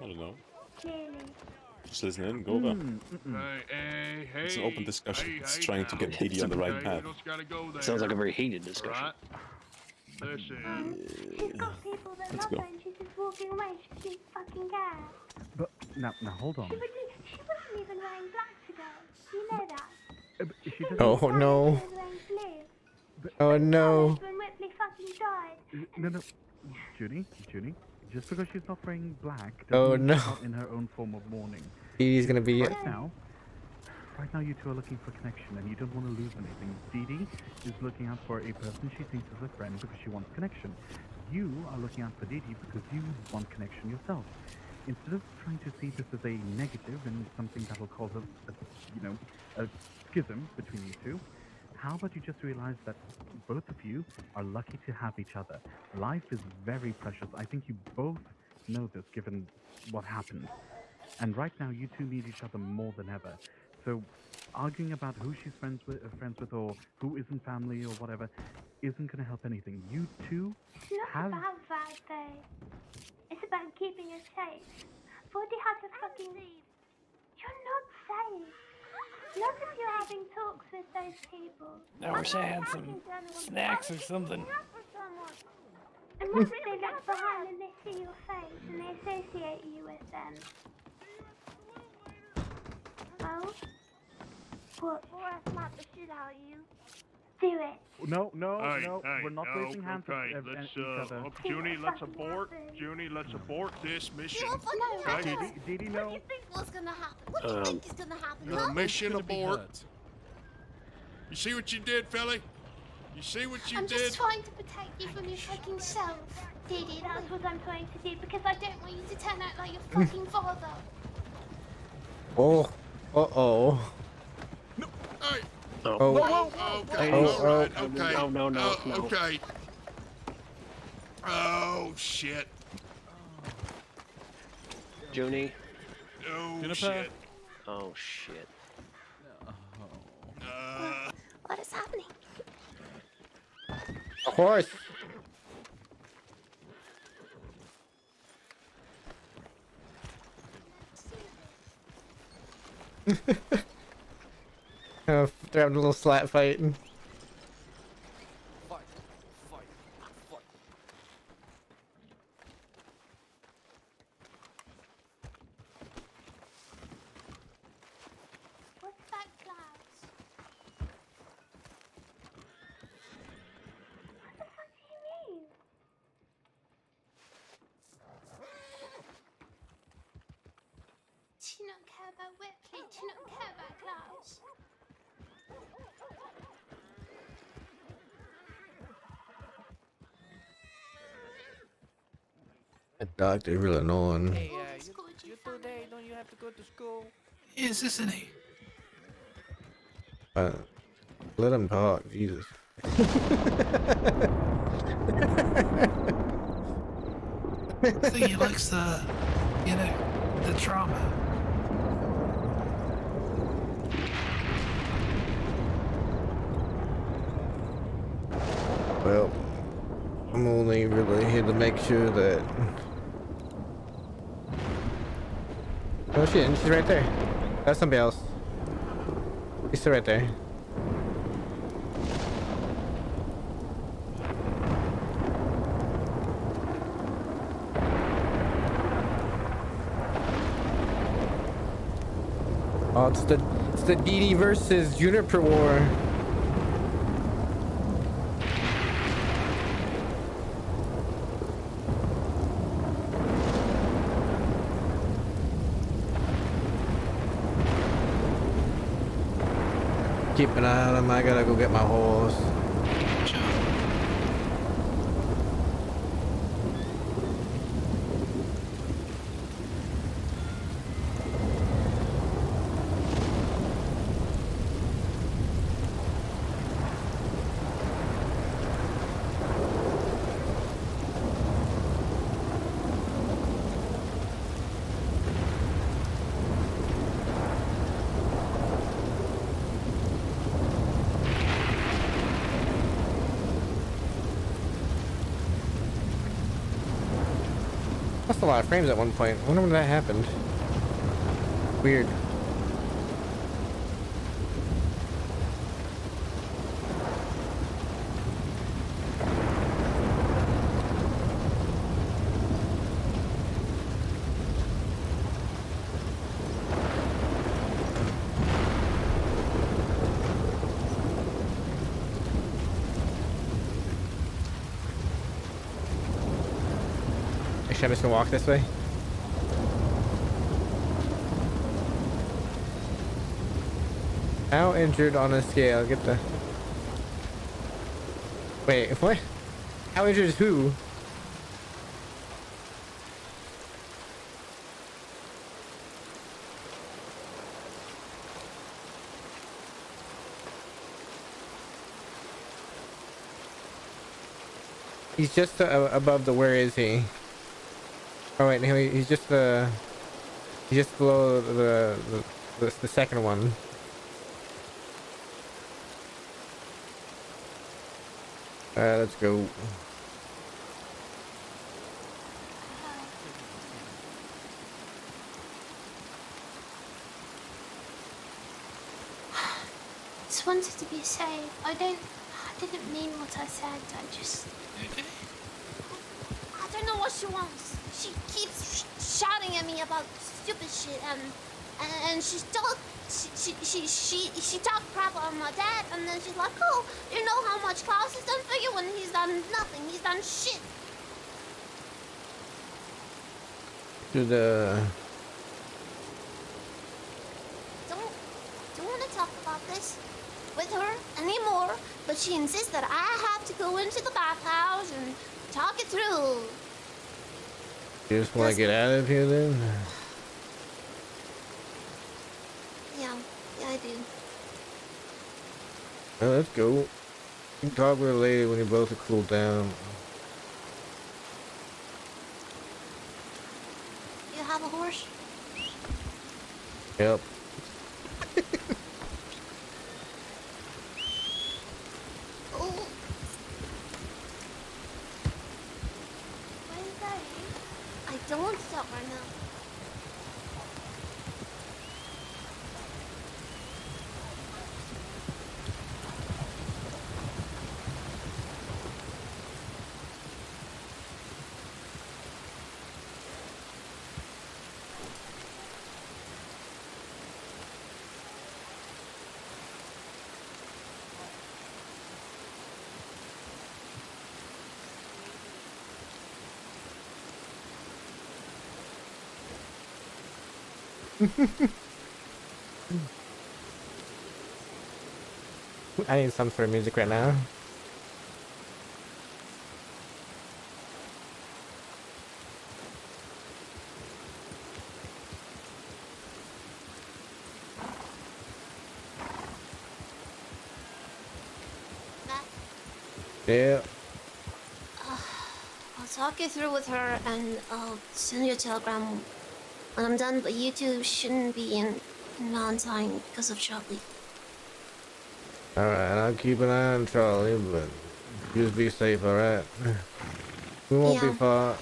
I don't know. Clearly. Just listen in, go over. Hey. It's an open discussion. It's Hey, trying to now. get Didi on the right Okay, path. you just gotta go there. Sounds like a very heated discussion. Right? Listen. She's got people that Let's love go. her and she's just walking away. She doesn't fucking care. But now hold on. She wasn't even wearing black today. You know that. She doesn't. Oh no. She was wearing blue. Oh no. When Ripley fucking died. No, Judy, just because she's not wearing black Oh, doesn't mean no. she's not in her own form of mourning. He's gonna be. Right now, you two are looking for connection and you don't want to lose anything. Didi is looking out for a person she thinks is a friend because she wants connection. You are looking out for Didi because you want connection yourself. Instead of trying to see this as a negative and something that will cause a schism between you two, how about you just realize that both of you are lucky to have each other. Life is very precious. I think you both know this given what happened. And right now you two need each other more than ever. So arguing about who she's friends with or who isn't family or whatever isn't going to help anything. You two It's not have... about that though. It's about keeping us safe. Forty has a fucking. You're not safe. Not if you're having talks with those people. I wish I had some snacks or something. And what if they look behind and they see your face and they associate you with them? Oh? What? Or I slap the shit out of you. Do it. No, no, Hey, no. hey, We're not raising hands okay, at let's, each other. Junie, let's abort. Junie, let's abort this mission. Okay. Didi, no. What do you think was gonna happen? What do you think is gonna happen? Huh? Mission abort. You see what you did, Philly? You see what you I'm did? just trying to protect you from your fucking self. Didi, that's what I'm trying to do because I don't want you to turn out like your fucking father. Oh. Uh-oh. Hey. Oh. Okay. Oh, All right. oh. Okay. No. Okay. Oh shit. Junie. Oh Jennifer? shit. Oh shit. What is happening? Of course. They're having a little slap fight. What's that, Klaus? What the fuck do you mean? Do you not care about Whitley? Do you not care about Klaus? That doctor's really annoying. Hey, you today, don't you have to go to school? Yes, isn't he? Let him talk, Jesus. I think he likes the, the drama. Well, I'm only really here to make sure that... Oh shit, she's right there. That's somebody else. She's still right there. Oh, it's the DD versus Juniper war. Keep an eye on him. I gotta go get my horse. Lost a lot of frames at one point. I wonder when that happened. Weird. Actually, I'm just gonna walk this way. How injured on a scale? Get the... Wait, what? How injured is who? He's just above the... Where is he? Oh wait, no, he's just below the second one. Let's go. just wanted to be safe. I didn't mean what I said. I don't know what she wants. She keeps shouting at me about stupid shit, and she talked crap on my dad, and then she's like, oh, you know how much Klaus has done for you, and he's done nothing. He's done shit. Don't want to talk about this with her anymore, but she insists that I have to go into the bathhouse and talk it through. You just want to get out of here then? Yeah, I do. Well, let's go. You can talk with her later when you both are cooled down. You have a horse? Yep. Oh. Where are you going? I don't want to talk right now. I need some sort of music right now. Matt, Yeah. I'll talk it through with her, and I'll send you a telegram when I'm done, but you two shouldn't be in non-time because of Charlie. Alright, I'll keep an eye on Charlie, but just be safe, alright? We won't be far.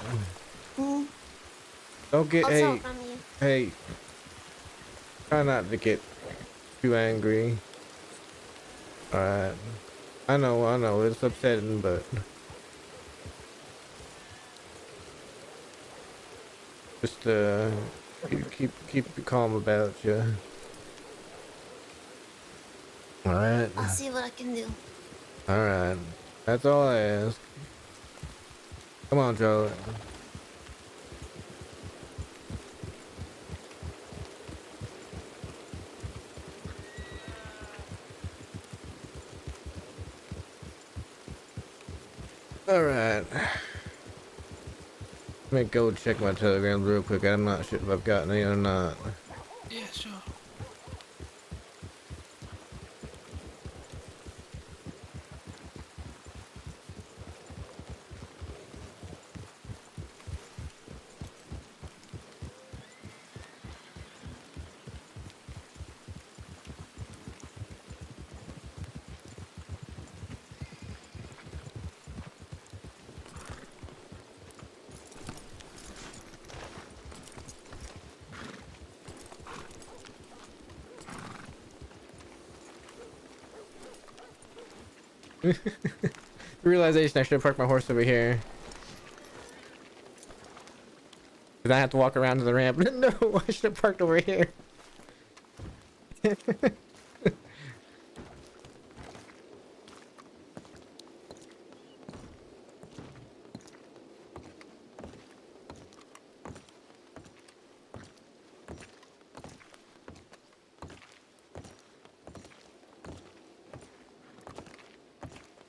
Don't get, I'll hey, telegram you. hey. Try not to get too angry. Alright. I know, it's upsetting, but just, keep calm about you. Alright. I'll see what I can do. Alright. That's all I ask. Come on, Charlie. Alright. Let me go check my telegrams real quick. I'm not sure if I've gotten any or not. Yeah, sure. Realization I should have parked my horse over here. Did I have to walk around to the ramp? No, I should have parked over here.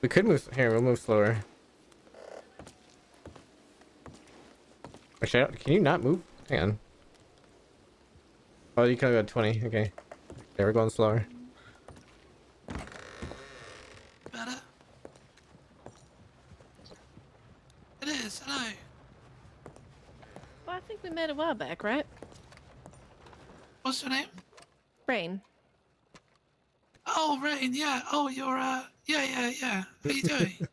We could move here. We'll move slower. Actually, can you not move? Hang on. Oh, you can go 20. Okay. Yeah, we're going slower. Better? It is, hello. Well, I think we met a while back, right? What's your name? Rain. Oh, Rain, yeah. Oh, you're, yeah. How you doing?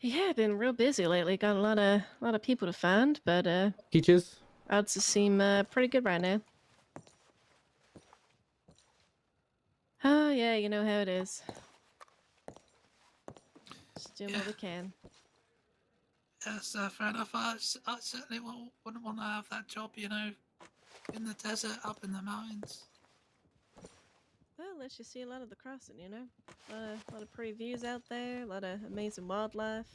Yeah, been real busy lately. Got a lot of people to find, but Peaches? odds seem pretty good right now. Oh, yeah, you know how it is. Just doing what we can. Yes, fair enough. I certainly wouldn't want to have that job, you know, in the desert, up in the mountains. Well, lets you see a lot of the crossing, you know? A lot of pretty views out there, a lot of amazing wildlife.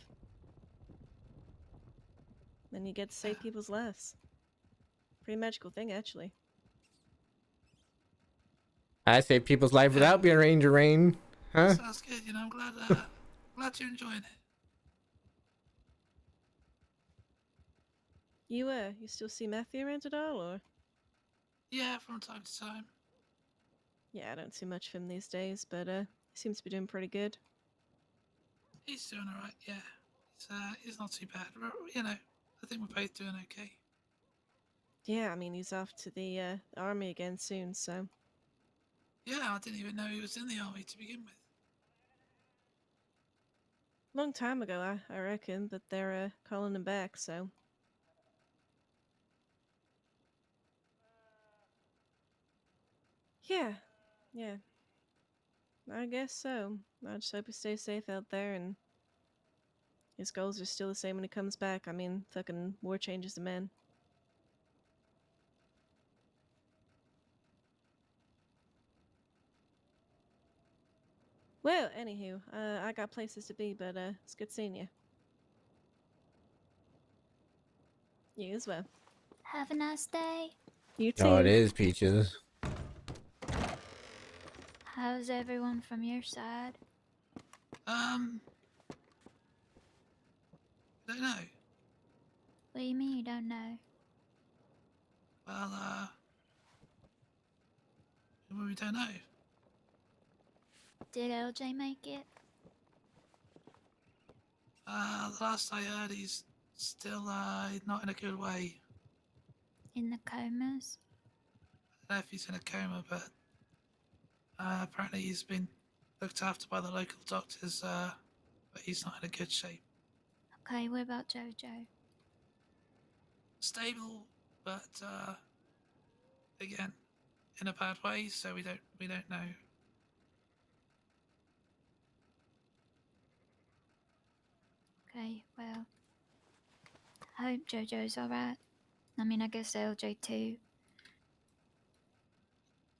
Then you get to save people's lives. Pretty magical thing, actually. I save people's life without being Ranger Rain. Huh? Sounds good, you know, I'm glad you're enjoying it. You still see Matthew around at all, or? Yeah, from time to time. Yeah, I don't see much of him these days, but he seems to be doing pretty good. He's doing alright, yeah. He's not too bad. You know, I think we're both doing okay. Yeah, I mean, he's off to the army again soon, so. Yeah, I didn't even know he was in the army to begin with. Long time ago, I reckon, but they're calling him back, so. Yeah, yeah. I guess so. I just hope he stays safe out there and his goals are still the same when he comes back. I mean, fucking war changes the man. Well, anywho, I got places to be, but it's good seeing you. You as well. Have a nice day. You too. Oh, it is Peaches. How's everyone from your side? Don't know. What do you mean you don't know? Well, we don't know. Did LJ make it? The last I heard, he's still, not in a good way. In the comas? I don't know if he's in a coma, but apparently he's been looked after by the local doctors, but he's not in a good shape. Okay, what about Jojo? Stable, but again, in a bad way. So we don't know. Okay, well, I hope Jojo's alright. I mean, I guess LJ too.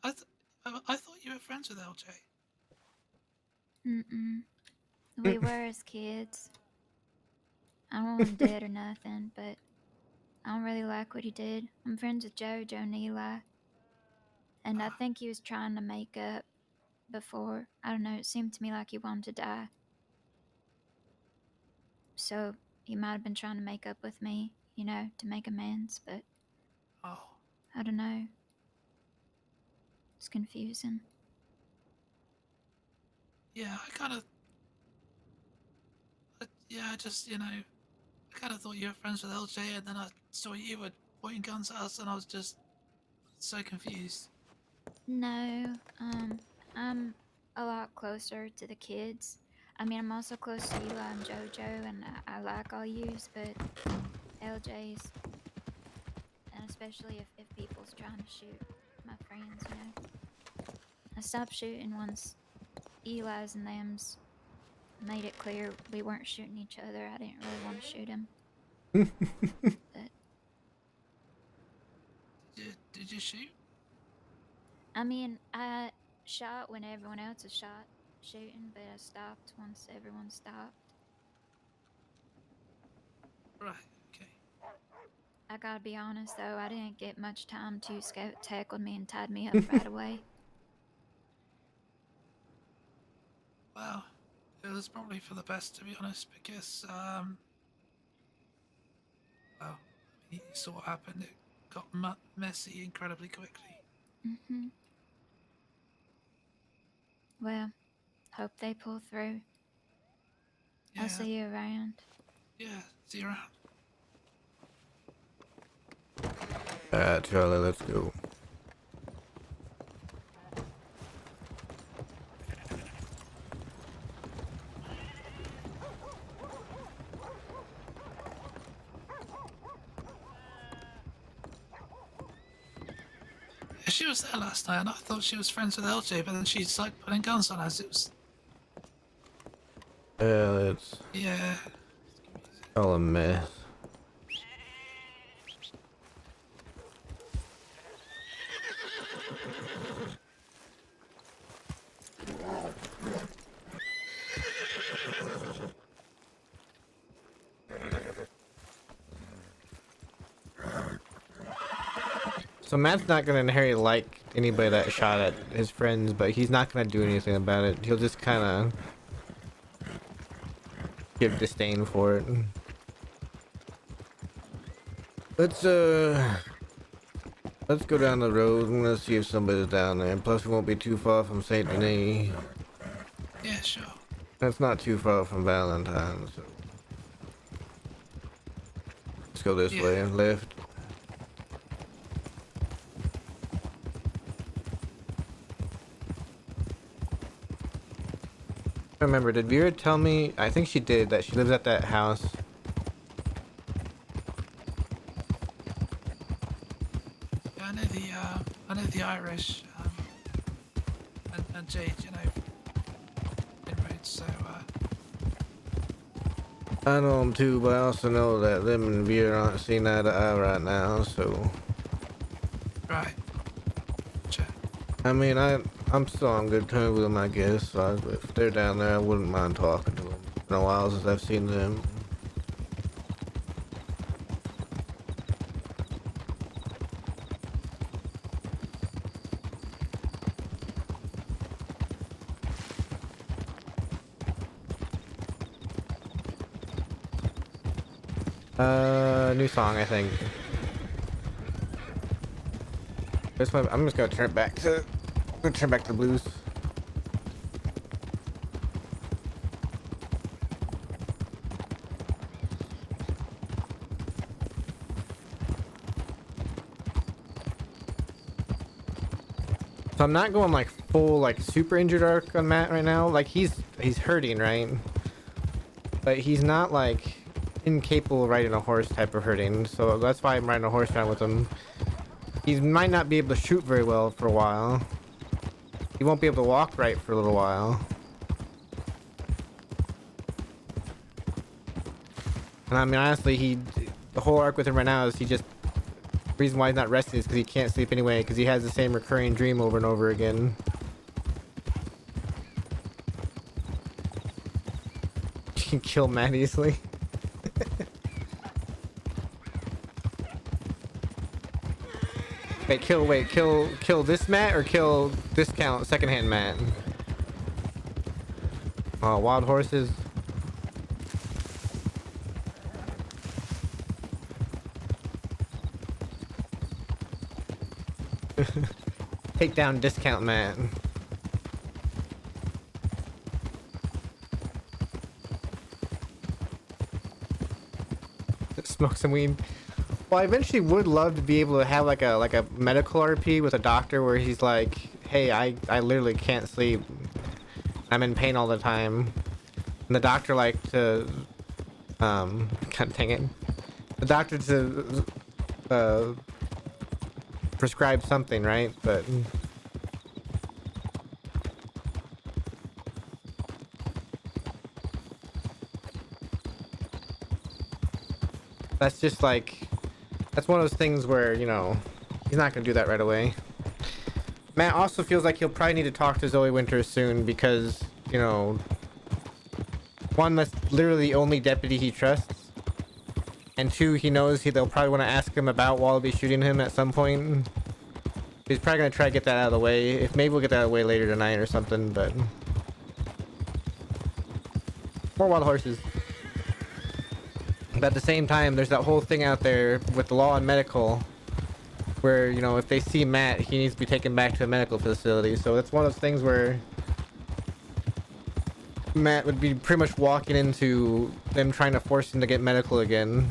I thought you were friends with LJ. Mm-mm. We were as kids. I don't want him dead or nothing, but I don't really like what he did. I'm friends with Jojo and Eli. And I think he was trying to make up before. I don't know, it seemed to me like he wanted to die. So he might have been trying to make up with me, you know, to make amends, but I don't know. It's confusing. Yeah, I just, you know, I kind of thought you were friends with LJ, and then I saw you were pointing guns at us, and I was just so confused. No, I'm a lot closer to the kids. I mean, I'm also close to Eli and Jojo, and I like all yous, but LJ's, and especially if people's trying to shoot my friends, you know. I stopped shooting once Eli's and them's made it clear we weren't shooting each other. I didn't really want to shoot him. But Did you shoot? I mean, I shot when everyone else was shooting, but I stopped once everyone stopped. Right, okay. I gotta be honest though, I didn't get much time to Scout tackled me and tied me up right away. Well, it was probably for the best, to be honest, because, well, you saw what happened. It got messy incredibly quickly. Mm-hmm. Well, hope they pull through. Yeah. I'll see you around. Yeah, see you around. Alright, Charlie, let's go. She was there last night, and I thought she was friends with LJ, but then she's like putting guns on us. It was. It's Yeah. all a mess. So Matt's not gonna inherently like anybody that shot at his friends, but he's not gonna do anything about it. He'll just kind of give disdain for it. Let's go down the road and let's see if somebody's down there. Plus, we won't be too far from Saint Denis. Yeah, sure. That's not too far from Valentine. So let's go this way and left. I remember, did Vera tell me? I think she did, that she lives at that house. Yeah, I know the Irish, and Jade, you know, inroads. So. I know them too, but I also know that them and Vera aren't seeing eye to eye right now. So. Right. I mean, I'm still on good terms with them, I guess. So if they're down there, I wouldn't mind talking to them. It's been a while since I've seen them. New song, I think. This one, I'm just gonna turn it back to the blues. So I'm not going like full like super injured arc on Matt right now. Like he's hurting, right? But he's not like incapable of riding a horse type of hurting. So that's why I'm riding a horse around with him. He might not be able to shoot very well for a while. He won't be able to walk right for a little while. And I mean, honestly, the whole arc with him right now is the reason why he's not resting is because he can't sleep anyway, because he has the same recurring dream over and over again. You can kill Matt easily. Kill this Matt or kill discount secondhand Matt? Oh, wild horses. Take down discount Matt. Smoke some weed. Well, I eventually would love to be able to have like a medical RP with a doctor where he's like, hey, I literally can't sleep. I'm in pain all the time. And the doctor like to God dang it. The doctor to prescribe something, right? But that's just like, that's one of those things where, you know, he's not gonna do that right away. Matt also feels like he'll probably need to talk to Zoe Winters soon because, you know, one, that's literally the only deputy he trusts, and two, he knows they'll probably want to ask him about Wallaby shooting him at some point. He's probably gonna try to get that out of the way. If maybe we'll get that out of the way later tonight or something, but more wild horses. But at the same time, there's that whole thing out there with the law and medical where, you know, if they see Matt, he needs to be taken back to a medical facility. So that's one of those things where Matt would be pretty much walking into them trying to force him to get medical again.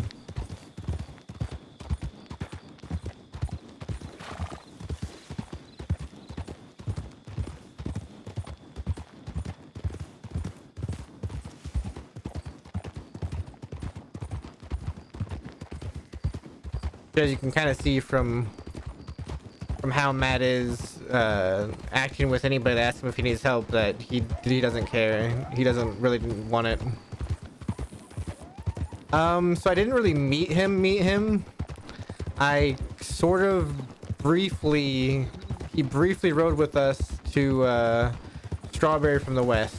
As you can kind of see from from how Matt is acting with anybody that asks him if he needs help, that he doesn't care. He doesn't really want it. So I didn't really meet him. I sort of he briefly rode with us to Strawberry from the West.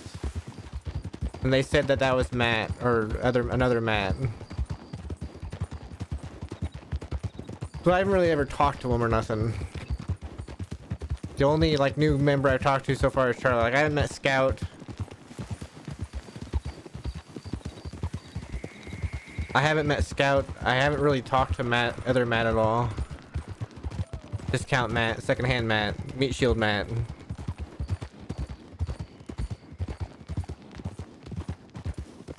And they said that that was Matt, or another Matt. So I haven't really ever talked to him or nothing. The only like new member I've talked to so far is Charlie. Like I haven't met Scout. I haven't met Scout. I haven't really talked to other Matt at all. Discount Matt, secondhand Matt, meat shield Matt.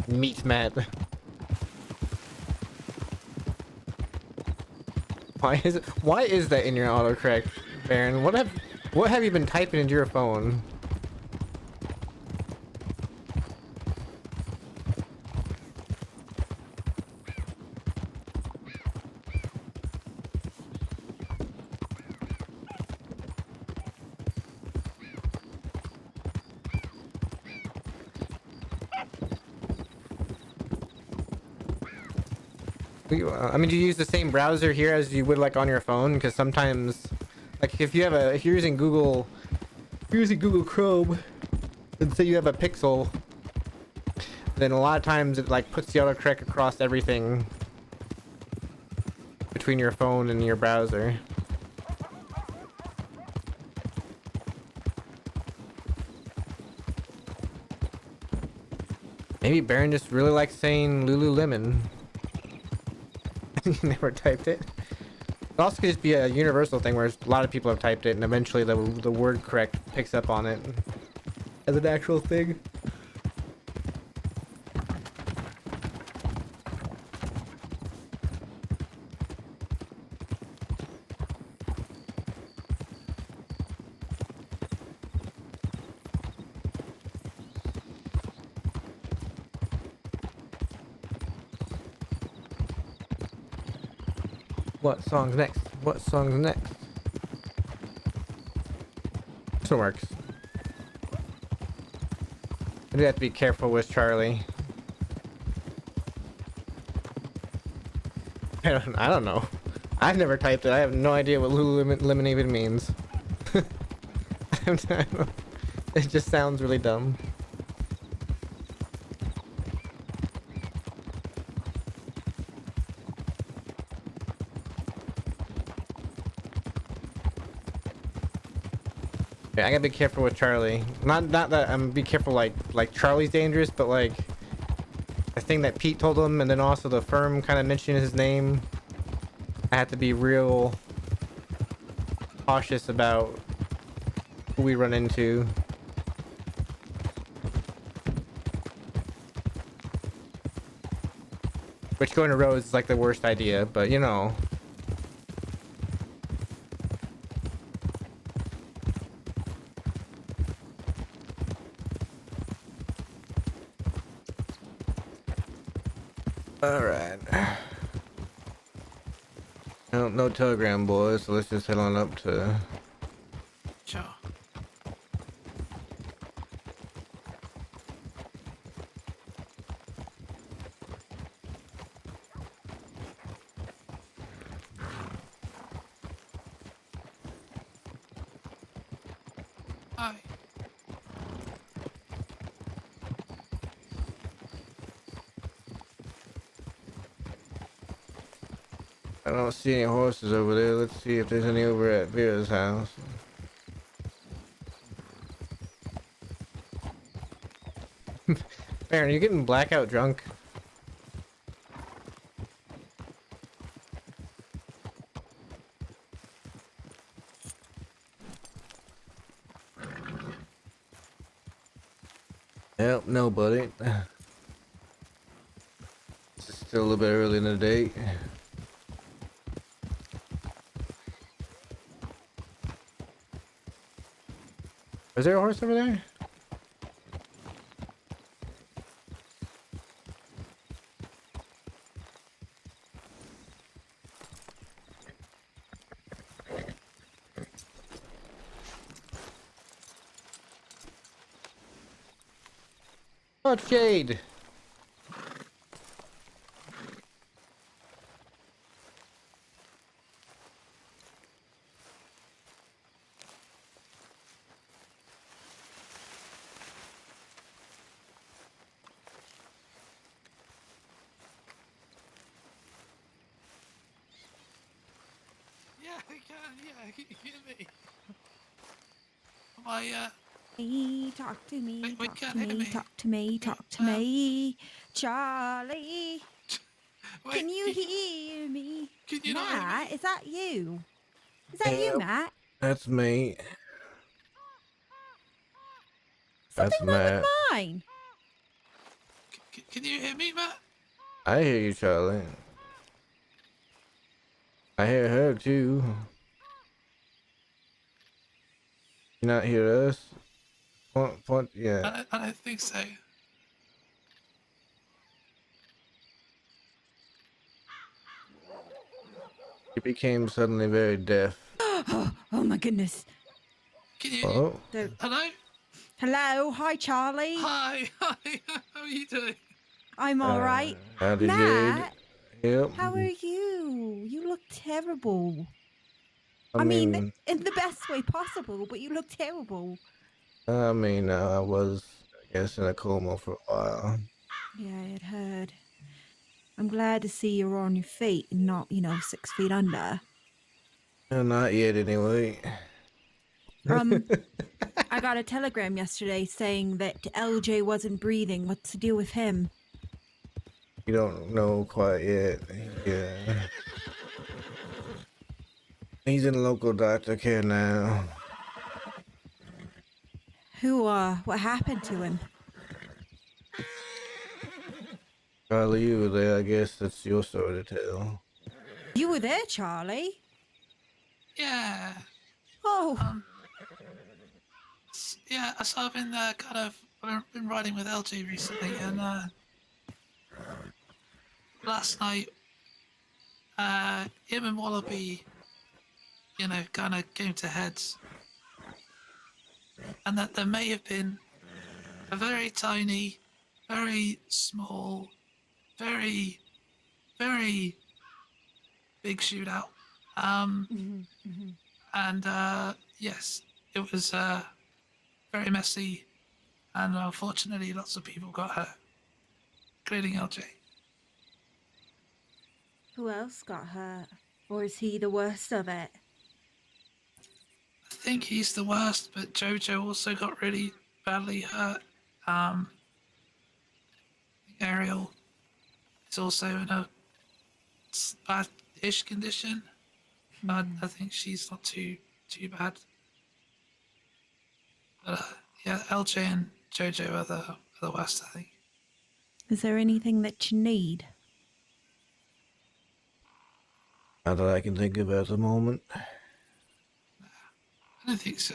Meat Matt. Why is that in your autocorrect, Baron? What have you been typing into your phone? I mean, do you use the same browser here as you would like on your phone? Because sometimes, like if you're using Google Chrome, and say you have a Pixel, then a lot of times it like puts the autocorrect across everything between your phone and your browser. Maybe Baron just really likes saying Lululemon. You never typed it. It also could just be a universal thing where a lot of people have typed it and eventually the word correct picks up on it as an actual thing. What song's next? What song's next? This one works. I do have to be careful with Charlie. I don't know. I've never typed it. I have no idea what Lululemon even means. It just sounds really dumb. Yeah, I gotta be careful with Charlie. Not that I'm be careful like Charlie's dangerous, but like the thing that Pete told him, and then also the firm kind of mentioning his name. I have to be real cautious about who we run into. Which going to roads is like the worst idea, but you know. Alright. No Telegram, boys, so let's just head on up to... Sure. Hi. I don't see any horses over there. Let's see if there's any over at Vera's house. Baron, you getting blackout drunk? Yep, no, buddy. It's still a little bit early in the day. Is there a horse over there? Hot shade. Yeah, I can. Yeah, can you hear me? Am I, Talk to me, wait, talk can't to hear me, me. talk to me, talk to me. Charlie, Wait, can you hear me? Can you not hear Matt, me? is that you? Is that you, Yep, Matt? that's me. That's Something wrong with Matt. mine? Can you hear me, Matt? I hear you, Charlie. I hear her too. You not hear us? Point, yeah. I don't think so. He became suddenly very deaf. Oh my goodness. Can you? Oh. Hello? Hello, hi Charlie. Hi, how are you doing? I'm all right. Howdy, Jade. Matt, Yep. how are you? You look terrible. I I mean, mean, in the best way possible, but you look terrible. I was, I guess, in a coma for a while. Yeah, I had heard. I'm glad to see you're on your feet and not, 6 feet under. Not yet, anyway. I got a telegram yesterday saying that LJ wasn't breathing. What's the deal with him? You don't know quite yet. Yeah. He's in local doctor care now. What happened to him? Charlie, you were there. I guess that's your story to tell. You were there, Charlie? Yeah. Oh. Yeah, so I've been I've been riding with LG recently, and last night, him and Wallaby, kind of came to heads, and that there may have been a very tiny, very small, very, very big shootout. And yes, it was very messy, and unfortunately, lots of people got hurt, including LJ. Who else got hurt? Or is he the worst of it? I think he's the worst, but Jojo also got really badly hurt. Ariel is also in a bad-ish condition, but I think she's not too bad. But yeah, LJ and Jojo are the worst, I think. Is there anything that you need? Not that I can think of at the moment. I don't think so.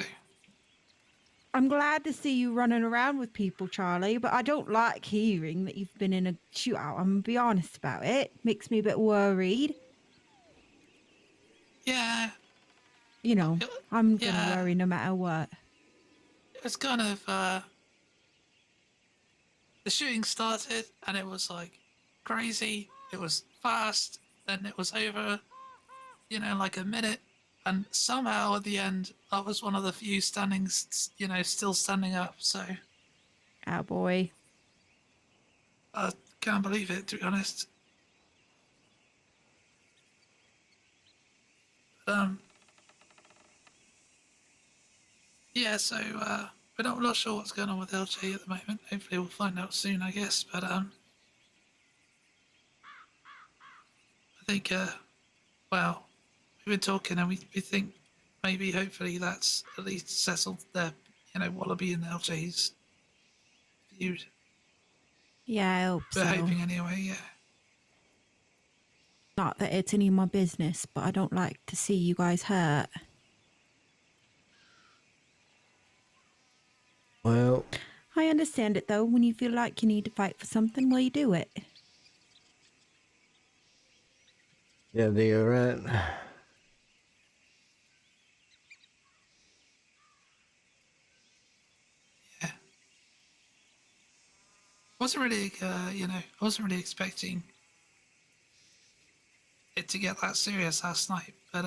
I'm glad to see you running around with people, Charlie, but I don't like hearing that you've been in a shootout. I'm going to be honest about it. Makes me a bit worried. Yeah. I'm going to worry no matter what. It was kind of the shooting started and it was like crazy. It was fast, then it was over, like a minute. And somehow at the end, I was one of the few standing, still standing up. So. Oh boy. I can't believe it, to be honest. Yeah, so we're not sure what's going on with LJ at the moment. Hopefully we'll find out soon, I guess. But I think, well, we've been talking and we think maybe, hopefully, that's at least settled the, Wallaby and LJ's feud. Yeah, I hope so. We're hoping anyway, yeah. Not that it's any of my business, but I don't like to see you guys hurt. Well, I understand it though. When you feel like you need to fight for something, well, you do it. yeah, you're right. wasn't really, I wasn't really expecting it to get that serious last night. But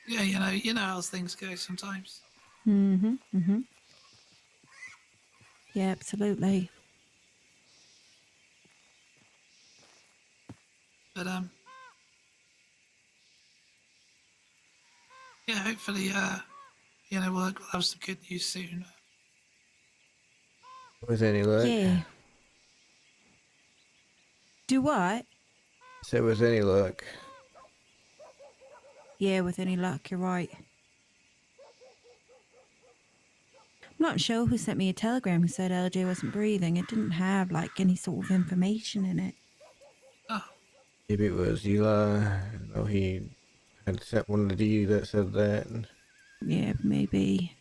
yeah, you know how things go sometimes. Mm-hmm. Mm-hmm. Yeah, absolutely. But yeah, hopefully, we'll have some good news soon. With any luck. Yeah. Do what? Say with any luck. Yeah, with any luck, you're right. I'm not sure who sent me a telegram who said LJ wasn't breathing. It didn't have, like, any sort of information in it. Oh. Maybe it was Eli. I know he had sent one to you that said that. Yeah, maybe.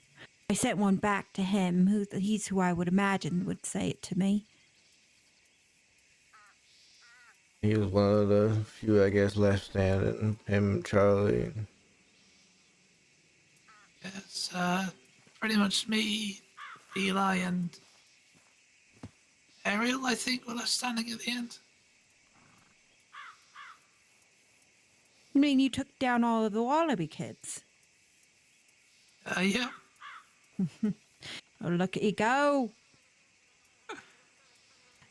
I sent one back to him. He's who I would imagine would say it to me. He was one of the few, I guess, left standing. Him, Charlie. It's pretty much me, Eli, and Ariel, I think, were left standing at the end. I mean, you took down all of the Wallaby kids. Yeah. Oh, look at you go.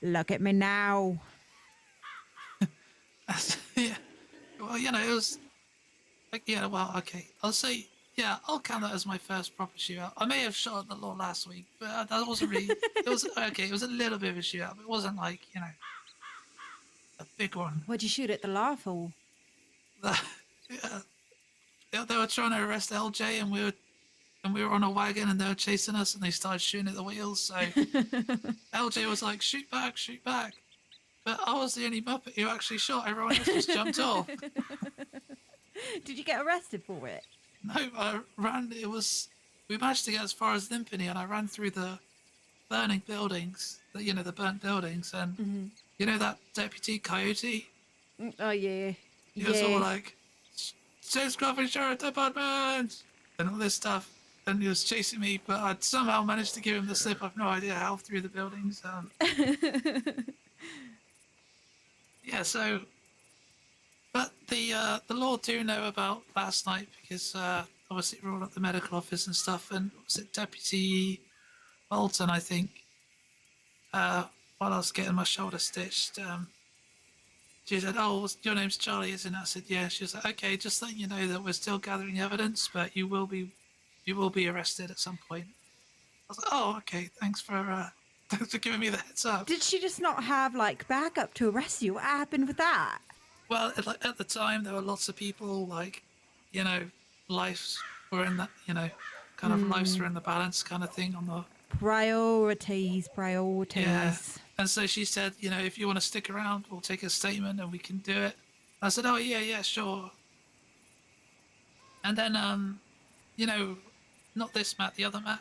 Look at me now. Yeah. Well, it was like, well, okay. I'll say, yeah, I'll count that as my first proper shootout. I may have shot at the law last week, but that wasn't really, it was, okay, it was a little bit of a shootout, but it wasn't like, a big one. What'd you shoot at the law for? Yeah, they were trying to arrest LJ and we were on a wagon and they were chasing us and they started shooting at the wheels, so LJ was like, shoot back, shoot back. But I was the only Muppet who actually shot. Everyone else just jumped off. Did you get arrested for it? No, I ran. We managed to get as far as Limpany, and I ran through the burning buildings. The burnt buildings, and that deputy Coyote. Oh yeah. He was all like, "State Scruffy Sheriff Department," and all this stuff. And he was chasing me, but I'd somehow managed to give him the slip. I've no idea how through the buildings. Yeah, so, but the law do know about last night because obviously we're all at the medical office and stuff, and was it Deputy Bolton, I think, while I was getting my shoulder stitched, she said, "Oh, your name's Charlie, isn't it?" I said, "Yeah." She was like, "Okay, just letting you know that we're still gathering evidence, but you will be arrested at some point." I was like, "Oh, okay, thanks for giving me the heads up." Did she just not have, like, backup to arrest you? What happened with that? Well, at the time, there were lots of people, like, lives were in that, kind of lives were in the balance kind of thing on the... Priorities. Yeah. And so she said, if you want to stick around, we'll take a statement and we can do it. I said, oh, yeah, sure. And then, not this Matt, the other Matt.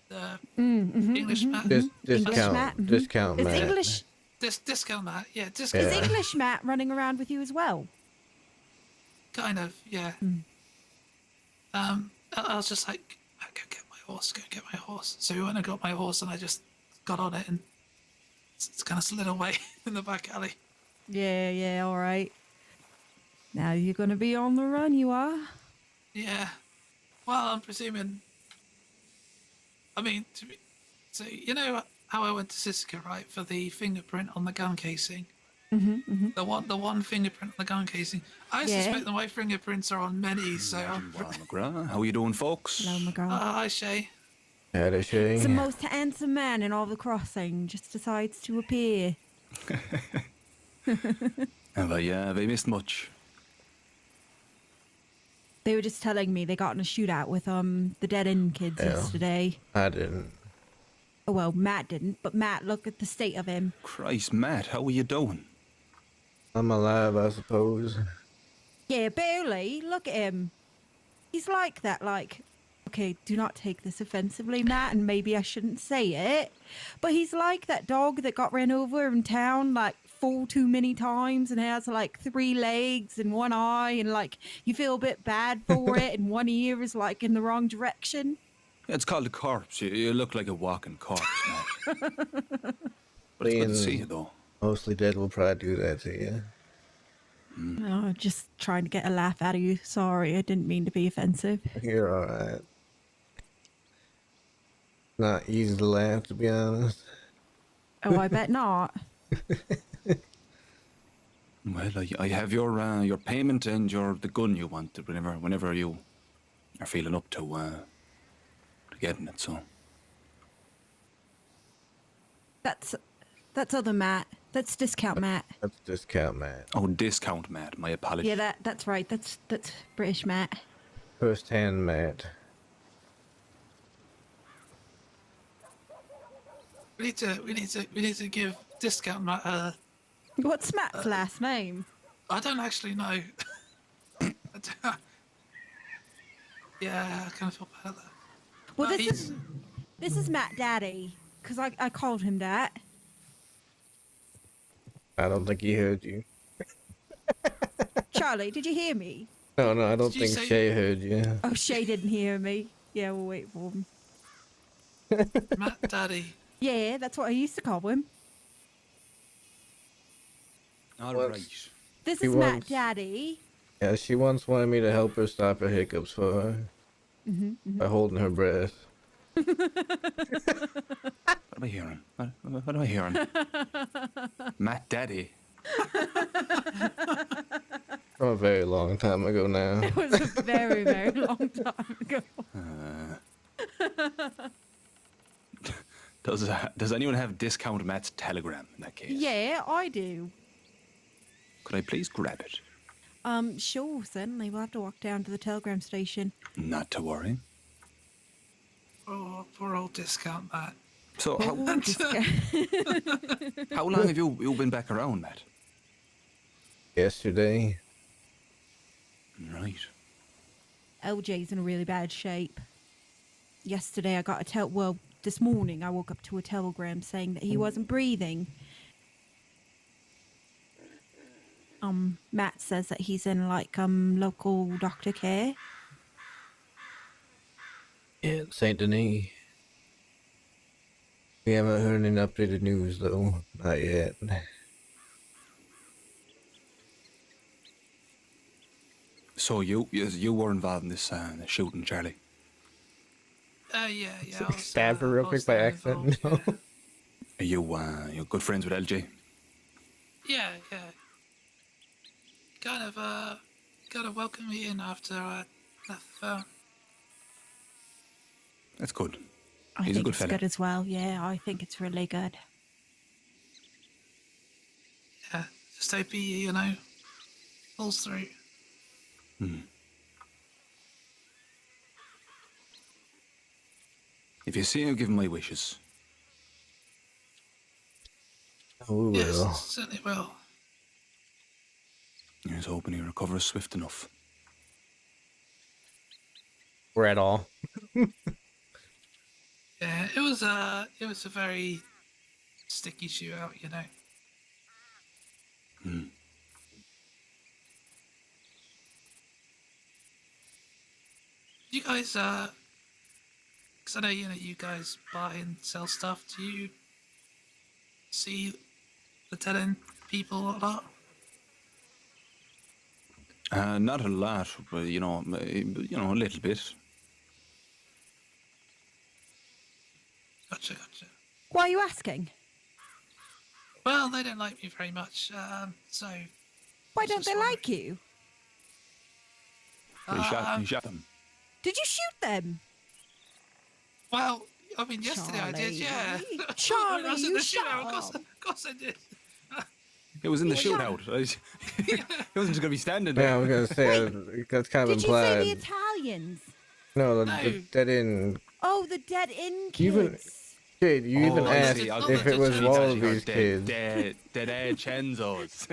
The English Matt. Discount Matt. Is English... Discount Matt, yeah. Is English Matt running around with you as well? Kind of, yeah. I was just like, go get my horse. So we went and got my horse and I just got on it and it's kind of slid away in the back alley. Yeah, all right. Now you're going to be on the run, you are? Yeah. Well, I'm presuming... I mean, so you know how I went to Siska, right, for the fingerprint on the gun casing? The one fingerprint on the gun casing. I suspect that my fingerprints are on many, so... How you doing, folks? Hello, McGraw. Hi, Shay. Hello, Shay. The most handsome man in all the crossing just decides to appear. Have I missed much? They were just telling me they got in a shootout with the dead end kids yesterday. I didn't. Oh, well, Matt didn't, but Matt, look at the state of him. Christ, Matt, how are you doing? I'm alive, I suppose. Yeah, barely. Look at him. He's like that, like... Okay, do not take this offensively, Matt, and maybe I shouldn't say it, but he's like that dog that got ran over in town, like, 4 too many times and has, like, 3 legs and 1 eye, and, like, you feel a bit bad for it, and 1 ear is, like, in the wrong direction. It's called a corpse. You look like a walking corpse, man. But it's good to see you, though. Mostly dead will probably do that to you. Oh, just trying to get a laugh out of you. Sorry, I didn't mean to be offensive. You're alright. Not easy to laugh, to be honest. Oh, I bet not. Well, I have your payment and the gun you wanted whenever you are feeling up to getting it. So That's other Matt. That's discount Matt. That's discount Matt. Oh, discount Matt. My apologies. Yeah, that's right. That's British Matt. First hand Matt. We need to give discount Matt. What's Matt's last name? I don't actually know. Yeah, I kind of feel bad. Well, this is Matt Daddy, because I called him that. I don't think he heard you. Charlie, did you hear me? No, I don't think Shay heard you. Oh, Shay didn't hear me. Yeah, we'll wait for him. Matt Daddy. Yeah, that's what I used to call him. All right. This is Matt Daddy. Yeah, she once wanted me to help her stop her hiccups for her. By holding her breath. What am I hearing? What am I hearing? Matt Daddy. From a very long time ago now. It was a very, very long time ago. Does anyone have discount Matt's telegram in that case? Yeah, I do. Could I please grab it? Sure, certainly. We'll have to walk down to the telegram station. Not to worry. Oh, poor old discount Matt. So, how long have you been back around, Matt? Yesterday. Right. LJ's in really bad shape. Yesterday I got this morning I woke up to a telegram saying that he wasn't breathing. Matt says that he's in local doctor care. Yeah, Saint Denis. We haven't heard any updated news though. Not yet. So you were involved in this shooting, Charlie? Yeah. Stab her real quick by accident. No. Are you good friends with LJ? Yeah. Kind of welcomed me in after I left the firm. That's good. I He's think a good it's fella. good as well. Yeah, I think it's really good. Yeah, just hope he, pulls through. If you see him, give him my wishes. Oh, we will. Yes, certainly will. Here's hoping he recovers swift enough. We're at all. Yeah, it was a very sticky shootout, You guys, because I know you guys buy and sell stuff. Do you see the dead end people a lot? Not a lot, but a little bit. Gotcha. Why are you asking? Well, they don't like me very much, so. Why don't they like you? You shot them. Did you shoot them? Well, I mean, yesterday I did, yeah. Charlie, I was in you the shut shootout, up. of course I did. It was in the shootout. He wasn't just going to be standing there. Yeah, I was going to say, that's kind of Did you say implied. the Italians? No, the dead end. Oh, the dead in kids. You even asked if it was Wallaby's kids. Dead Chenzos.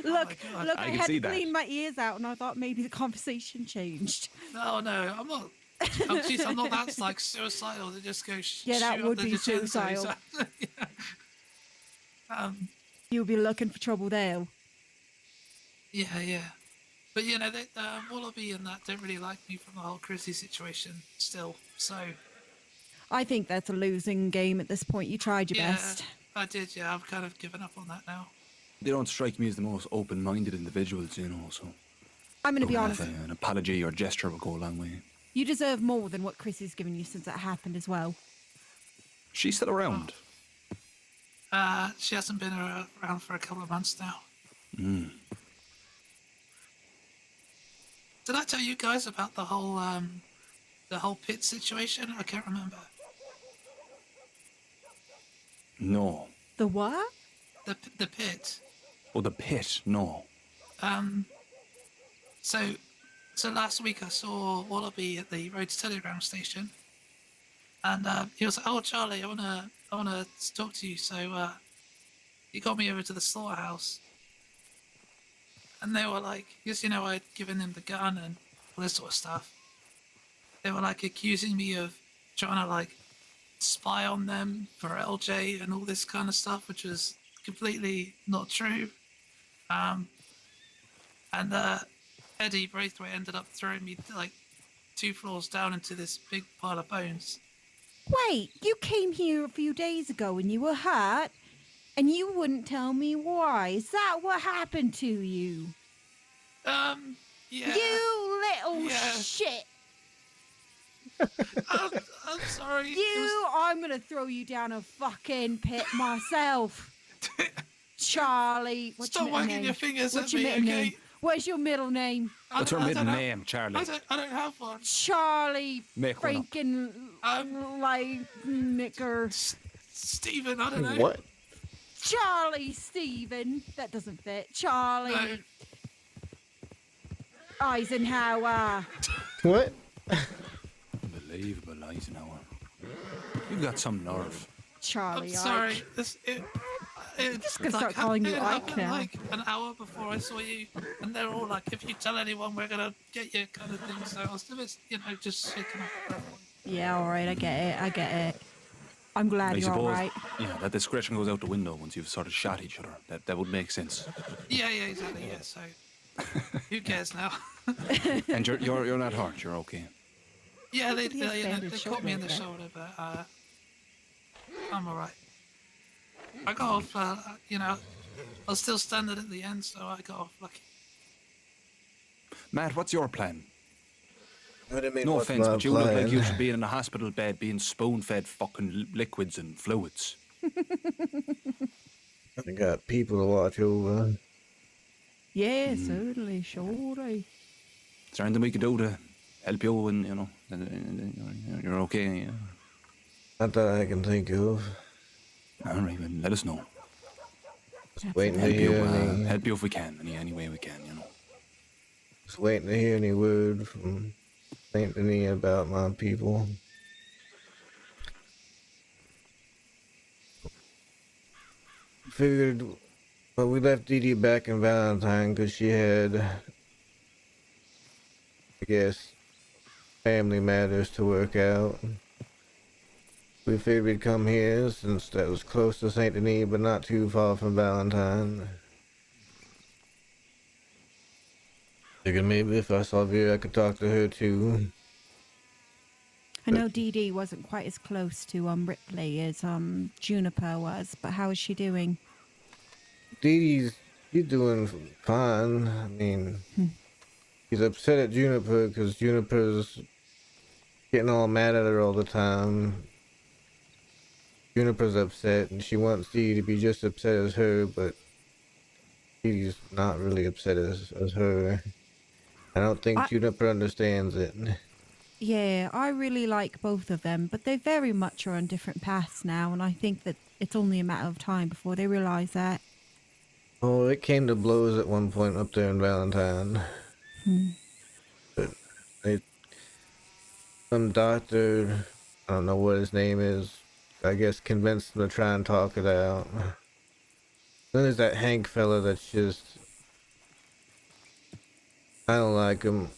Look, I I can had see to that. clean my ears out, and I thought maybe the conversation changed. No, I'm not. Jeez, I'm not that suicidal to just go. Yeah, that shoot would up the be Vincenzo, suicidal. so- You'll be looking for trouble there. Yeah. But you know, Wallaby and that don't really like me from the whole Chrissy situation still. So I think that's a losing game at this point. You tried your yeah, best. I did. Yeah, I've kind of given up on that now. They don't strike me as the most open-minded individuals, you know, so... I'm going to be honest. An apology or gesture would go a long way. You deserve more than what Chrissy's given you since that happened as well. She's still around. She hasn't been around for a couple of months now. Mm. Did I tell you guys about the whole pit situation? I can't remember. No. The what? The pit. Oh, the pit? No. So last week I saw Wallaby at the Rhodes Telegram station, and he was like, "Oh, Charlie, I wanna talk to you." So he got me over to the slaughterhouse, and they were like, "Yes, you know, I'd given him the gun and all this sort of stuff." They were like accusing me of trying to like spy on them for LJ and all this kind of stuff, which was completely not true. And Eddie Braithwaite ended up throwing me like 2 floors down into this big pile of bones. Wait, you came here a few days ago and you were hurt, and you wouldn't tell me why. Is that what happened to you? Yeah. You little shit. I'm sorry. I'm gonna throw you down a fucking pit myself. Charlie. What's Stop your middle wagging name? your fingers What's at your me, middle okay? name? What's your middle name? What's her middle name, Charlie? I don't have one. Charlie Make one up. freaking like Nicker. Stephen, I don't know. What? Charlie Stephen. That doesn't fit. Charlie Eisenhower. What? Unbelievable, Eisenhower. You've got some nerve. Charlie. I'm sorry. I'm just gonna start calling you Ike now. Like an hour before I saw you, and they're all like, "If you tell anyone, we're gonna get you," kind of thing. So I was a bit, just shaking up. Yeah, all right. I get it. I'm glad you're all right. Yeah, that discretion goes out the window once you've sort of shot each other. That would make sense. Yeah, exactly. Yeah, so who cares now? And you're not hurt. You're okay. Yeah, they bandaged caught me in the shoulder, but I'm all right. I got off. I was still standing at the end, so I got off lucky. Matt, what's your plan? What do you mean, No what's offense, my but you look like plan? you should be in a hospital bed being spoon-fed fucking liquids and fluids. I got people to watch over. Yeah, certainly, surely. Is there anything we could do to help you and, you're okay? Yeah. Not that I can think of. All right, well, let us know. Just waiting to hear any... Help you if we can, any way we can, Just waiting to hear any word from Saint Denis about my people. Figured, but we left Dee Dee back in Valentine because she had, I guess, family matters to work out. We figured we'd come here since that was close to Saint Denis, but not too far from Valentine. Figured maybe if I saw Vera, I could talk to her too. I know Dee Dee wasn't quite as close to Ripley as Juniper was, but how is she doing? Dee Dee's doing fine. I mean, she's upset at Juniper because Juniper's getting all mad at her all the time. Juniper's upset and she wants Dee to be just upset as her, but Dee Dee's not really upset as her. I don't think Juniper understands it. Yeah, I really like both of them, but they very much are on different paths now, and I think that it's only a matter of time before they realize that. Oh, it came to blows at one point up there in Valentine. But some doctor, I don't know what his name is, I guess convinced them to try and talk it out. Then there's that Hank fella that's just... I don't like him.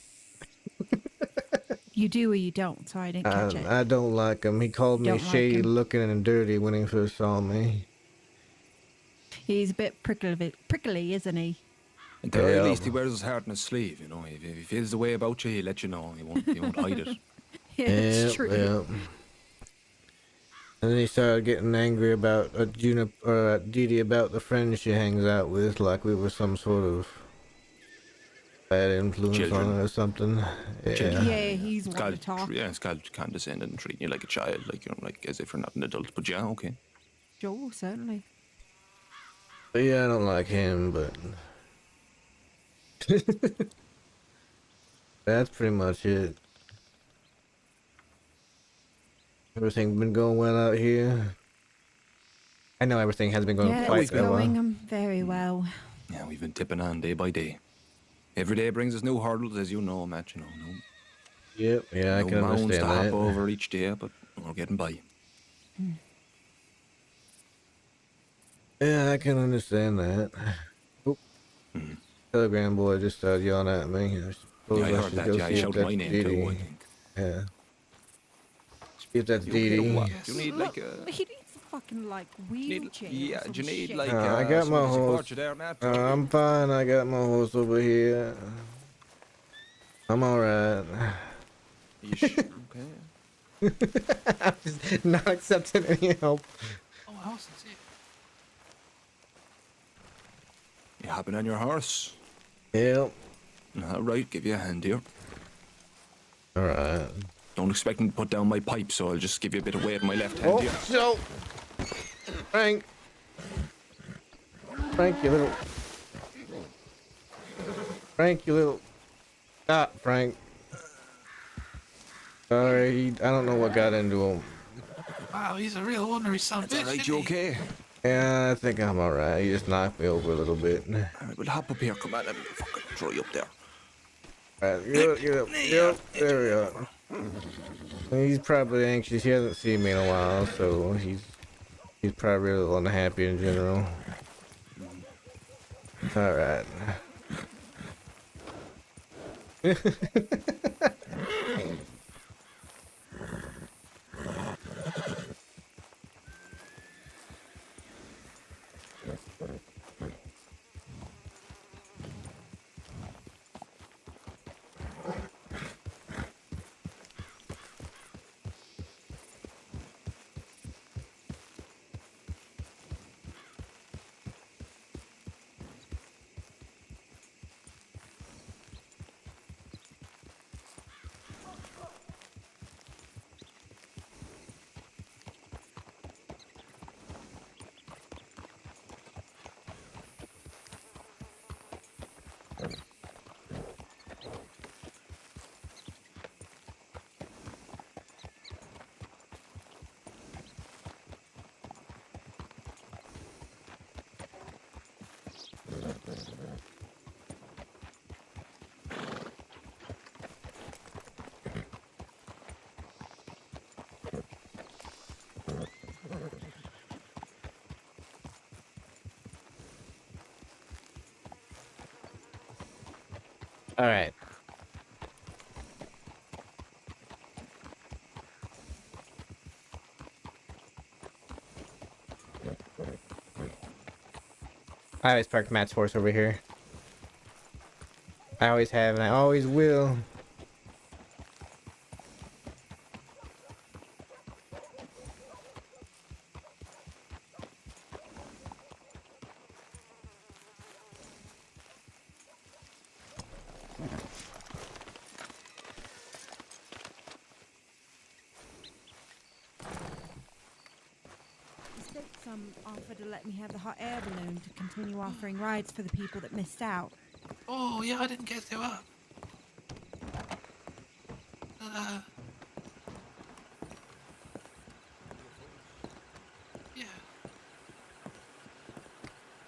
You do or you don't, so I didn't catch it. I don't like him. He called me Don't like shady him. looking and dirty when he first saw me. He's a bit prickly, isn't he? At the very Yeah. least, he wears his heart on his sleeve. You know, if he feels the way about you, he'll let you know. He won't hide it. Yeah, it's true. Yeah. And then he started getting angry about Dee Dee about the friends she hangs out with, like we were some sort of bad influence Children. on her or something. Yeah. Yeah, he's one to talk. Yeah, it's called condescending and treating you like a child, like like as if you're not an adult. But yeah, okay. Sure, certainly. But yeah, I don't like him, but that's pretty much it. Everything been going well out here? I know everything has been going Yeah, quite it's well. going very well. Yeah, we've been tipping on day by day. Every day brings us new hurdles, as you know, Matt. You know, Yep, yeah, I no can mounds understand to hop that. over each day, but we're getting by. Yeah, I can understand that. Oh, Telegram boy just started yelling at me. I suppose Yeah, I I heard should that. go Yeah, he see if shouted my that's name Dee too, I Dee. think. Yeah. See if that's You Dee okay or Dee. what? Do you need Look, like a? he needs a fucking like wheelchair. Yeah, or some do you need shit. like I got my someone to horse. support you there, Matt? I'm fine. I got my horse over here. I'm alright. You okay? I'm just not accepting any help. Oh, my horse is here. You hopping on your horse? Yep. All right, give you a hand here. Alright. Don't expect me to put down my pipe, so I'll just give you a bit of weight in my left hand here. So, Frank, you little, stop, Frank. Sorry, I don't know what got into him. Wow, he's a real ornery son of a bitch. Alright, isn't you he? okay? Yeah, I think I'm alright. He just knocked me over a little bit. Alright, well, hop up here. Come on, let me fucking throw you up there. Alright, yep, there we are. He's probably anxious. He hasn't seen me in a while, so he's probably a little unhappy in general. Alright. Alright. I always park Matt's horse over here. I always have and I always will. Some offered to let me have the hot air balloon to continue offering rides for the people that missed out. Oh, yeah, I didn't get to up. Yeah.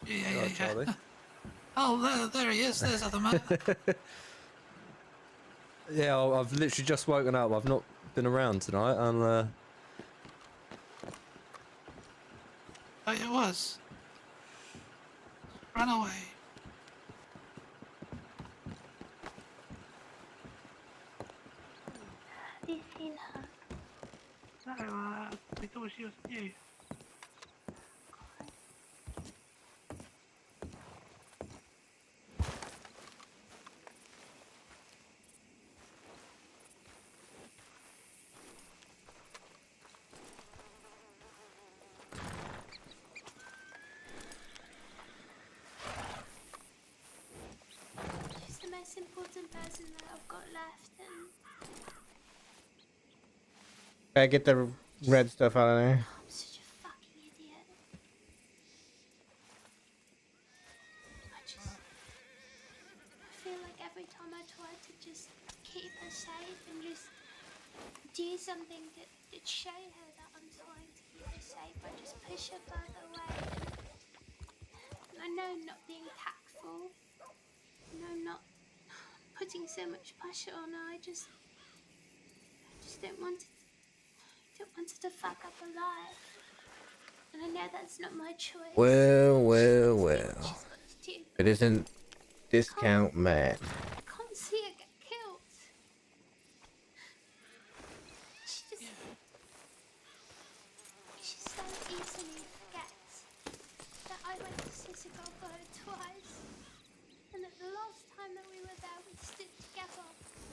Yeah. Charlie. Oh, there he is. There's other man. Yeah, I've literally just woken up. I've not been around tonight, and Oh, it was. Run away. Have you seen her? No, we thought she was new. Gotta get the red stuff out of there. I'm such a fucking idiot. I feel like every time I try to just keep her safe and just do something that show her that I'm trying to keep her safe, I just push her further away. And I know I'm not being tactful. I know I'm not putting so much pressure on her. I just don't want it to fuck up her life. And I know that's not my choice. Well. It isn't discount Matt. I can't see her get killed. She so easily forgets that I went to Sisico for her twice. And that the last time that we were there, we stood together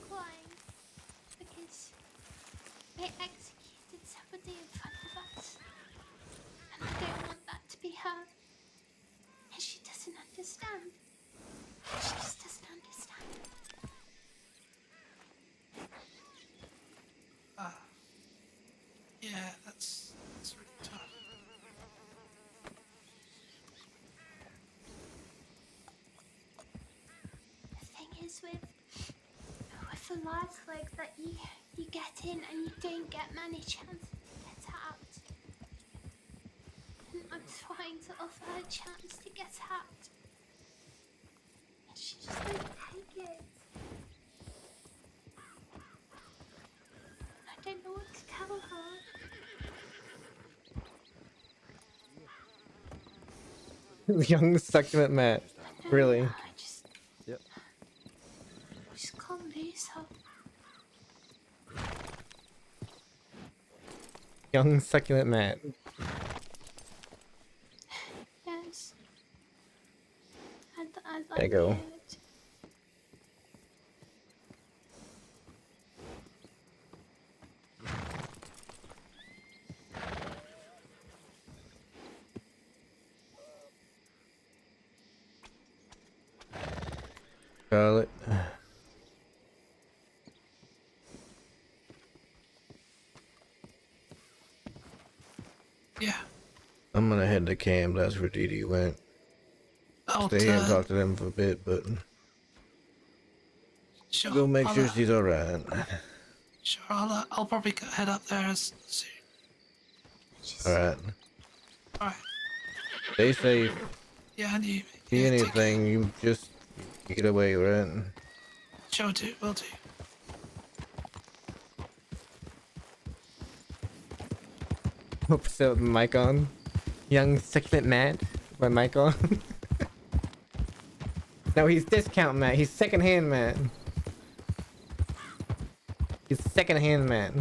crying because they executed somebody in front of us. And I don't want that to be her. And she doesn't understand. She just doesn't understand. Yeah, that's really tough. The thing is with the life like that, you get in and you don't get many chances to get out. And I'm trying to offer her a chance to get out. And she just won't take it. I don't know what to tell her. Young succulent Matt. Really? Yep. I just can't lose her. Young succulent Matt. Yes. I'd like There you go. it. Charlotte. Yeah. I'm gonna head to camp. That's where Dee Dee went. I'll Stay here and talk to them for a bit, but sure, go make I'll, sure she's alright. Sure, I'll probably head up there as soon. Alright. Alright. Stay safe. Yeah, and you. See anything, you just get away, right? Sure do, will do. Oops, that mic on. Young succulent Matt. My mic on. No, he's discount Matt. He's secondhand Matt. He's secondhand Matt.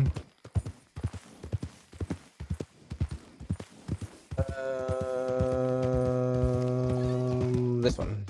This one.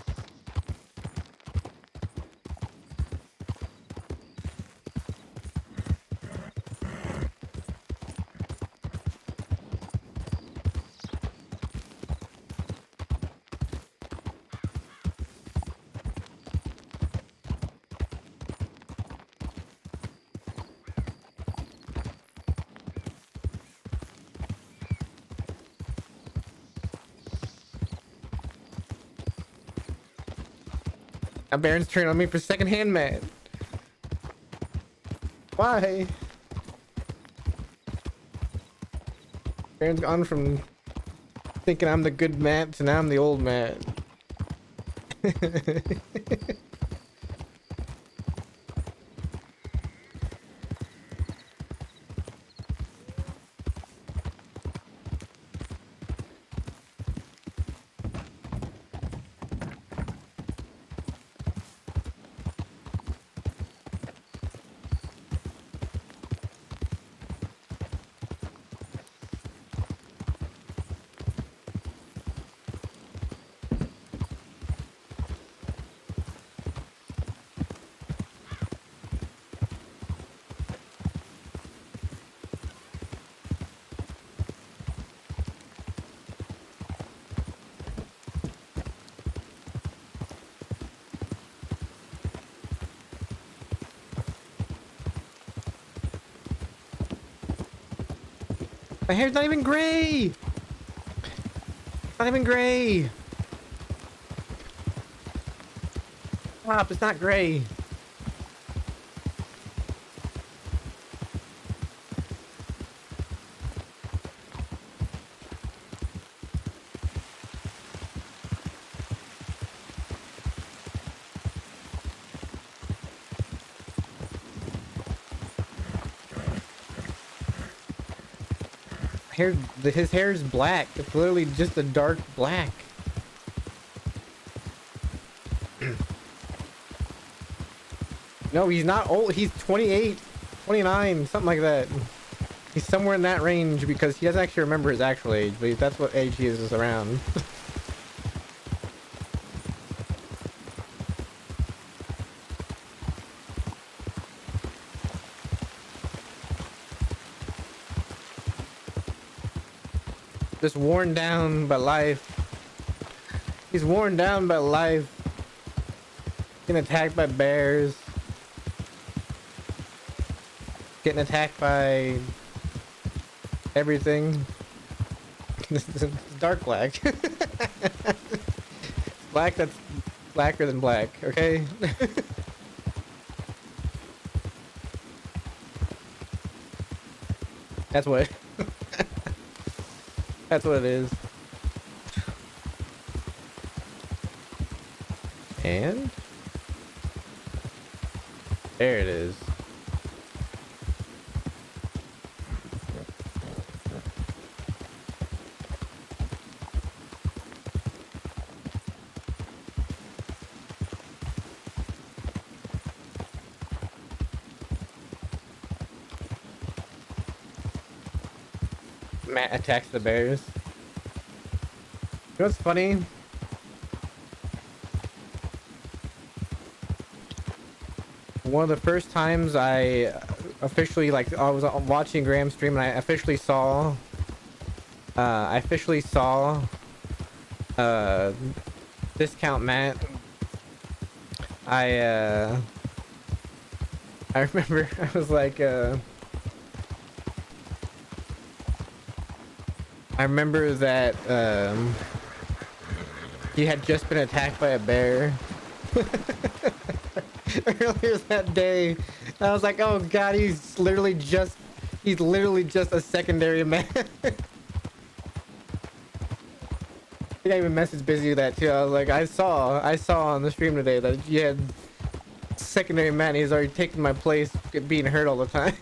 Now Baron's turning on me for secondhand Matt. Why? Baron's gone from thinking I'm the good Matt to now I'm the old Matt. My hair's not even gray. Not even gray. Stop, it's not gray. His hair is black. It's literally just a dark black. No, he's not old. He's 28, 29, something like that. He's somewhere in that range because he doesn't actually remember his actual age, but that's what age he is around. Just worn down by life. He's worn down by life. Getting attacked by bears. Getting attacked by everything. It's dark black. Black that's blacker than black, okay? That's what that's what it is. And there it is. Matt attacks the bears. You know what's funny? One of the first times I officially, like, I was watching Graham stream and I officially saw Discount Matt. I remember I was like, I remember that he had just been attacked by a bear earlier that day. I was like, oh god, he's literally just a secondary man. I think I even messaged Busy that too. I was like, I saw on the stream today that you had secondary man. He's already taken my place, being hurt all the time.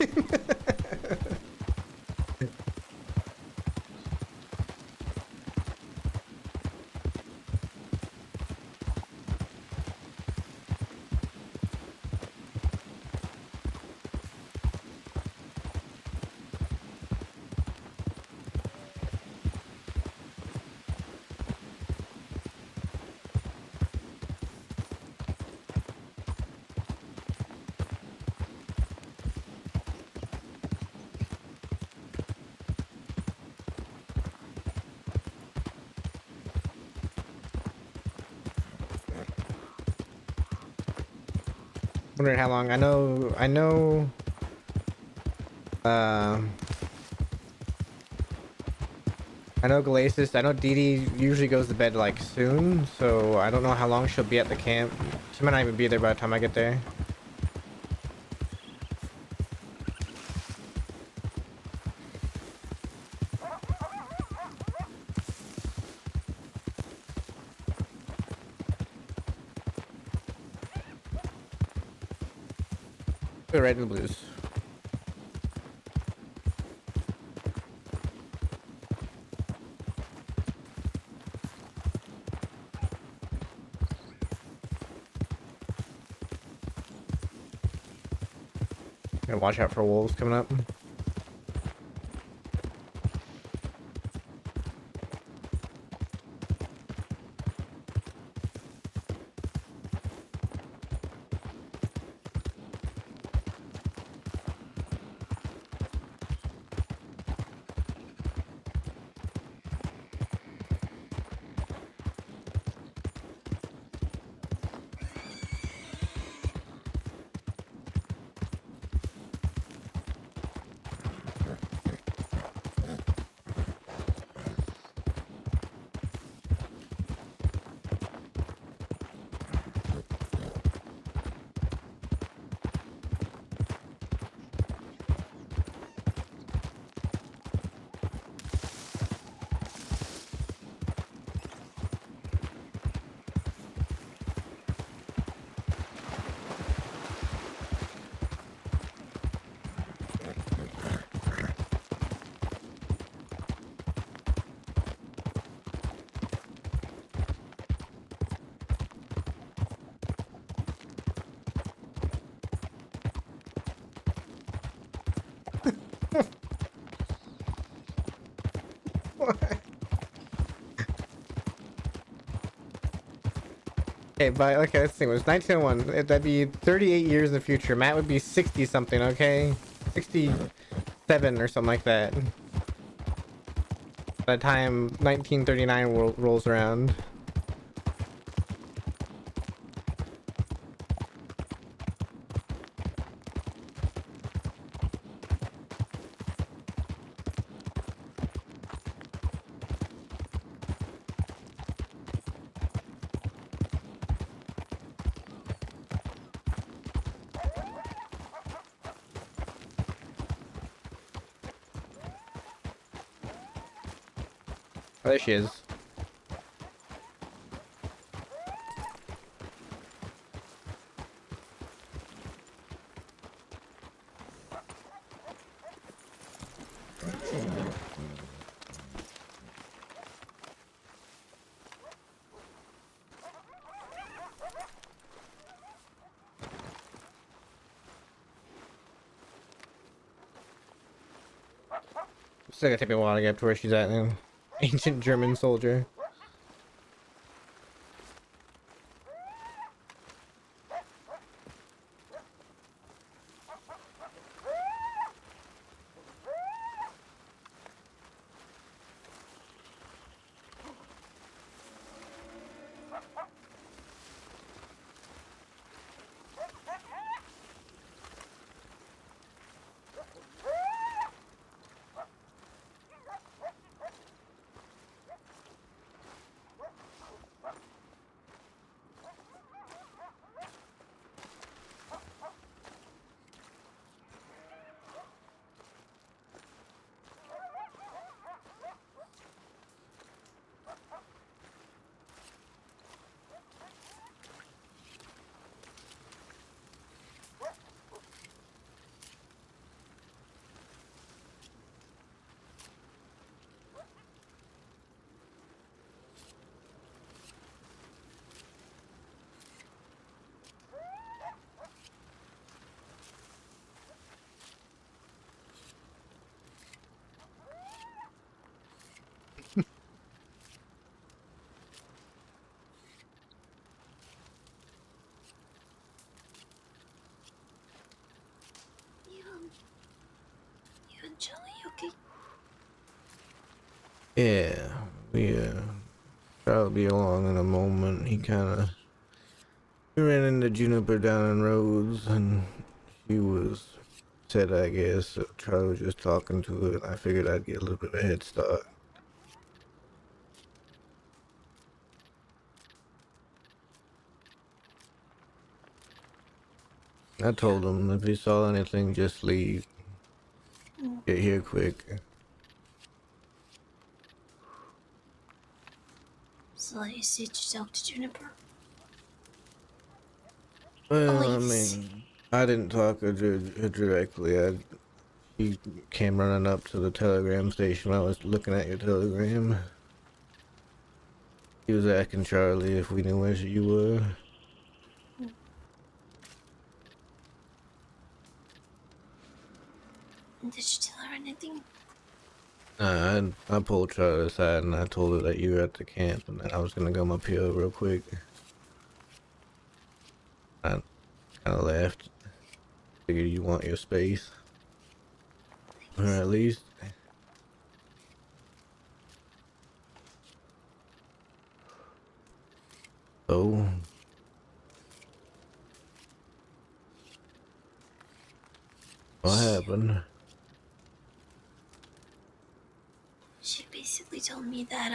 Wondering how long. I know Glacis. I know Dee Dee usually goes to bed like soon, so I don't know how long she'll be at the camp. She might not even be there by the time I get there. The red and blues. Gotta watch out for wolves coming up. Okay, but okay, let's see. It was 1901. That'd be 38 years in the future. Matt would be 60 something. Okay, 67 or something like that. By the time 1939 rolls around. Oh, there she is. Still gonna take me a while to get up to where she's at now. Ancient German soldier. You and Charlie, okay? Yeah, we I'll be along in a moment. He ran into Juniper down in Rhodes, and she was upset, I guess. So Charlie was just talking to her, and I figured I'd get a little bit of a head start. I told him if he saw anything, just leave. Get here quick. So you said you talked to Juniper? Well, I Elise. mean, I didn't talk to her directly. He came running up to the telegram station. I was looking at your telegram. He was asking Charlie if we knew where you were. Did you tell her anything? I pulled Charlie aside and I told her that you were at the camp and that I was gonna come up here real quick. I kind of laughed. Figured you want your space. Or at least. So. What happened? She basically told me that,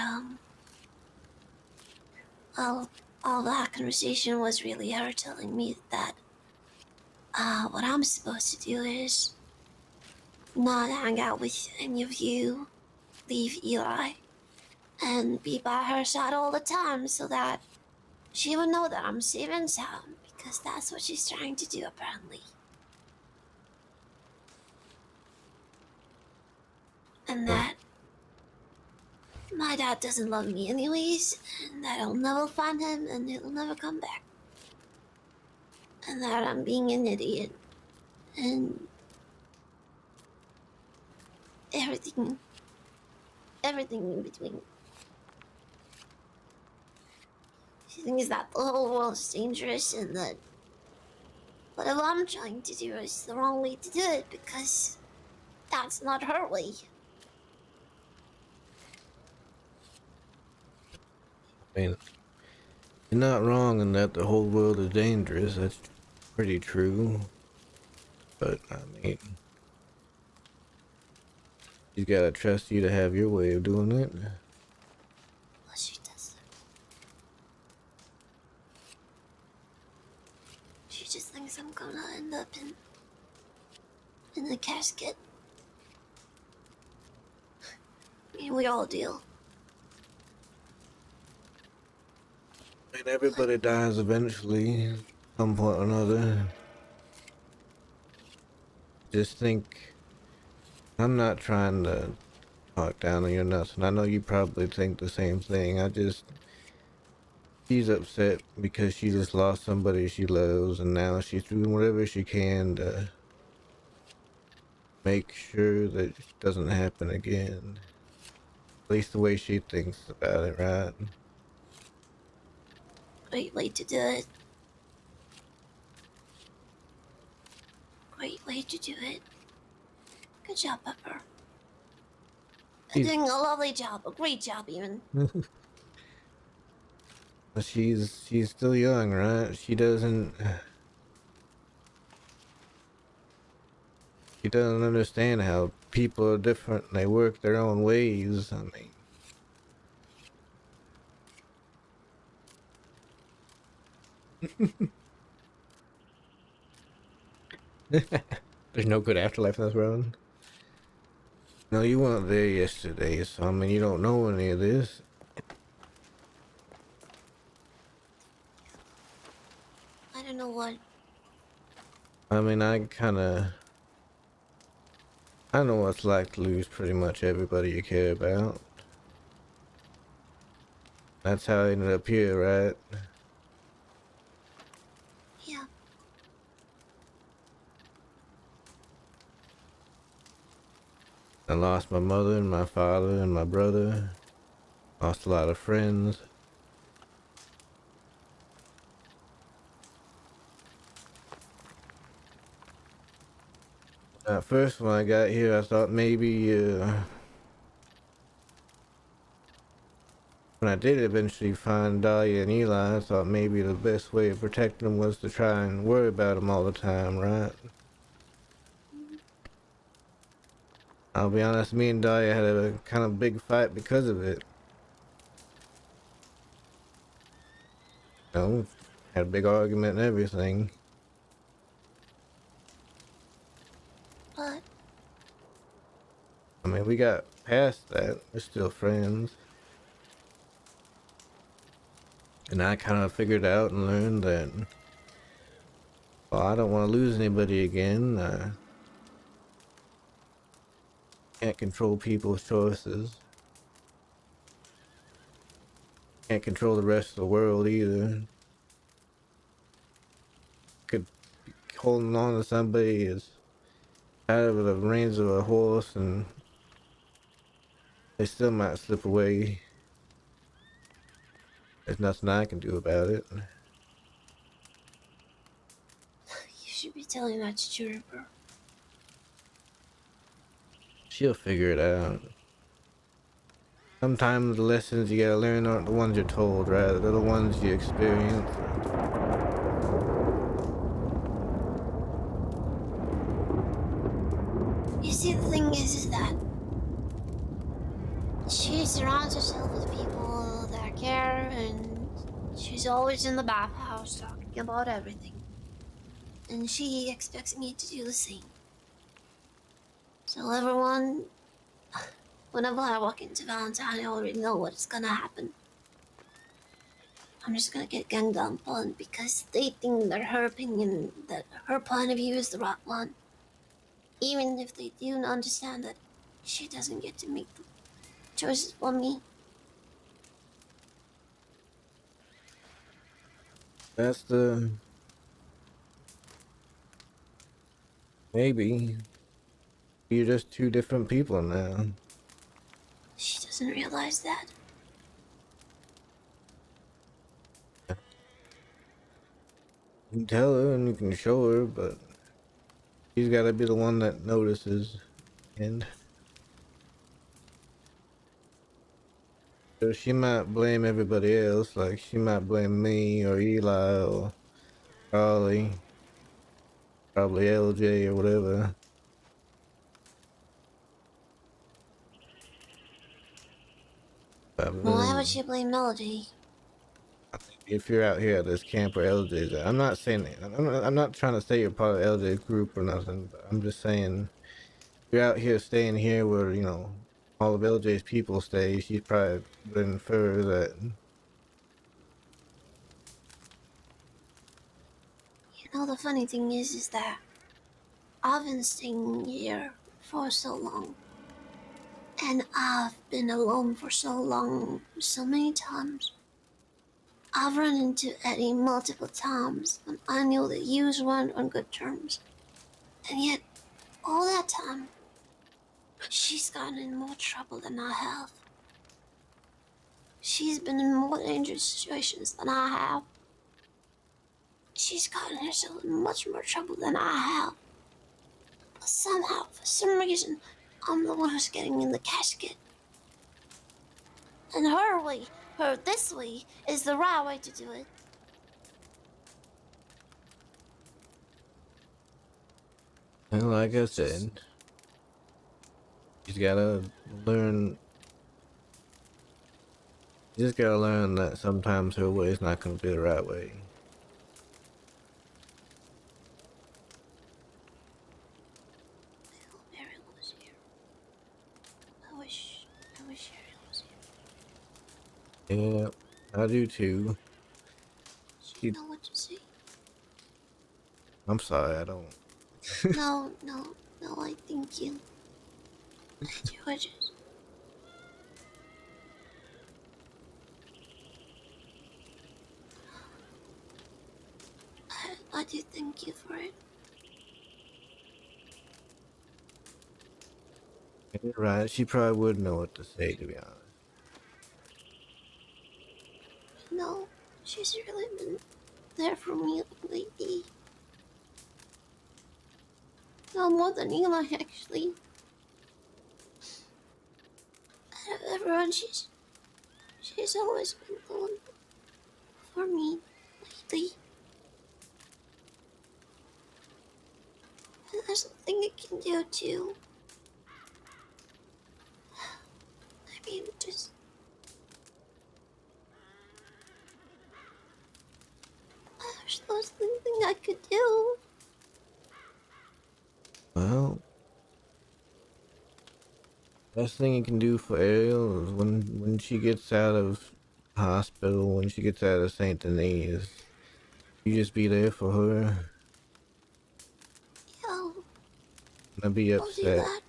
all that conversation was really her telling me that, what I'm supposed to do is not hang out with any of you, leave Eli, and be by her side all the time so that she would know that I'm safe and sound, because that's what she's trying to do, apparently. And that my dad doesn't love me anyways, and that I'll never find him and he'll never come back. And that I'm being an idiot. And everything, everything in between. She thinks that the whole world is dangerous and that whatever I'm trying to do is the wrong way to do it because that's not her way. I mean, you're not wrong in that the whole world is dangerous. That's pretty true. But, I mean, she's gotta trust you to have your way of doing it. Well, she doesn't. She just thinks I'm gonna end up in a casket. I mean, we all do. I mean, everybody dies eventually, some point or another. Just think, I'm not trying to talk down on your nuts, and I know you probably think the same thing. She's upset because she just lost somebody she loves, and now she's doing whatever she can to make sure that it doesn't happen again. At least the way she thinks about it, right? Great way to do it. Great way to do it. Good job, Pepper. You're doing a lovely job, a great job even. She's still young, right? She doesn't understand how people are different and they work their own ways. I mean, there's no good afterlife in this world. No, you weren't there yesterday, so I mean, you don't know any of this. I don't know what. I mean, I know what it's like to lose pretty much everybody you care about. That's how I ended up here, right? Yeah. I lost my mother and my father and my brother. Lost a lot of friends. At first, when I got here, I thought maybe, when I did eventually find Dahlia and Eli, I thought maybe the best way of protecting them was to try and worry about them all the time, right? I'll be honest, me and Dahlia had a kind of big fight because of it. You know, had a big argument and everything. But I mean, we got past that. We're still friends. And I kind of figured out and learned that, well, I don't want to lose anybody again. Can't control people's choices. Can't control the rest of the world either. Could be holding on to somebody is out of the reins of a horse and they still might slip away. There's nothing I can do about it. you should be telling that to Juniper. She'll figure it out. Sometimes the lessons you gotta learn aren't the ones you're told, right? They're the ones you experience. You see, the thing is that she surrounds herself with people that care, and she's always in the bathhouse talking about everything. And she expects me to do the same. So everyone, whenever I walk into Valentine, I already know what's gonna happen. I'm just gonna get ganged up on because they think that her opinion, that her point of view is the right one. Even if they do understand that she doesn't get to make the choices for me. That's the... Maybe You're just two different people now. She doesn't realize that. You can tell her and you can show her, but she's got to be the one that notices. And so she might blame everybody else, like she might blame me or Eli or Charlie, probably LJ or whatever. Why would she blame Melody? If you're out here at this camp where LJ's at, I'm not saying that. I'm not trying to say you're part of LJ's group or nothing, but I'm just saying you're out here staying here where, you know, all of LJ's people stay. She's probably would infer that. You know, the funny thing is that I've been staying here for so long. And I've been alone for so long, so many times. I've run into Eddie multiple times, and I knew that you weren't on good terms. And yet, all that time, she's gotten in more trouble than I have. She's been in more dangerous situations than I have. She's gotten herself in much more trouble than I have. But somehow, for some reason, I'm the one who's getting in the casket. And this way, is the right way to do it. And like I said, she's gotta learn. You just gotta learn that sometimes her way is not gonna be the right way. Ariel was here. I wish Ariel was here. Yeah, I do too. She know what to say. I'm sorry, I don't. No, I think you. Georges. I do thank you for it. You're right, she probably would know what to say, to be honest. No, she's really been there for me lately. No, more than Eli, actually. Out of everyone, she's always been the one for me lately. And there's something I can do too. I mean, just. There's nothing I could do. Well, best thing you can do for Ariel is when she gets out of hospital, when she gets out of Saint Denis, you just be there for her. Yeah. Gonna be I'll do upset. that.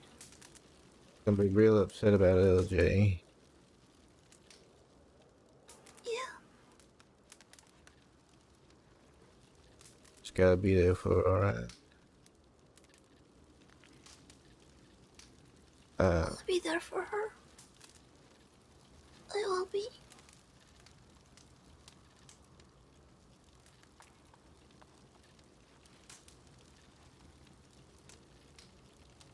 Gonna be real upset about LJ. Yeah. Just gotta be there for her, alright? I'll be there for her. I will be.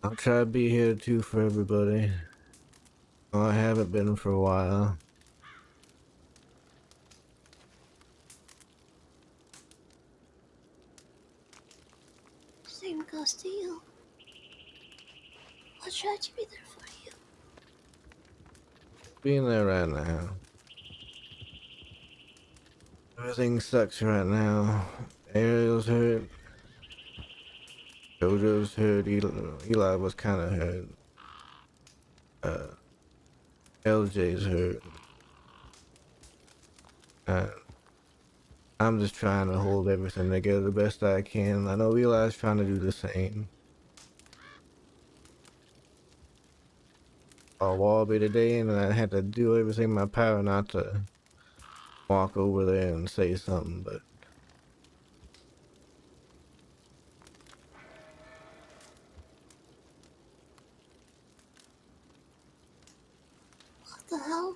I'll try to be here too for everybody. Oh, I haven't been for a while. Same goes to you. I'll try to be there for you. Being there right now. Everything sucks right now. Ariel's hurt. Jojo's hurt. Eli was kind of hurt. LJ's hurt. I'm just trying to hold everything together the best I can. I know Eli's trying to do the same. I'll Wallaby today, and I had to do everything in my power not to walk over there and say something, but the hell?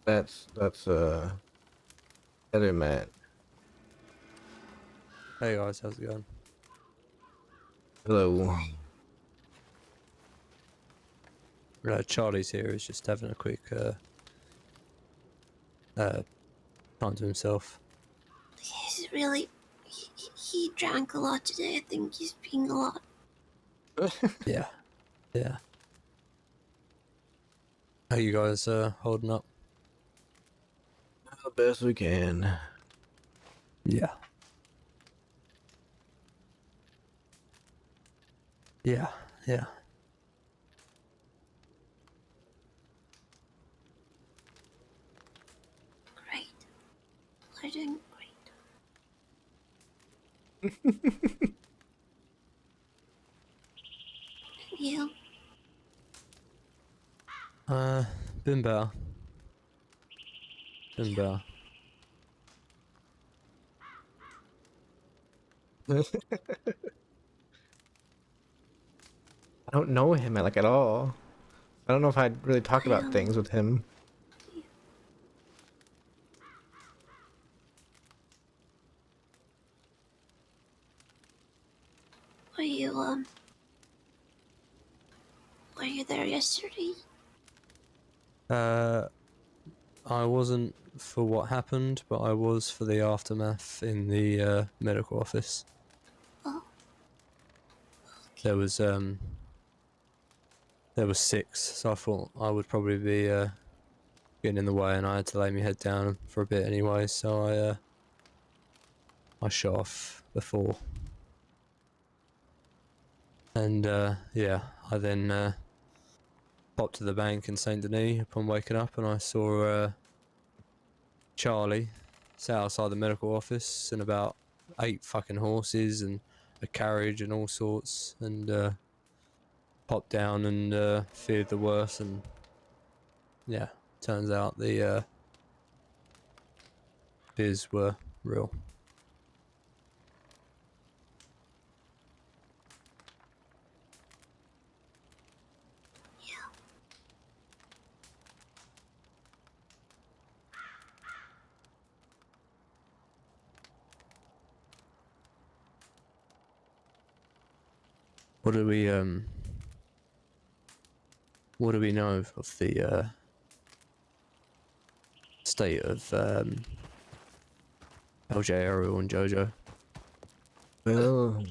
That's other Matt. Hey guys, how's it going? Hello. Charlie's here. He's just having a quick time to himself. He's really. He drank a lot today. I think he's being a lot. Yeah. How you guys holding up? The best we can. Yeah. Yeah. Great. We're doing great. You? Been better. I don't know him like at all. I don't know if I'd really talk about things with him. Were you there yesterday? I wasn't for what happened, but I was for the aftermath in the medical office. Oh. There was 6, so I thought I would probably be getting in the way, and I had to lay my head down for a bit anyway. So I shot off before, and yeah, I then popped to the bank in Saint Denis upon waking up, and I saw Charlie sat outside the medical office and about 8 fucking horses and a carriage and all sorts, and popped down and feared the worst, and yeah, turns out the beers were real. What do we know of the state of LJ, Ariel, and Jojo? Well,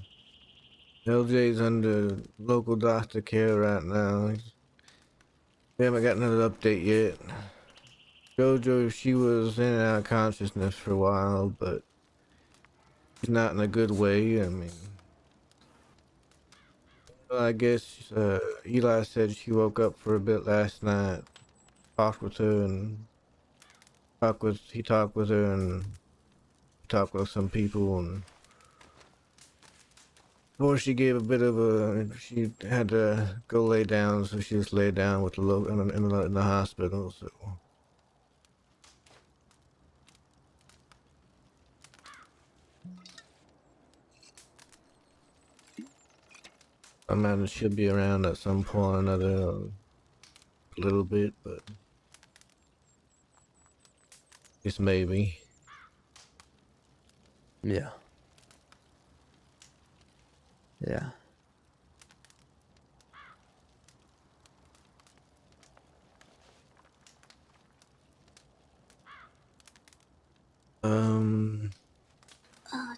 LJ's under local doctor care right now. We haven't got another update yet. Jojo, she was in and out of consciousness for a while, but she's not in a good way. I mean, well, I guess Eli said she woke up for a bit last night, talked with her, and he talked with her, and talked with some people, and before she gave a bit of she had to go lay down, so she just lay down with the in the hospital. So I imagine she'll be around at some point or another, a little bit, but just maybe. Yeah.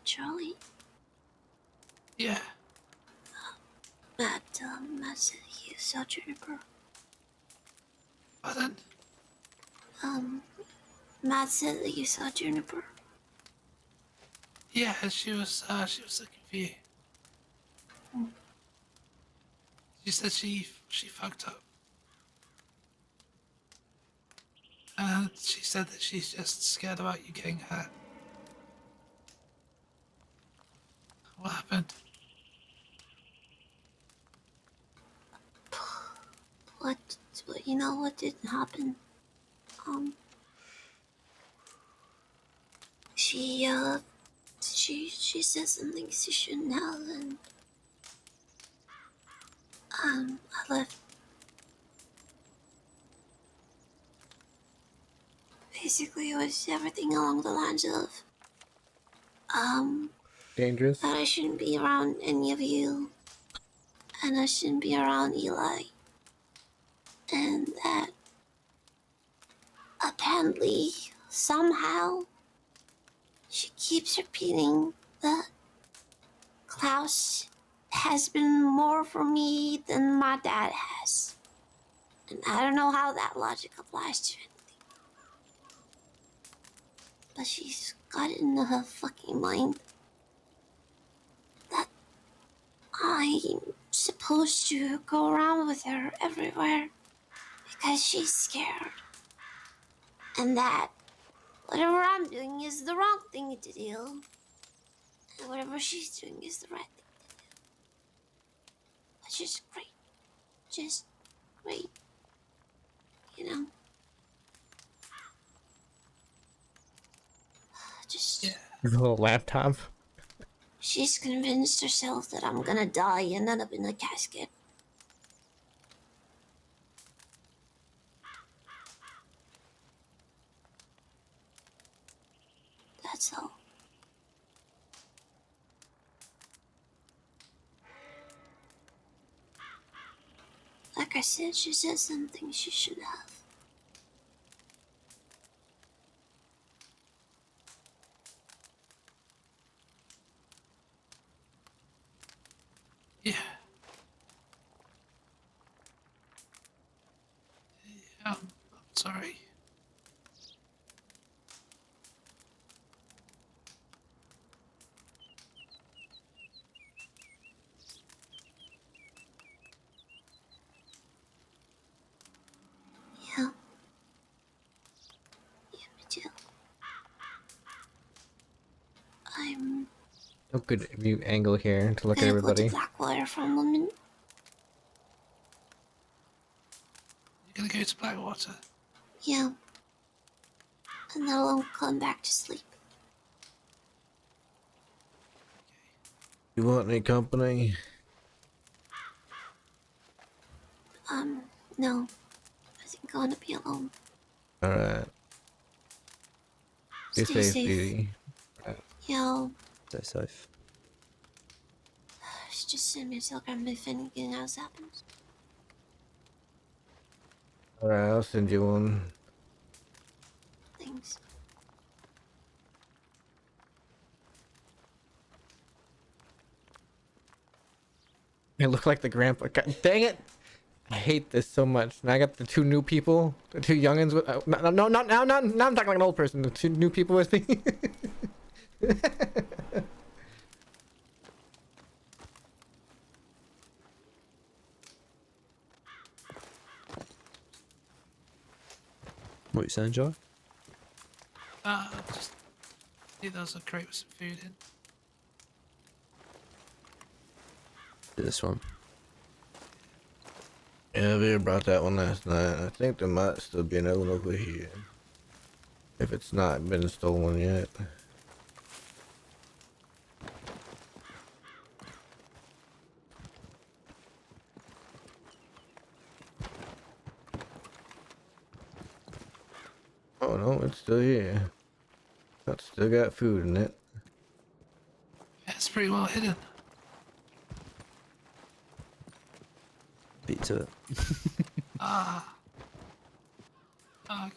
Charlie? Yeah. Matt said you saw Juniper. Pardon? Matt said that you saw Juniper. Yeah, she was looking for you. She said she fucked up. And she said that she's just scared about you getting hurt. What happened? What you know what didn't happen? She said something she shouldn't have, and I left. basically it was everything along the lines of, Dangerous. that I shouldn't be around any of you, and I shouldn't be around Eli, and that apparently, somehow, she keeps repeating that Klaus has been more for me than my dad has. And I don't know how that logic applies to anything. But she's got it in her fucking mind that I'm supposed to go around with her everywhere because she's scared. And that whatever I'm doing is the wrong thing to do. And whatever she's doing is the right thing to do. Which is great. Just great. You know? Just... Yeah. Little laptop. She's convinced herself that I'm gonna die and end up in a casket. That's all. Like I said, she said something she should have. Yeah. I'm sorry. Yeah. Yeah, me too. I'm No good view angle here to look at gonna go to everybody. Blackwater for a moment. You're gonna go to Blackwater? Yeah. And then I'll come back to sleep. You want any company? No. I think I'm gonna be alone. Alright. Be Stay safe, safe. Dee. Yeah, Stay safe. just send me a telegram if anything else happens. Alright, I'll send you one. Thanks. I look like the grandpa. God, dang it! I hate this so much. Now I got the two new people, the two youngins with. No, not now. Now I'm talking like an old person. The two new people with me. What you saying, Joe? Just see there's a crate with some food in. This one. Yeah, we brought that one last night. I think there might still be another one over here. If it's not been stolen yet. Oh no, it's still here. It's still got food in it. Yeah, it's pretty well hidden. Beat to it. Ah. Oh,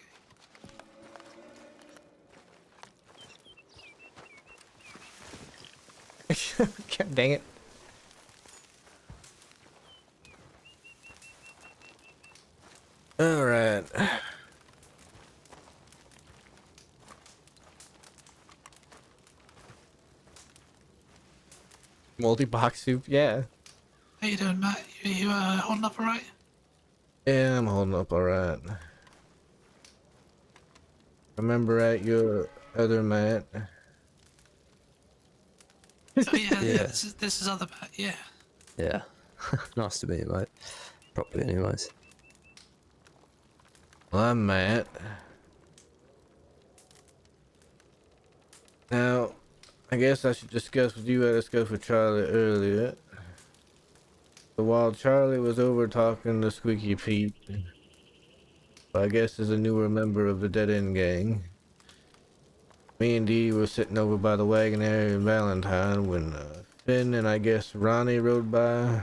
okay. God dang it. Alright. Multi-box soup, yeah. How you doing, Matt? You holding up alright? Yeah, I'm holding up alright. Remember at your other Matt? Oh yeah, Yeah. This is other Matt, yeah. Yeah. Nice to meet you, mate. Properly, anyways. Well, I'm Matt. Now, I guess I should discuss with you how to discuss with Charlie earlier. So while Charlie was over talking to Squeaky Pete, I guess is a newer member of the Dead End gang. Me and Dee were sitting over by the wagon area in Valentine when Finn and I guess Ronnie rode by.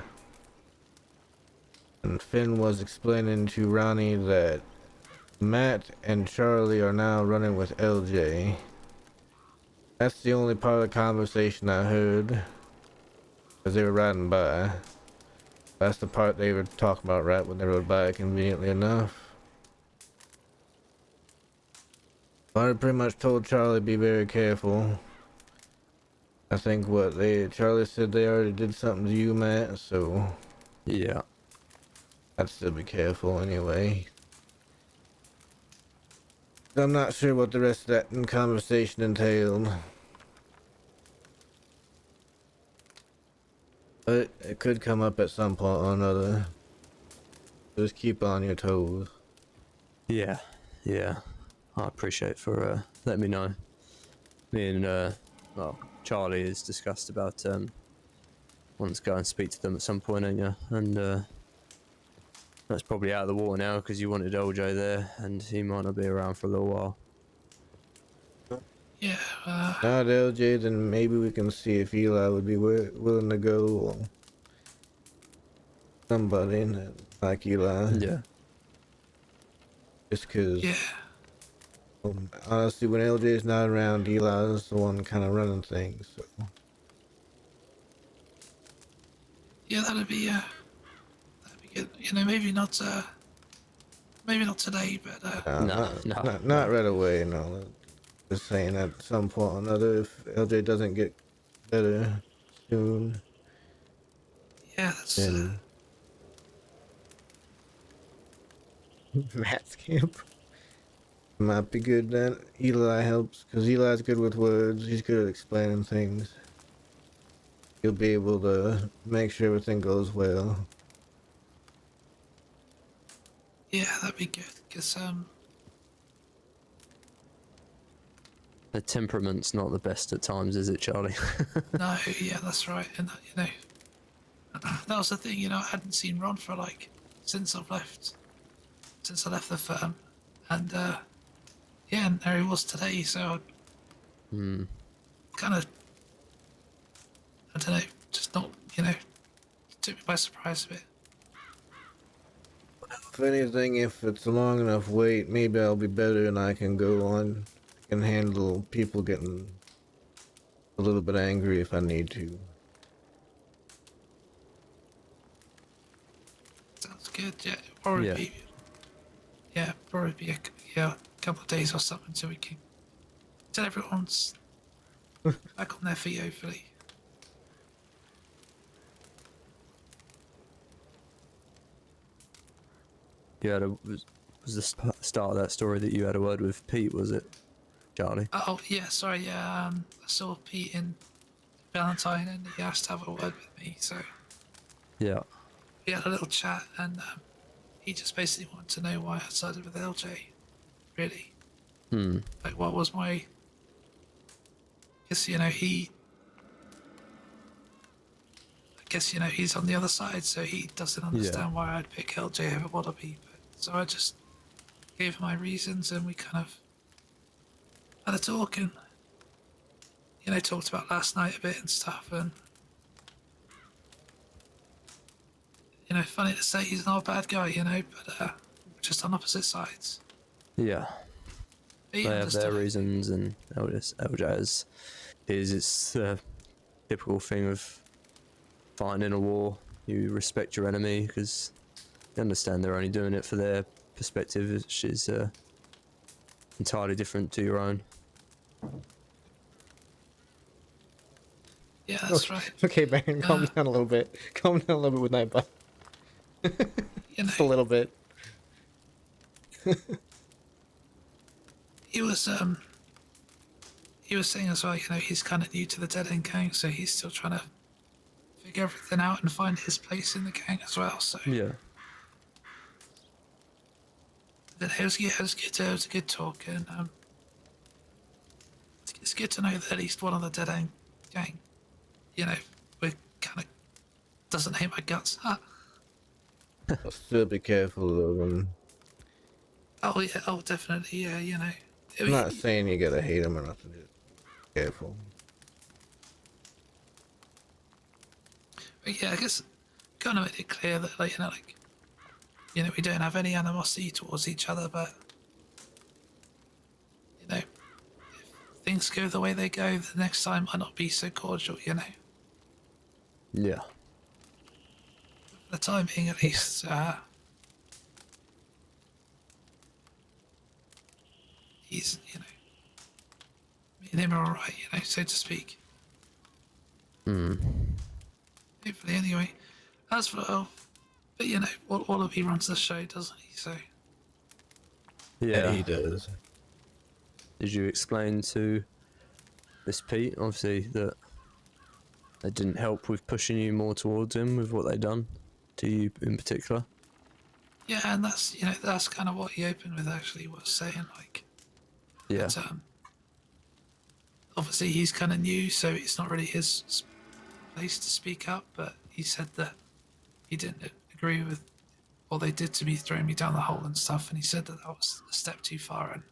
And Finn was explaining to Ronnie that Matt and Charlie are now running with LJ. That's the only part of the conversation I heard as they were riding by. That's the part they were talking about right when they rode by, conveniently enough. I pretty much told Charlie be very careful. I think Charlie said they already did something to you, Matt, so yeah, I'd still be careful anyway. I'm not sure what the rest of that conversation entailed. But it could come up at some point or another. Just keep on your toes. Yeah. I appreciate for letting me know. Me and Charlie has discussed about wanting to go and speak to them at some point, ain't you? And that's probably out of the water now because you wanted LJ there, and he might not be around for a little while. Yeah. Not LJ, then maybe we can see if Eli would be willing to go, or somebody like Eli. Yeah. Just cause. Yeah. Honestly, when LJ's not around, Eli's the one kind of running things. So. Yeah, that'd be good. You know, maybe not today, but not right away. No, just saying at some point or another, if LJ doesn't get better soon. Yeah, that's. Then Matt's camp might be good. Then Eli helps because Eli's good with words. He's good at explaining things. He'll be able to make sure everything goes well. Yeah, that'd be good. Cause the temperament's not the best at times, is it, Charlie? no, yeah, that's right. And you know, that was the thing. You know, I hadn't seen Ron for since I left the firm, and yeah, and there he was today. So kind of, I don't know, just not, you know, took me by surprise a bit. If anything, if it's a long enough wait, maybe I'll be better and I can go on. I can handle people getting a little bit angry if I need to. Sounds good. Yeah, probably be a couple of days or something so we can till everyone's back on their feet, hopefully. Was the start of that story that you had a word with Pete, was it, Charlie? Oh yeah, sorry. Yeah, I saw Pete in Valentine, and he asked to have a word with me. So yeah, we had a little chat, and he just basically wanted to know why I sided with LJ. Really, like what was my? Because you know I guess you know he's on the other side, so he doesn't understand why I'd pick LJ over WildRP. So I just gave him my reasons, and we kind of had a talk, and you know talked about last night a bit and stuff, and you know, funny to say he's not a bad guy, you know, but we're just on opposite sides. Yeah. They have their reasons, and LJ it's the typical thing of fighting in a war. You respect your enemy because you understand they're only doing it for their perspective, which is entirely different to your own. Yeah, that's right. Okay, Baron, calm down a little bit. Calm down a little bit with Nightbot. Just a little bit. He was saying as well, you know, he's kind of new to the Dead End gang, so he's still trying to figure everything out and find his place in the gang as well. So yeah. It was a good talk, and it's good to know that at least one of the Dead End gang, you know, we kind of doesn't hate my guts. I'll still be careful of them. Oh yeah, oh definitely, yeah. You know, I'm not saying you gotta hate him or nothing. Just be careful. but yeah, I guess kind of made it clear that like we don't have any animosity towards each other, but you know, if things go the way they go, the next time might not be so cordial. You know, Yeah. for the time being at least. He's, me and him are all right, so to speak. Hmm. Hopefully, anyway. As for, but WildRP runs the show, doesn't he? So. Yeah, he does. Did you explain to Miss Pete, obviously, that they didn't help with pushing you more towards him with what they done to you in particular? Yeah, and that's kind of what he opened with. Actually, was saying Yeah. that, obviously he's kind of new, so it's not really his place to speak up. But he said that he didn't agree with what they did to me, throwing me down the hole and stuff, and he said that was a step too far. And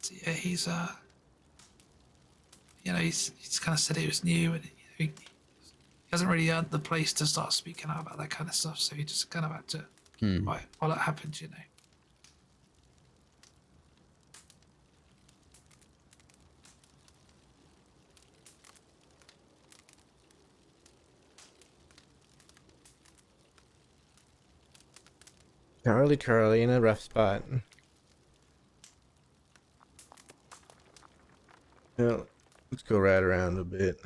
so, yeah, he's he's kind of said he was new, and he hasn't really earned the place to start speaking out about that kind of stuff. So he just kind of had to, right, while it happened, Charlie in a rough spot. Well, let's go right around a bit.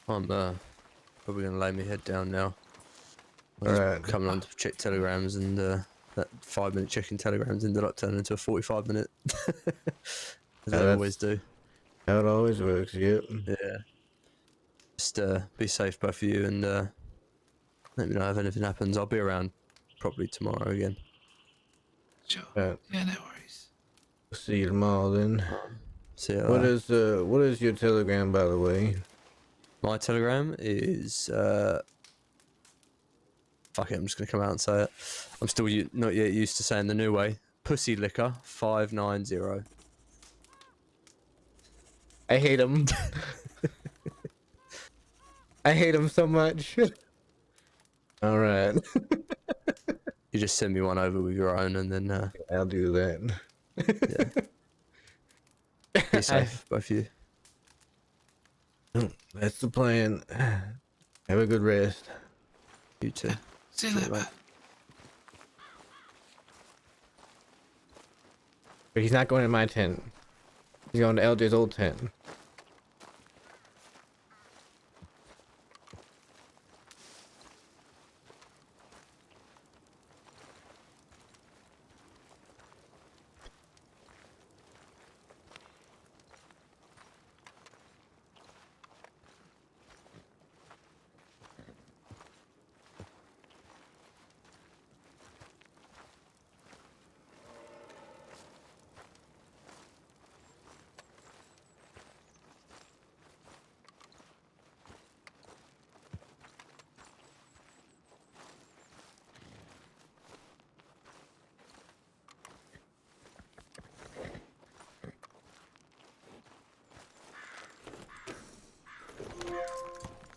I'm probably gonna lay my head down now. Alright. Coming on to check telegrams, and that 5-minute checking telegrams ended up turning into a 45-minute. As they always do. How it always works, yep. Yeah. Just be safe, both of you, and let me know if anything happens. I'll be around probably tomorrow again. Sure. Yeah, no worries. See you tomorrow then. See you What later. what is your telegram, by the way? My telegram is fuck it, I'm just gonna come out and say it. I'm still not yet used to saying the new way. Pussy liquor 590. I hate him. I hate him so much. All right. You just send me one over with your own, and then I'll do that. Yeah. Be safe, both of you. That's the plan. Have a good rest. You too. See you later, mate. But he's not going to my tent. He's going to LJ's old tent.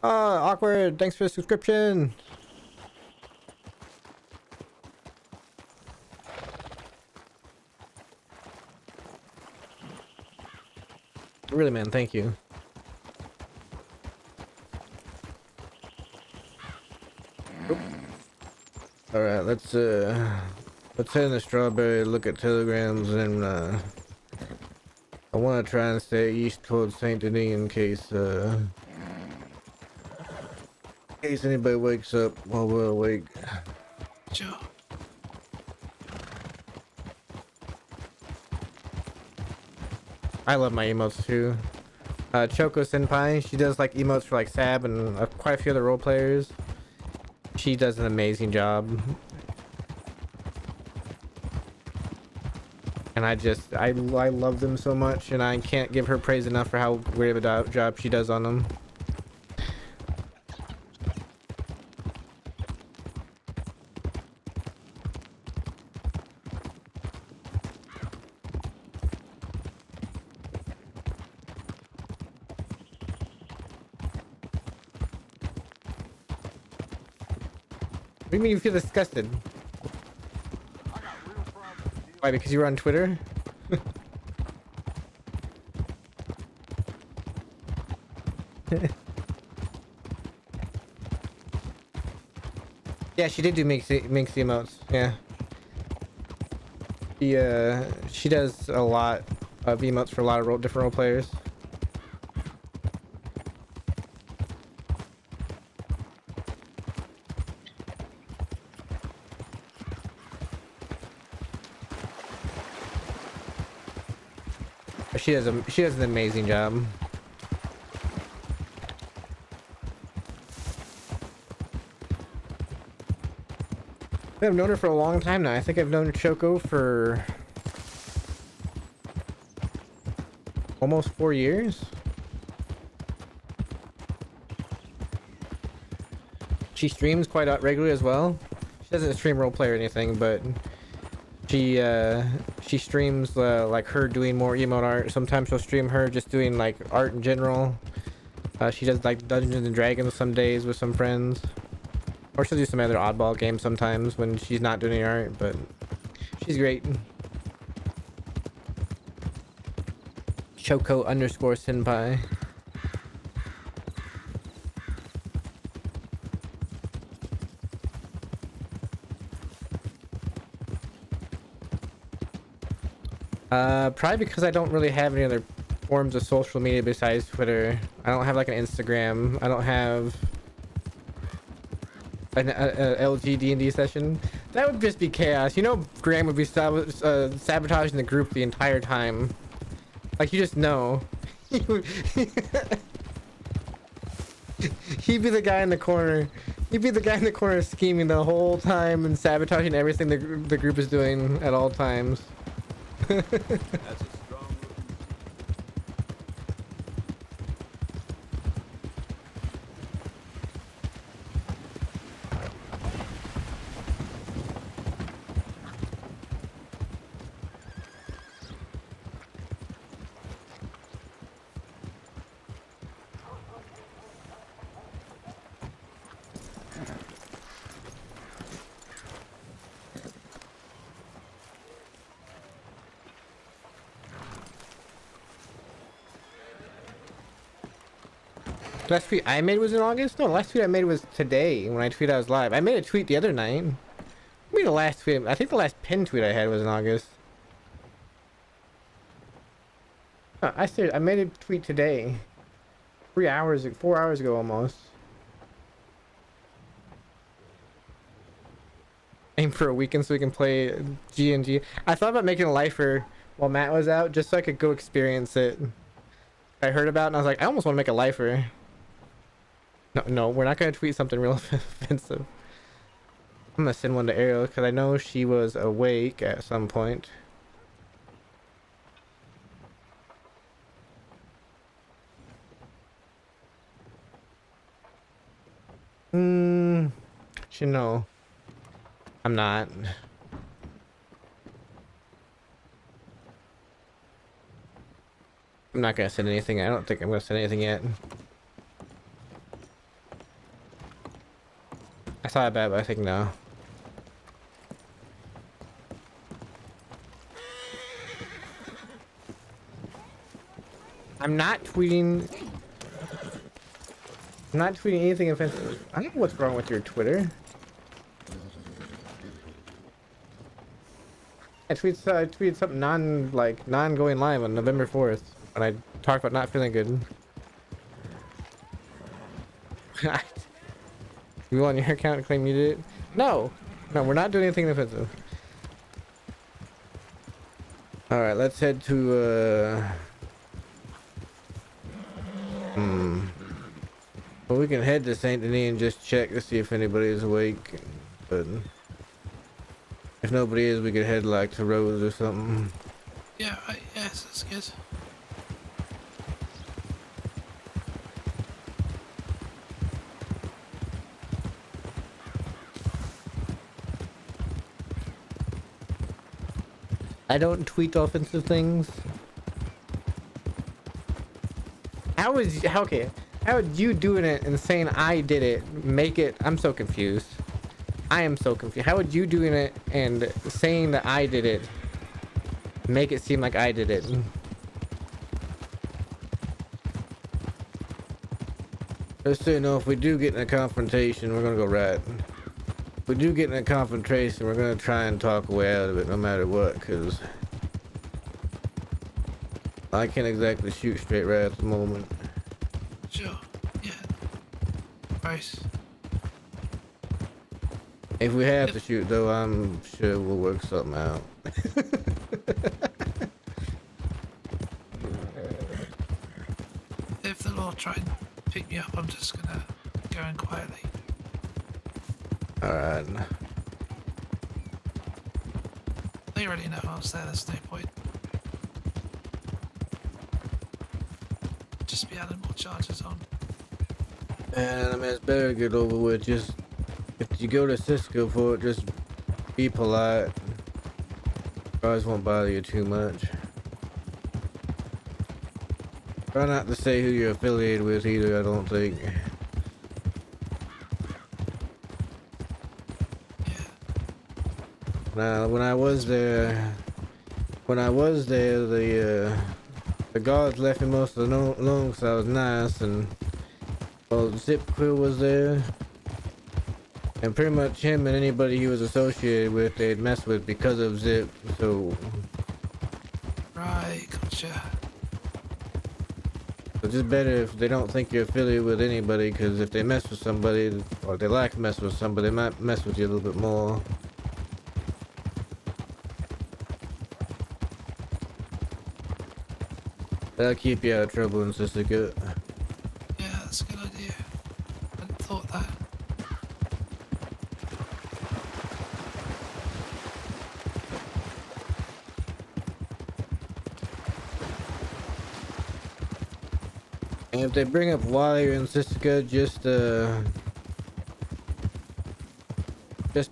Awkward. Thanks for the subscription. Really, man, thank you. All right, let's head in the strawberry, look at telegrams, and I want to try and stay east towards Saint Denis in case anybody wakes up while we're awake. Sure. I love my emotes too. Choco Senpai, she does like emotes for like Sab and quite a few other role players. She does an amazing job. And I love them so much, and I can't give her praise enough for how great of a job she does on them. do you mean you feel disgusted? Why, because you were on Twitter? Yeah, she did do Minxie emotes, yeah. She does a lot of emotes for a lot of different role players. She does an amazing job. I've known her for a long time now. I think I've known Choco for almost 4 years. She streams quite regularly as well. She doesn't stream roleplay or anything, but she streams like her doing more emote art. Sometimes she'll stream her just doing like art in general. She does like Dungeons and Dragons some days with some friends. Or she'll do some other oddball games sometimes when she's not doing any art, but she's great. Choco_senpai. Probably because I don't really have any other forms of social media besides Twitter. I don't have like an Instagram. I don't have an LG D&D session. That would just be chaos. You know, Graham would be sabotaging the group the entire time. Like, you just know. He'd be the guy in the corner. He'd be the guy in the corner scheming the whole time and sabotaging everything the group is doing at all times. That's a strong Last tweet I made was in August? No, the last tweet I made was today when I tweeted I was live. I made a tweet the other night. I mean, the last tweet, I think the last pinned tweet I had was in August. I made a tweet today. 4 hours ago almost. Aim for a weekend so we can play G&G. I thought about making a lifer while Matt was out just so I could go experience it. I heard about it and I was like, I almost want to make a lifer. No, we're not gonna tweet something real offensive. I'm gonna send one to Ariel because I know she was awake at some point. She know. I'm not. I'm not gonna send anything. I don't think I'm gonna send anything yet. I thought about it, but I think no. I'm not tweeting anything offensive. I don't know what's wrong with your Twitter. I tweeted something non going live on November 4th when I talked about not feeling good. You on your account to claim you did it? No, we're not doing anything offensive. All right, let's head to well, we can head to Saint Denis and just check to see if anybody is awake. But if nobody is, we could head like to Rose or something. Yeah, right. Yes, that's good. I don't tweet offensive things. How would you doing it and saying I did it make it? I'm so confused. I am so confused. How would you doing it and saying that I did it make it seem like I did it? Just so you know, if we do get in a confrontation, we're gonna go right. If we do get in a confrontation, we're gonna try and talk a way out of it no matter what, because I can't exactly shoot straight right at the moment. Sure. Yeah. Right. If we have to shoot, though, I'm sure we'll work something out. If the law try and pick me up, I'm just gonna go in quietly. Alright. They already know I was there, there's no point. Just be adding more charges on. And I mean, it's better to get over with. Just, if you go to Cisco for it, just be polite. Guys won't bother you too much. Try not to say who you're affiliated with either, I don't think. Now, when I was there, the guards left me most of the alone because I was nice, and well, Zip Crew was there, and pretty much him and anybody he was associated with, they'd mess with because of Zip. So, right, gotcha. So it's just better if they don't think you're affiliated with anybody, because if they mess with somebody, or they like to mess with somebody, they might mess with you a little bit more. That'll keep you out of trouble in Sissica. Yeah, that's a good idea. I hadn't thought that. And if they bring up while you're in Sissica, just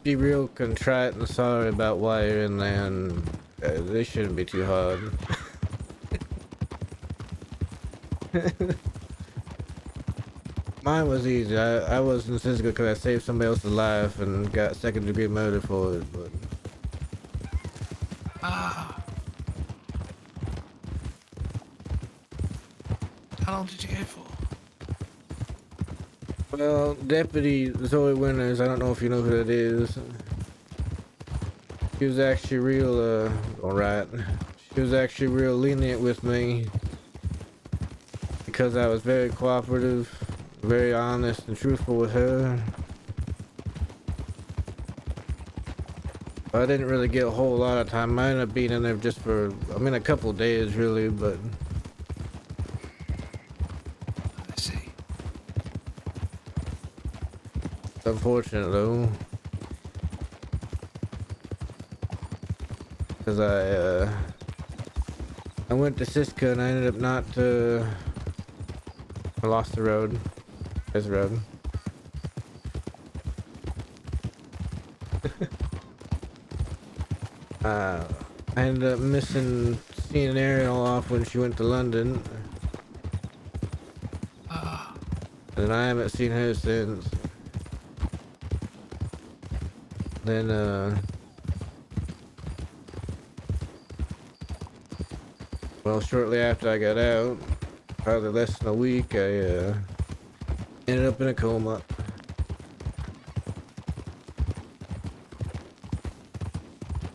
be real contrite and sorry about why you're in there, and they shouldn't be too hard. Mine was easy. I was in Sissica because I saved somebody else's life and got second-degree murder for it, but... How long did you go for? Well, Deputy Zoe Winters, I don't know if you know who that is. She was actually real, alright. She was actually real lenient with me. Because I was very cooperative, very honest and truthful with her. I didn't really get a whole lot of time. I ended up being in there just for, a couple days really, but... I see. It's unfortunate though. Because I went to Siska and I ended up not, I lost the road. There's the road. I ended up seeing Ariel off when she went to London. And I haven't seen her since. Then, well, shortly after I got out, probably less than a week, I ended up in a coma.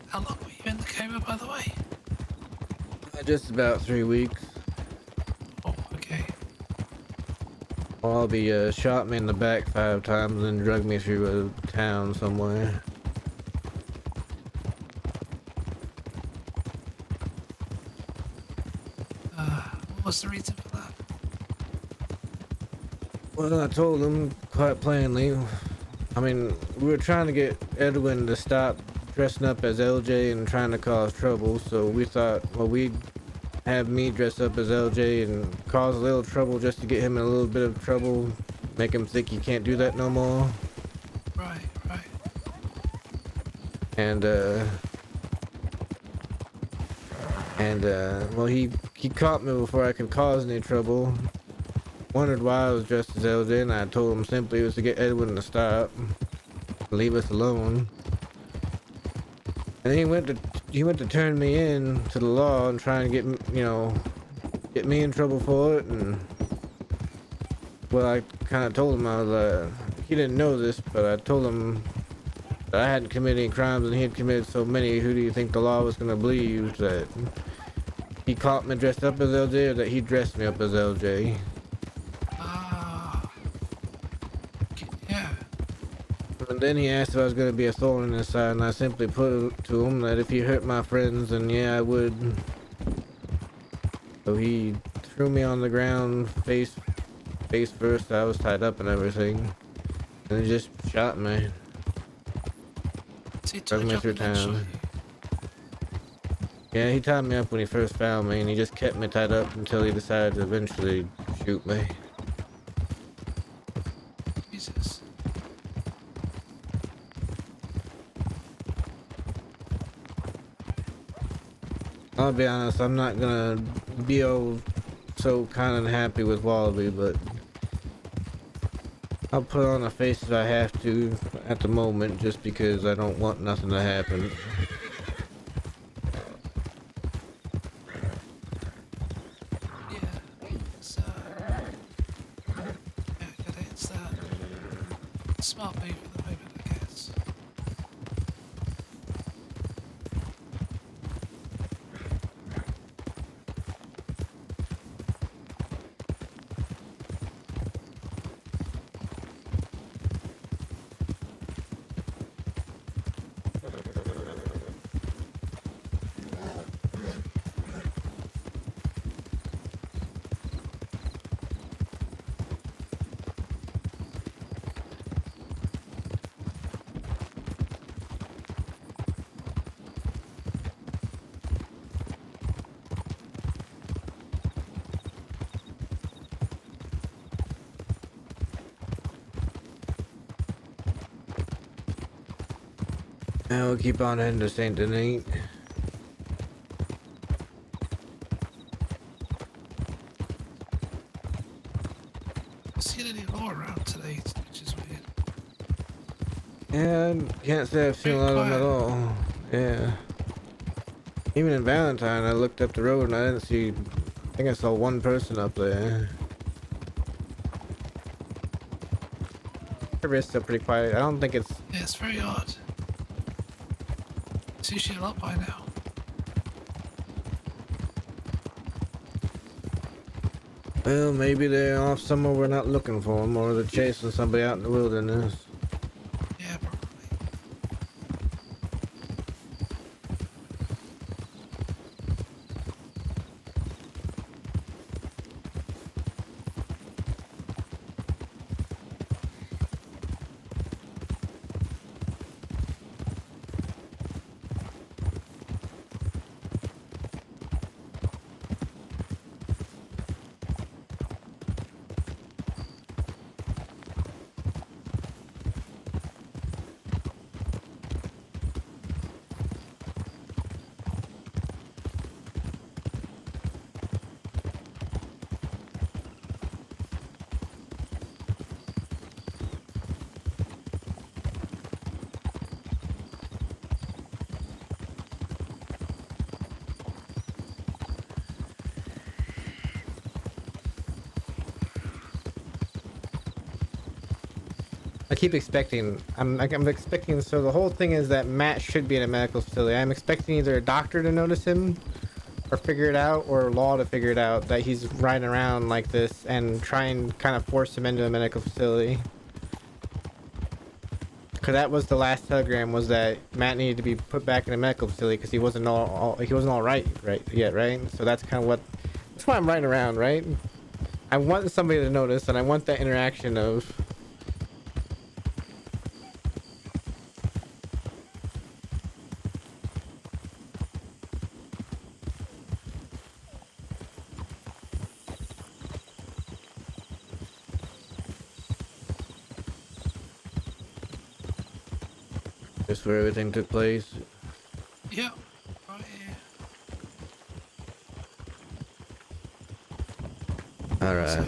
How long were you in the coma, by the way? Just about 3 weeks. Oh, okay. Bobby shot me in the back 5 times and dragged me through a town somewhere. What was the reason for that? Well, I told him quite plainly. We were trying to get Edwin to stop dressing up as LJ and trying to cause trouble, so we thought, well, we'd have me dress up as LJ and cause a little trouble just to get him in a little bit of trouble, make him think he can't do that no more. Right. Well, he caught me before I could cause any trouble. Wondered why I was dressed as LJ, and I told him simply it was to get Edwin to stop. leave us alone. And he went to turn me in to the law and try and get get me in trouble for it. And well, I kind of told him he didn't know this, but I told him that I hadn't committed any crimes and he had committed so many. Who do you think the law was gonna believe? That he caught me dressed up as LJ, or that he dressed me up as LJ? Yeah. And then he asked if I was going to be a thorn in his side, and I simply put to him that if he hurt my friends, then yeah, I would. So he threw me on the ground, face first. I was tied up and everything, and he just shot me. Took me through town. Yeah, he tied me up when he first found me, and he just kept me tied up until he decided to eventually shoot me. Jesus. I'll be honest, I'm not gonna be so kind of happy with Wallaby, but I'll put on a face if I have to at the moment, just because I don't want nothing to happen. Smart move at the moment, I guess. I'll keep on heading to Saint Denis. Seen any law around today, which is weird. Yeah, I can't say I've seen a lot of them at all. Yeah. Even in Valentine, I looked up the road and I didn't see. I think I saw one person up there. It's still pretty quiet. I don't think it's. Yeah, it's very odd. It's usually a lot by now. Well, maybe they're off somewhere we're not looking for them, or they're chasing somebody out in the wilderness. Yeah, probably. I keep expecting. I'm expecting. So the whole thing is that Matt should be in a medical facility. I'm expecting either a doctor to notice him, or figure it out, or Law to figure it out that he's riding around like this and try and kind of force him into a medical facility. Because that was the last telegram, was that Matt needed to be put back in a medical facility because he wasn't all right yet, right? So that's kind of that's why I'm riding around, right? I want somebody to notice, and I want that interaction of. Just where everything took place. Yeah, right here. All right.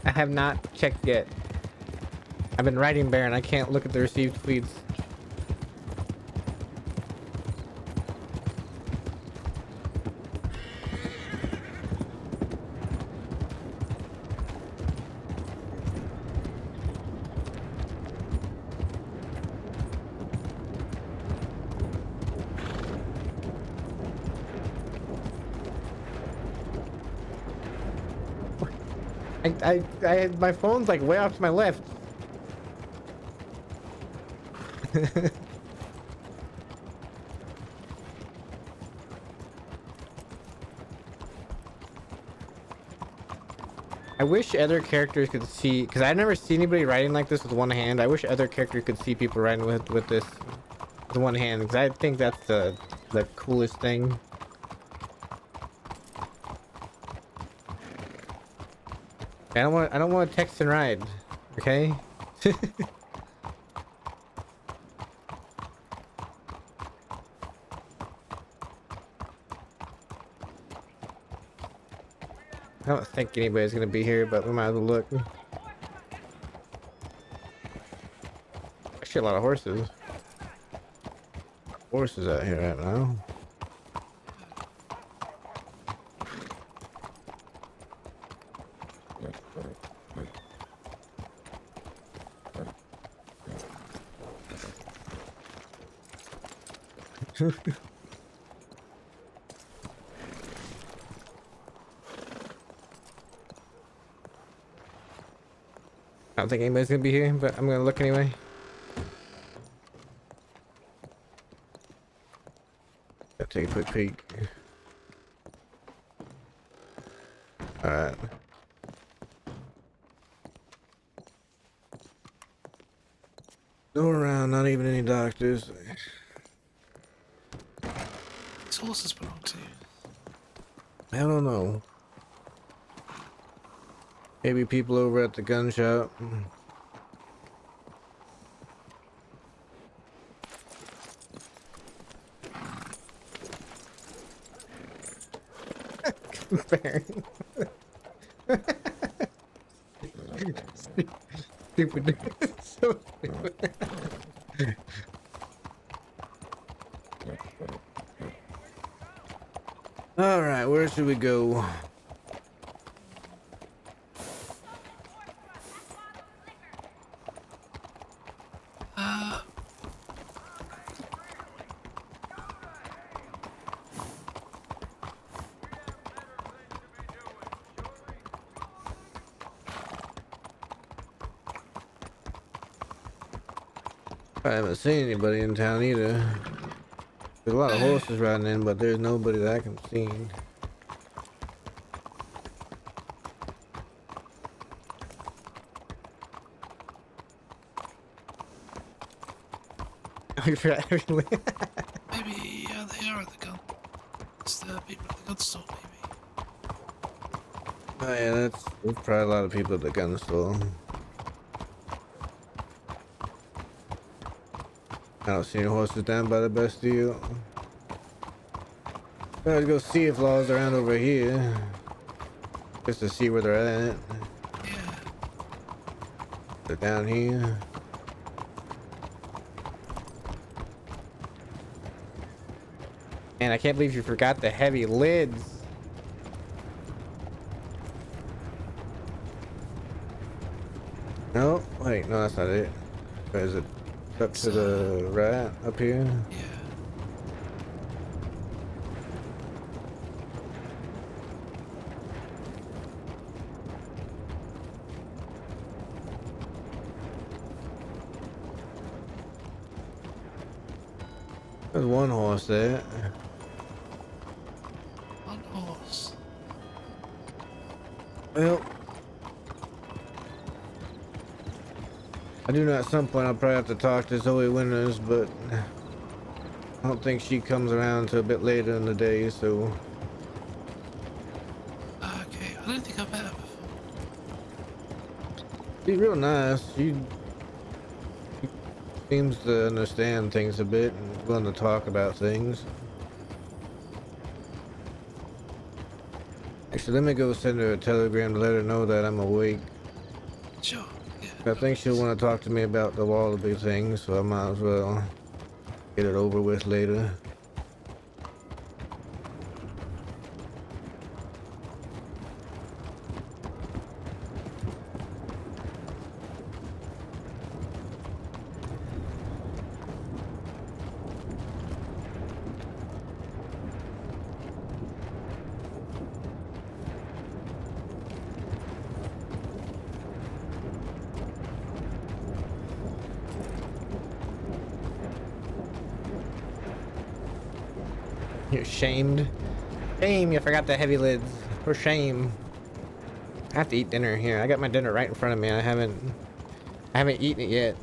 I have not checked yet. I've been writing Baron. I can't look at the received tweets. My phone's like way off to my left. I wish other characters could see, because I've never seen anybody writing like this with one hand. I wish other characters could see people writing with this with one hand, because I think that's the coolest thing. I don't want to text and ride, okay? I don't think anybody's gonna be here, but we might as well look. Actually, a lot of horses. Horses out here right now. I don't think anybody's gonna be here, but I'm gonna look anyway. I'll take a quick peek. Alright. No around, not even any doctors. These horses belong to you. I don't know. Maybe people over at the gun shop. Baron. Stupid. So stupid. All right, where should we go? I haven't seen anybody in town either. There's a lot of horses riding in, but there's nobody that I can see. Maybe they are at the gun. It's the people at the gun store, maybe. Oh yeah, there's probably a lot of people at the gun store. I don't see any horses down by the Bastille. Let's go see if Law's around over here. Just to see where they're at. Yeah. They're down here. Man, I can't believe you forgot the heavy lids. No, wait, no, that's not it. Where is it? Up to the right, up here. Yeah. There's one horse there. One horse. Well, I do know at some point I'll probably have to talk to Zoe Winters, but I don't think she comes around until a bit later in the day, so. Okay, I don't think I've met her before. She's real nice. She seems to understand things a bit and willing to talk about things. Actually, let me go send her a telegram to let her know that I'm awake. Sure. I think she'll want to talk to me about the WildRP thing, so I might as well get it over with later. You're shamed. Shame, you forgot the heavy lids. For shame. I have to eat dinner here. I got my dinner right in front of me. I haven't eaten it yet.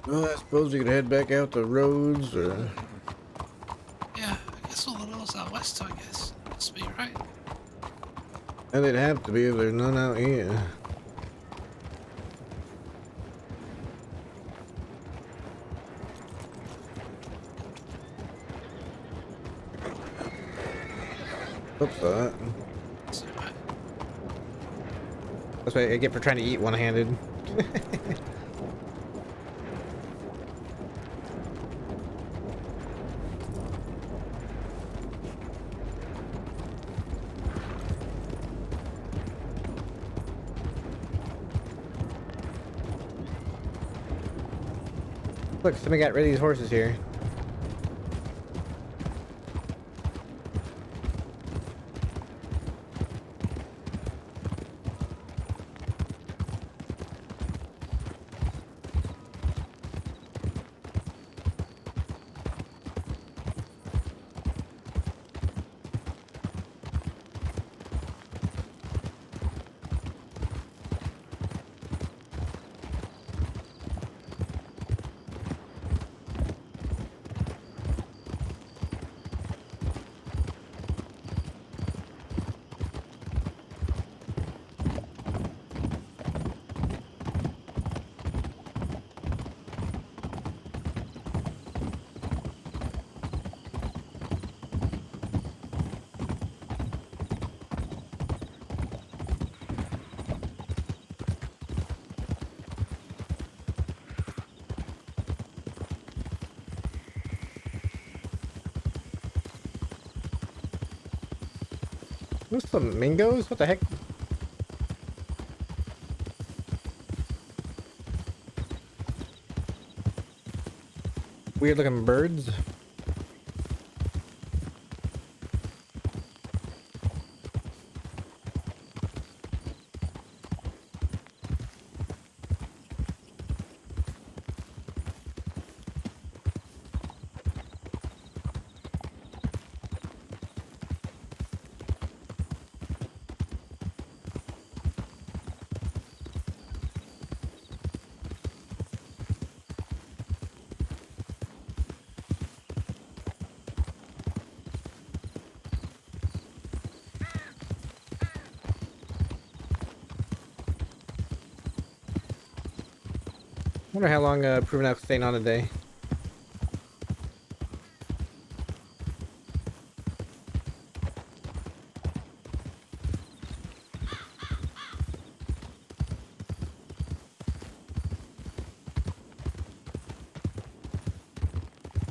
Well, I suppose we could head back out the roads, or... Yeah, I guess all the laws out west, I guess. Must be right. And they'd have to be if there's none out here. Oops, that's what I get for trying to eat one-handed. Look, somebody got rid of these horses here. Those flamingos? What the heck? weird looking birds. Wonder how long Proven Out's staying on today.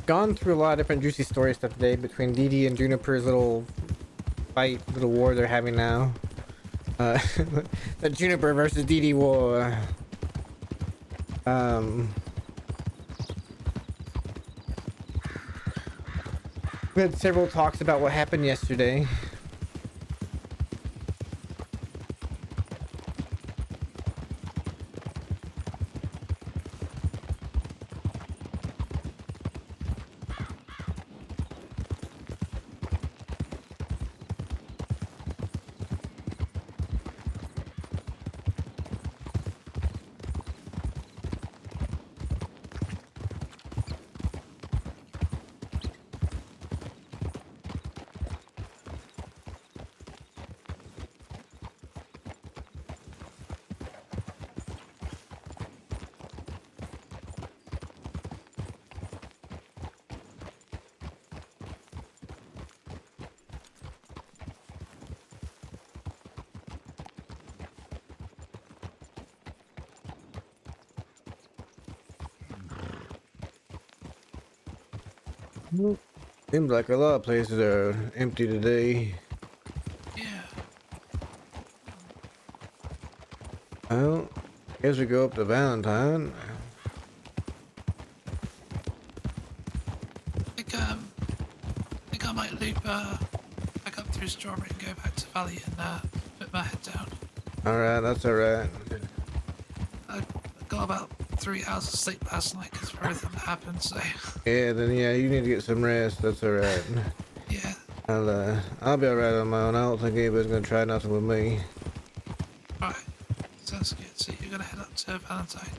Gone through a lot of different juicy story stuff today between Dee Dee and Juniper's little fight, little war they're having now. The Juniper versus Dee Dee war. We had several talks about what happened yesterday. Seems like a lot of places are empty today. Yeah. Well, guess we go up to Valentine. I think I might loop back up through Strawberry and go back to Valley and put my head down. Alright, that's alright. I got about 3 hours of sleep last night because of everything that happened, so... Yeah, then yeah, you need to get some rest, that's alright. Yeah. I'll be alright on my own. I don't think anybody's gonna try nothing with me. Alright. Sounds good. So you're gonna head up to Valentine?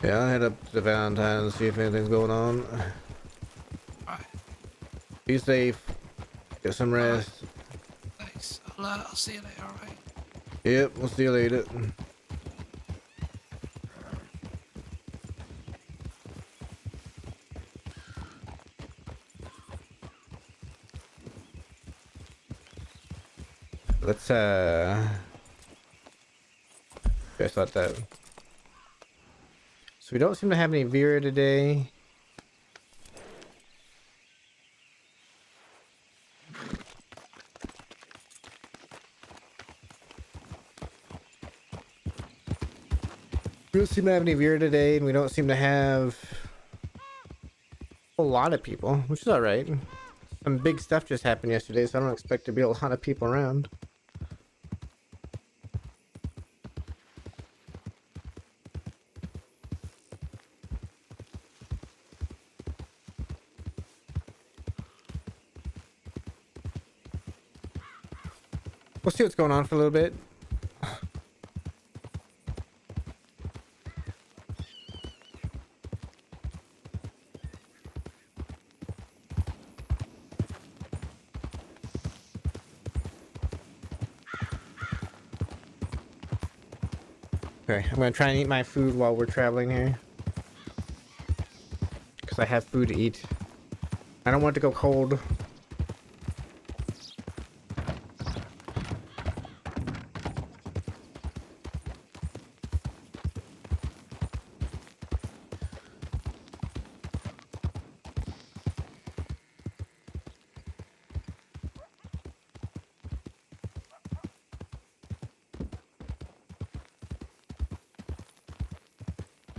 Yeah, I'll head up to Valentine and see if anything's going on. Alright. Be safe. Get some rest. Thanks. I'll see you later, alright? Yep, we'll see you later. Let's guess what that. So we don't seem to have any Vera today. We don't seem to have any Vera today, and we don't seem to have a lot of people, which is alright. Some big stuff just happened yesterday, so I don't expect to be a lot of people around. We'll see what's going on for a little bit. Okay, I'm gonna try and eat my food while we're traveling here. Because I have food to eat. I don't want it to go cold.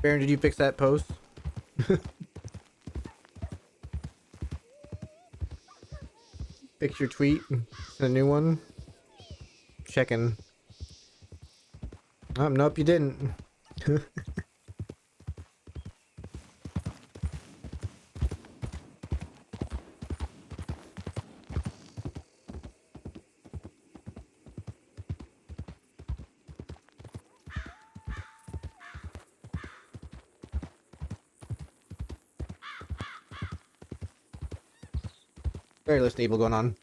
Baron, did you fix that post? fix your tweet. A new one. Checking. Oh, nope, you didn't. Very little evil going on.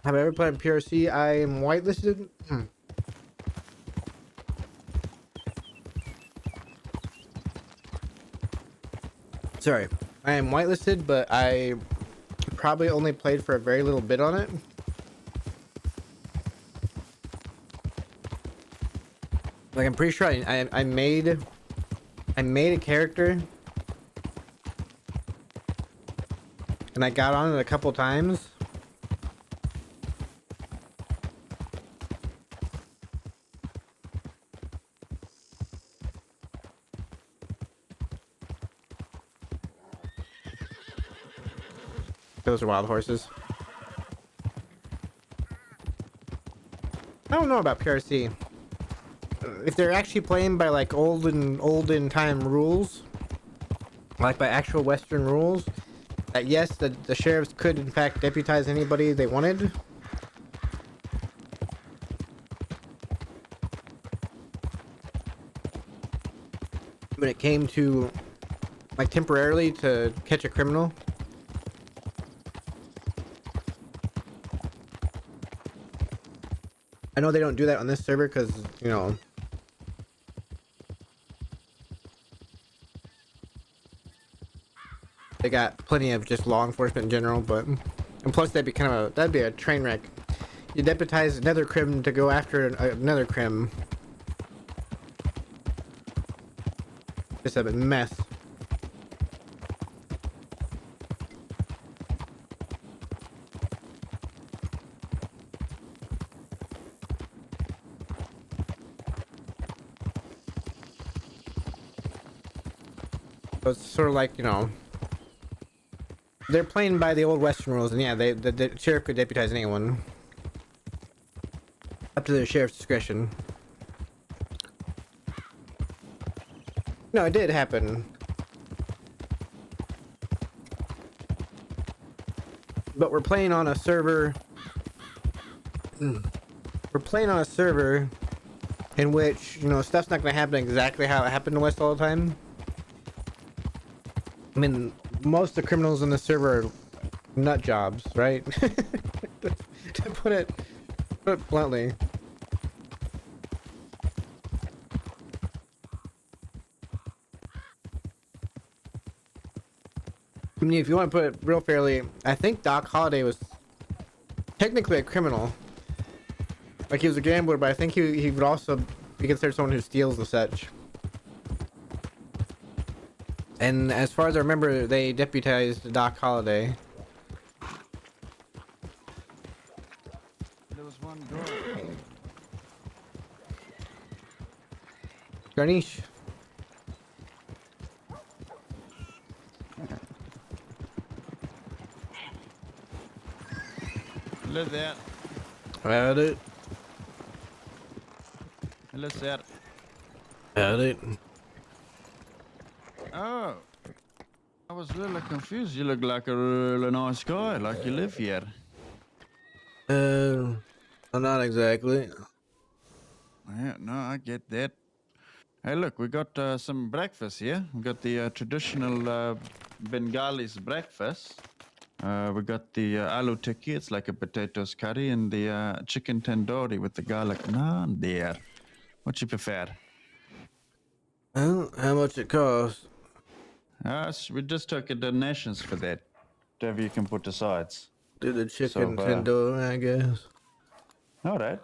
Have I ever played PRC? I am whitelisted. Sorry, I am whitelisted, but I probably only played for a very little bit on it. Like, I'm pretty sure I made a character and I got on it a couple times. Those are wild horses. I don't know about PRC. If they're actually playing by like olden time rules, like by actual Western rules, that yes, the sheriffs could in fact deputize anybody they wanted. When it came to like temporarily to catch a criminal. I know they don't do that on this server because, you know, they got plenty of just law enforcement in general, but and plus that'd be a train wreck. You deputize another crim to go after another crim. Just a mess. So it's sort of like, you know, they're playing by the old Western rules, and yeah, the sheriff could deputize anyone. Up to the sheriff's discretion. No, it did happen. But we're playing on a server. We're playing on a server in which, you know, stuff's not going to happen exactly how it happened in West all the time. I mean, most of the criminals in the server are nut jobs, right? To put it bluntly. I mean, if you want to put it real fairly, I think Doc Holliday was technically a criminal. Like, he was a gambler, but I think he would also be considered someone who steals and such. And as far as I remember, they deputized Doc Holliday. There was one girl. Garnish. Hello there. Had it. Hello, sir. Had it. Oh. I was a little confused. You look like a really nice guy, like you live here. Not exactly. Yeah, no, I get that. Hey, look, we got some breakfast here. We got the traditional Bengalis breakfast. We got the aloo tikki, it's like a potatoes curry, and the chicken tandoori with the garlic naan there. What you prefer? Well, how much it costs? We just took donations for that. Whatever you can put aside. Do the chicken tandoori, I guess. All right.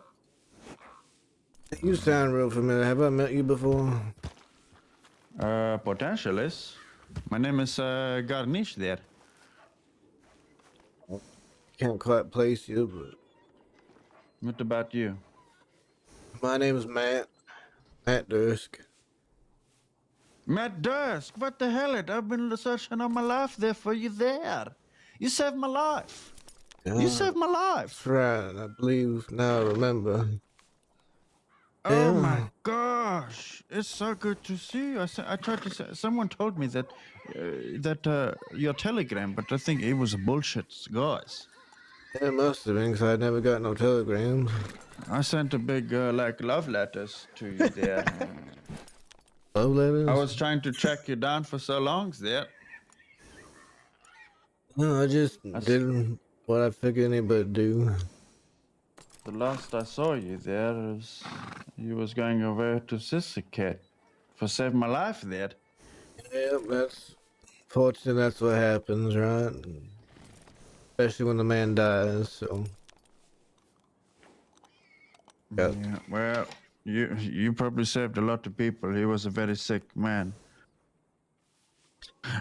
You sound real familiar. Have I met you before? Potential is. My name is Garnish there. Can't quite place you, but What about you? My name's Matt. Matt Dursk. Matt Dursk, what the hell? I've been searching all my life there for you there. You saved my life. You saved my life. That's right. I believe now I remember. Oh my Yeah. gosh, it's so good to see you. I tried to say, someone told me that your telegram, but I think it was bullshit, guys. It must have been, because I never got no telegrams. I sent a big like love letters to you there. Love letters? I was trying to track you down for so long there. No, I just did what I figured anybody'd do. The last I saw you there was you was going over to Sissicat for save my life there. Yep, that's fortunate. That's what happens, right? Especially when the man dies. So. Yeah, well, you probably saved a lot of people. He was a very sick man.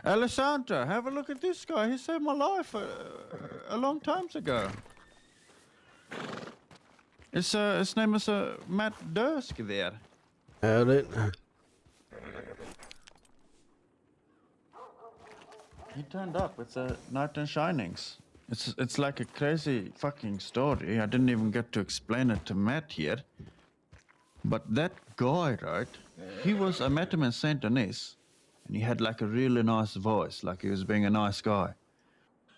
Alessandra, have a look at this guy. He saved my life a long time ago. His name is Matt Dursk there. Had it. He turned up. It's a Night and Shinings. It's like a crazy fucking story. I didn't even get to explain it to Matt here. But that guy, right? I met him in Saint Denis, and he had like a really nice voice, like he was being a nice guy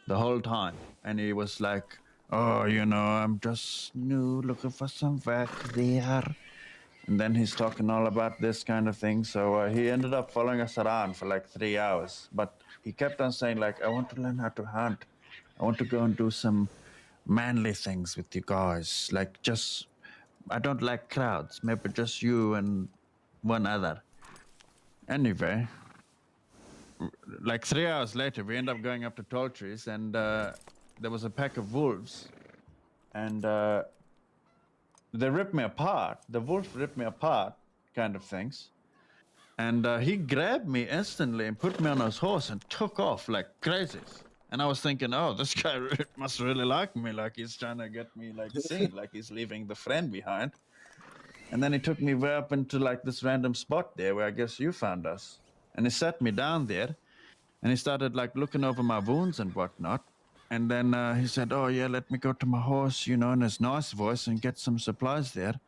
the whole time. And he was like, oh, I'm just new, looking for some work there. And then he's talking all about this kind of thing. So he ended up following us around for like 3 hours. But he kept on saying like, I want to learn how to hunt. I want to go and do some manly things with you guys. Like I don't like crowds. Maybe just you and one other. Anyway, like 3 hours later, we end up going up to tall trees, and there was a pack of wolves, and they ripped me apart. The wolf ripped me apart, kind of things. And he grabbed me instantly and put me on his horse and took off like crazy. And I was thinking, oh, this guy must really like me, like he's trying to get me like seen, like he's leaving the friend behind. And then he took me way up into like this random spot there where I guess you found us. And he sat me down there, and he started like looking over my wounds and whatnot. And then he said, oh yeah, let me go to my horse, in his nice voice and get some supplies there.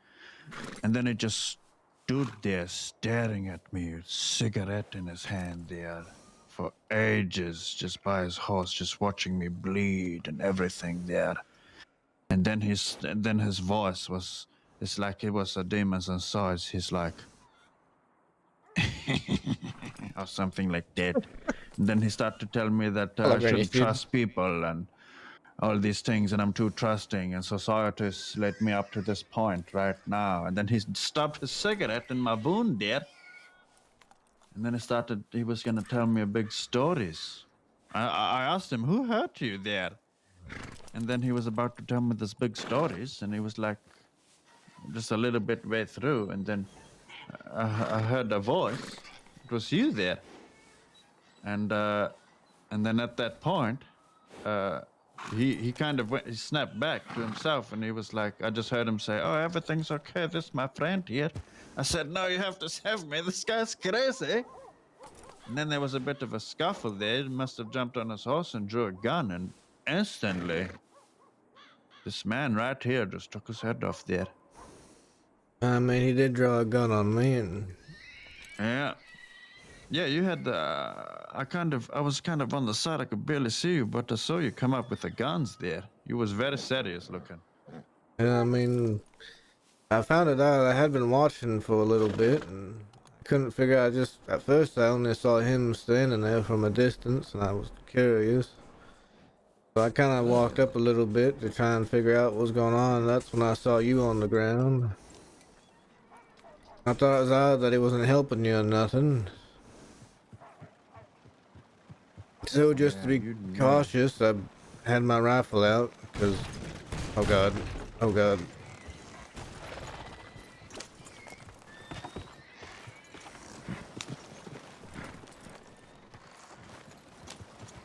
And then he just stood there staring at me, with a cigarette in his hand there for ages, just by his horse, just watching me bleed and everything there. And then his voice was, it's like it was a demon's inside. He's like, or something like that. And then he started to tell me that I shouldn't trust people and all these things, and I'm too trusting, and society's led me up to this point right now. And then he stopped his cigarette in my wound there. And then he was going to tell me big stories. I asked him, who hurt you there? And then he was about to tell me these big stories, and he was like, just a little bit way through, and then I heard a voice. It was you there. And then at that point, he kind of he snapped back to himself, and he was like, I just heard him say, oh, everything's okay, this is my friend here. I said, no, you have to save me, this guy's crazy. And then there was a bit of a scuffle there. He must have jumped on his horse and drew a gun, and instantly, this man right here just took his head off there. I mean, he did draw a gun on me, and... Yeah, you had I was kind of on the side, I could barely see you, but I saw you come up with the guns there. You was very serious looking. Yeah, I mean, I found it out. I had been watching for a little bit, and I couldn't figure out. At first I only saw him standing there from a distance, and I was curious. So I kind of walked up a little bit to try and figure out what was going on, and that's when I saw you on the ground. I thought it was odd that he wasn't helping you or nothing. So just to be cautious, I had my rifle out, because... Oh god. Oh god.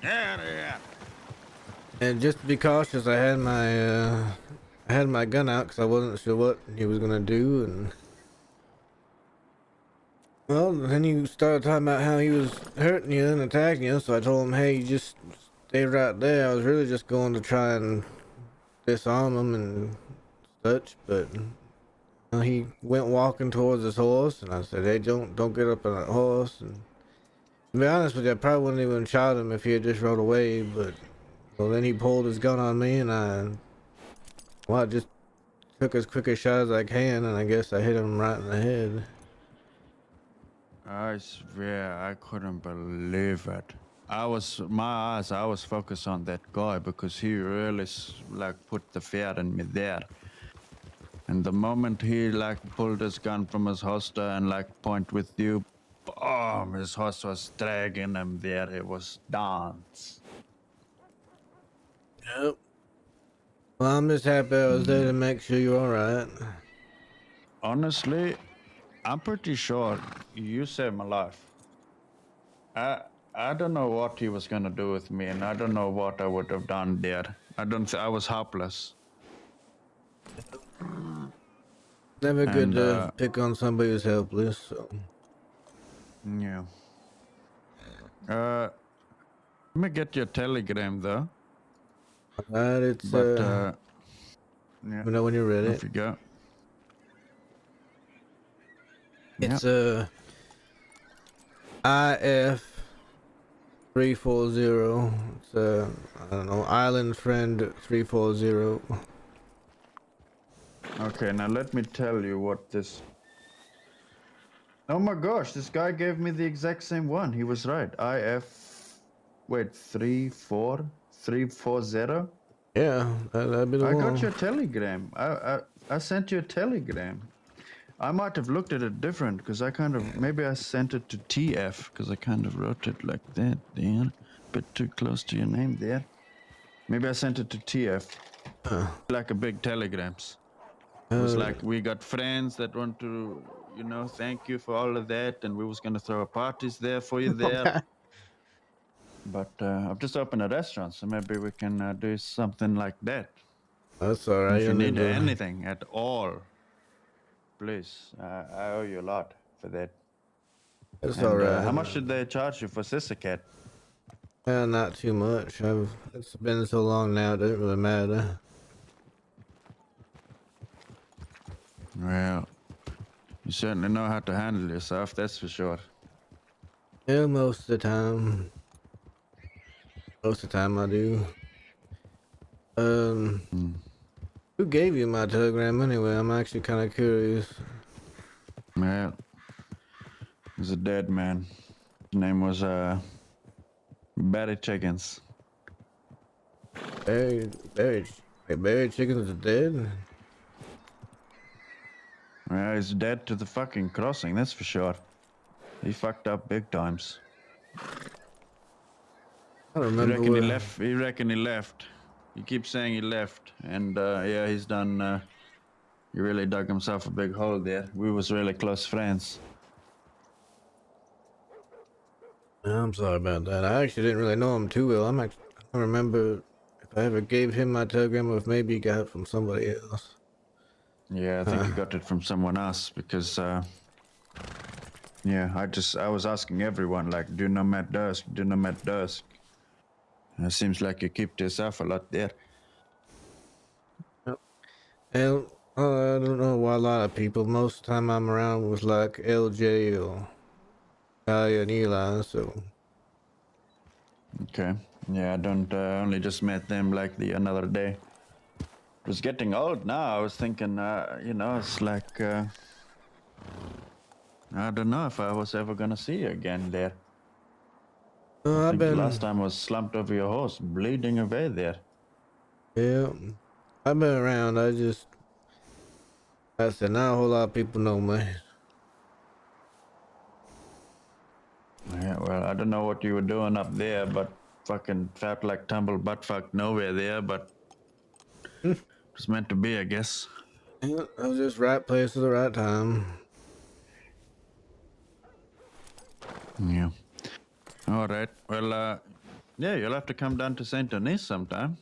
Yeah. And just to be cautious, I had I had my gun out because I wasn't sure what he was gonna do, and well, then he started talking about how he was hurting you and attacking you. So I told him, "Hey, you just stay right there." I was really just going to try and disarm him and such, but he went walking towards his horse, and I said, "Hey, don't get up on that horse." And to be honest with you, I probably wouldn't even shot him if he had just rode away, but well, then he pulled his gun on me, and I just took as quick a shot as I can, and I guess I hit him right in the head. I swear I couldn't believe it. I was focused on that guy because he really like put the fear in me there. And the moment he like pulled his gun from his holster and like point with you, boom, his horse was dragging him there. It was dance. Yep. Well, I'm just happy I was there to make sure you're alright. Honestly, I'm pretty sure you saved my life. I don't know what he was gonna do with me, and I don't know what I would have done there. I was helpless. Never good to pick on somebody who's helpless. So. Yeah. Let me get your telegram though. Alright, it's yeah. Let me know when you're ready. Off you go. It's IF 340. It's I don't know, Island Friend 340. Okay, now let me tell you what this. Oh my gosh, this guy gave me the exact same one. He was right. Wait, 34340. Yeah, that'd be the one. I got your telegram. I sent you a telegram. I might have looked at it different because maybe I sent it to TF because I kind of wrote it like that there. A bit too close to your name there. Maybe I sent it to TF. Like a big telegrams. It was like, we got friends that want to, thank you for all of that, and we was going to throw parties there for you there. But I've just opened a restaurant, so maybe we can do something like that. That's all right. If you need anything at all, please, I owe you a lot for that. That's all right. How much did they charge you for Sister Cat? Not too much. It's been so long now, it doesn't really matter. Well, you certainly know how to handle yourself, that's for sure. Yeah, most of the time. Most of the time I do. Who gave you my telegram anyway? I'm actually kind of curious. Well, he's a dead man. His name was Barry Chickens. Barry Chickens is dead? Well, he's dead to the fucking crossing, that's for sure. He fucked up big times. I don't remember. He reckon he left. He keeps saying he left, and yeah, he's done. He really dug himself a big hole there. We was really close friends. I'm sorry about that. I actually didn't really know him too well. I don't remember if I ever gave him my telegram or if maybe he got it from somebody else. Yeah, I think he got it from someone else because, yeah, I was asking everyone, like, do you know Matt Dursk? Do you know Matt Dursk? And it seems like you keep to yourself a lot there. Well, I don't know why a lot of people. Most of the time I'm around with like LJ or Talia and Eli, so. Okay. Yeah, I don't only just met them like the another day. It was getting old now. I was thinking, it's like, I don't know if I was ever gonna see you again there. I think the last time I was slumped over your horse, bleeding away there. Yeah, I've been around. I said, not a whole lot of people know me. Yeah, well, I don't know what you were doing up there, but fucking felt like tumble butt fuck nowhere there, but it was meant to be, I guess. Yeah, I was just right place at the right time. Yeah. All right. Well, yeah, you'll have to come down to St. Denis sometime.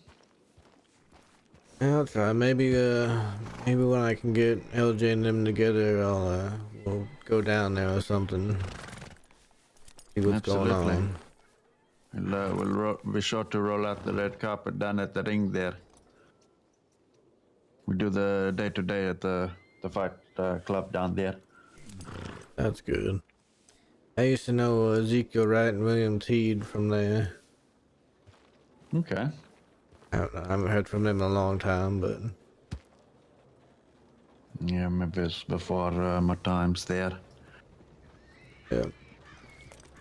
I'll try. Maybe when I can get LJ and them together, we'll go down there or something. See what's going on. We'll be sure to roll out the red carpet down at the ring there. We do the day-to-day at the fight club down there. That's good. I used to know Ezekiel Wright and William Teed from there. Okay. I haven't heard from them in a long time, but... Yeah, maybe it's before my times there. Yeah.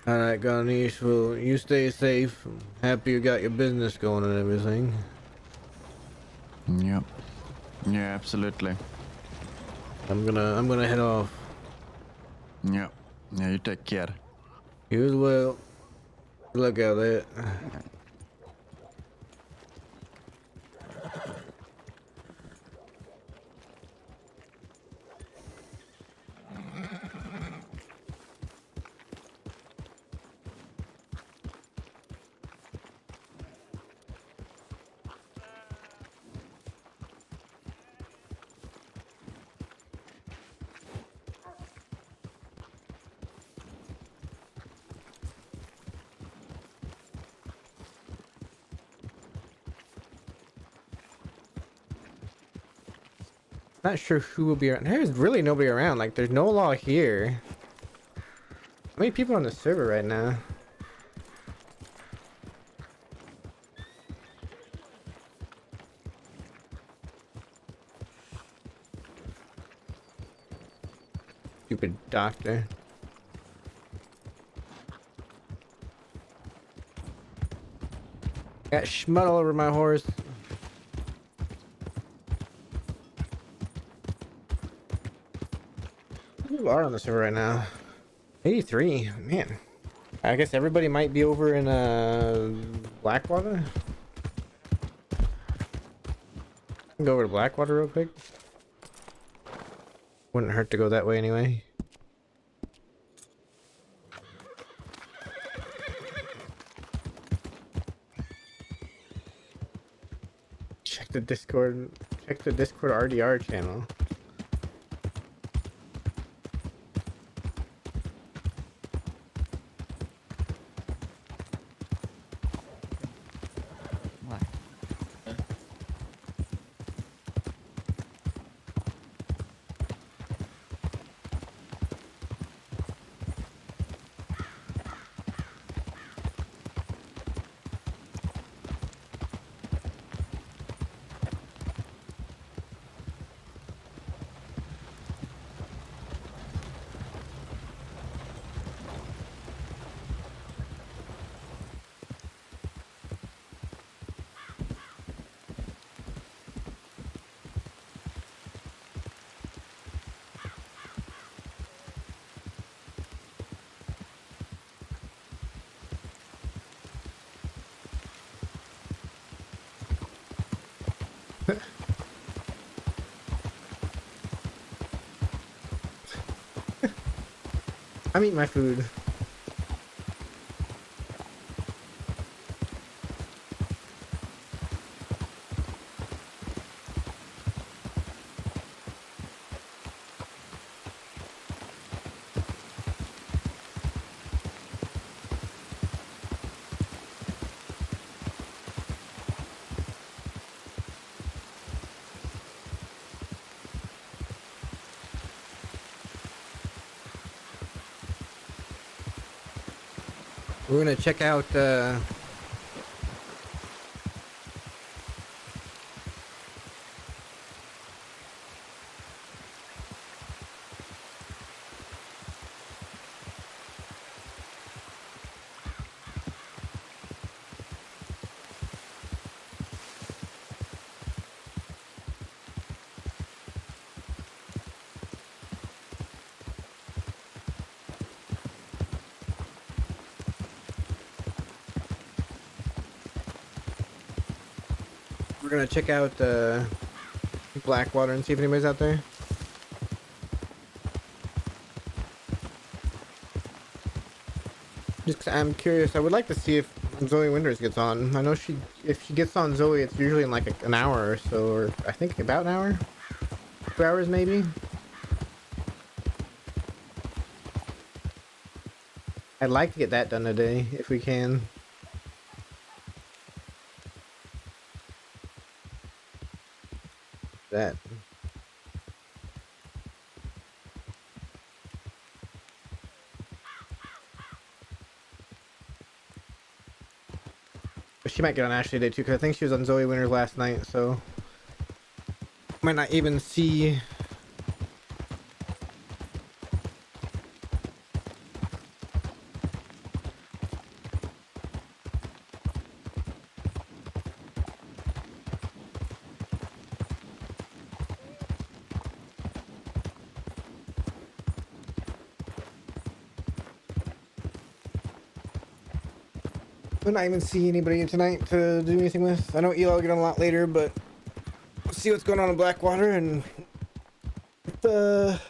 Alright, Ganesh, well, you stay safe. Happy you got your business going and everything. Yep. Yeah, absolutely. I'm gonna head off. Yep. Yeah, you take care. You as well. Good luck out there. Not sure who will be around. There's really nobody around. Like, there's no law here. How many people on the server right now? Stupid doctor. Got schmut all over my horse. People are on the server right now. 83, man. I guess everybody might be over in Blackwater. Go over to Blackwater real quick. Wouldn't hurt to go that way anyway. Check the Discord RDR channel. I'm eating my food. We're gonna check out Blackwater and see if anybody's out there. Just 'cause I'm curious. I would like to see if Zoe Winters gets on. I know if she gets on Zoe, it's usually in like an hour or so, or I think about an hour, 2 hours maybe. I'd like to get that done today if we can. That. But she might get on Ashley today too, because I think she was on Zoe Winters last night, so might not even see. Might not even see anybody tonight to do anything with. I know Eli will get on a lot later, but we'll see what's going on in Blackwater and the.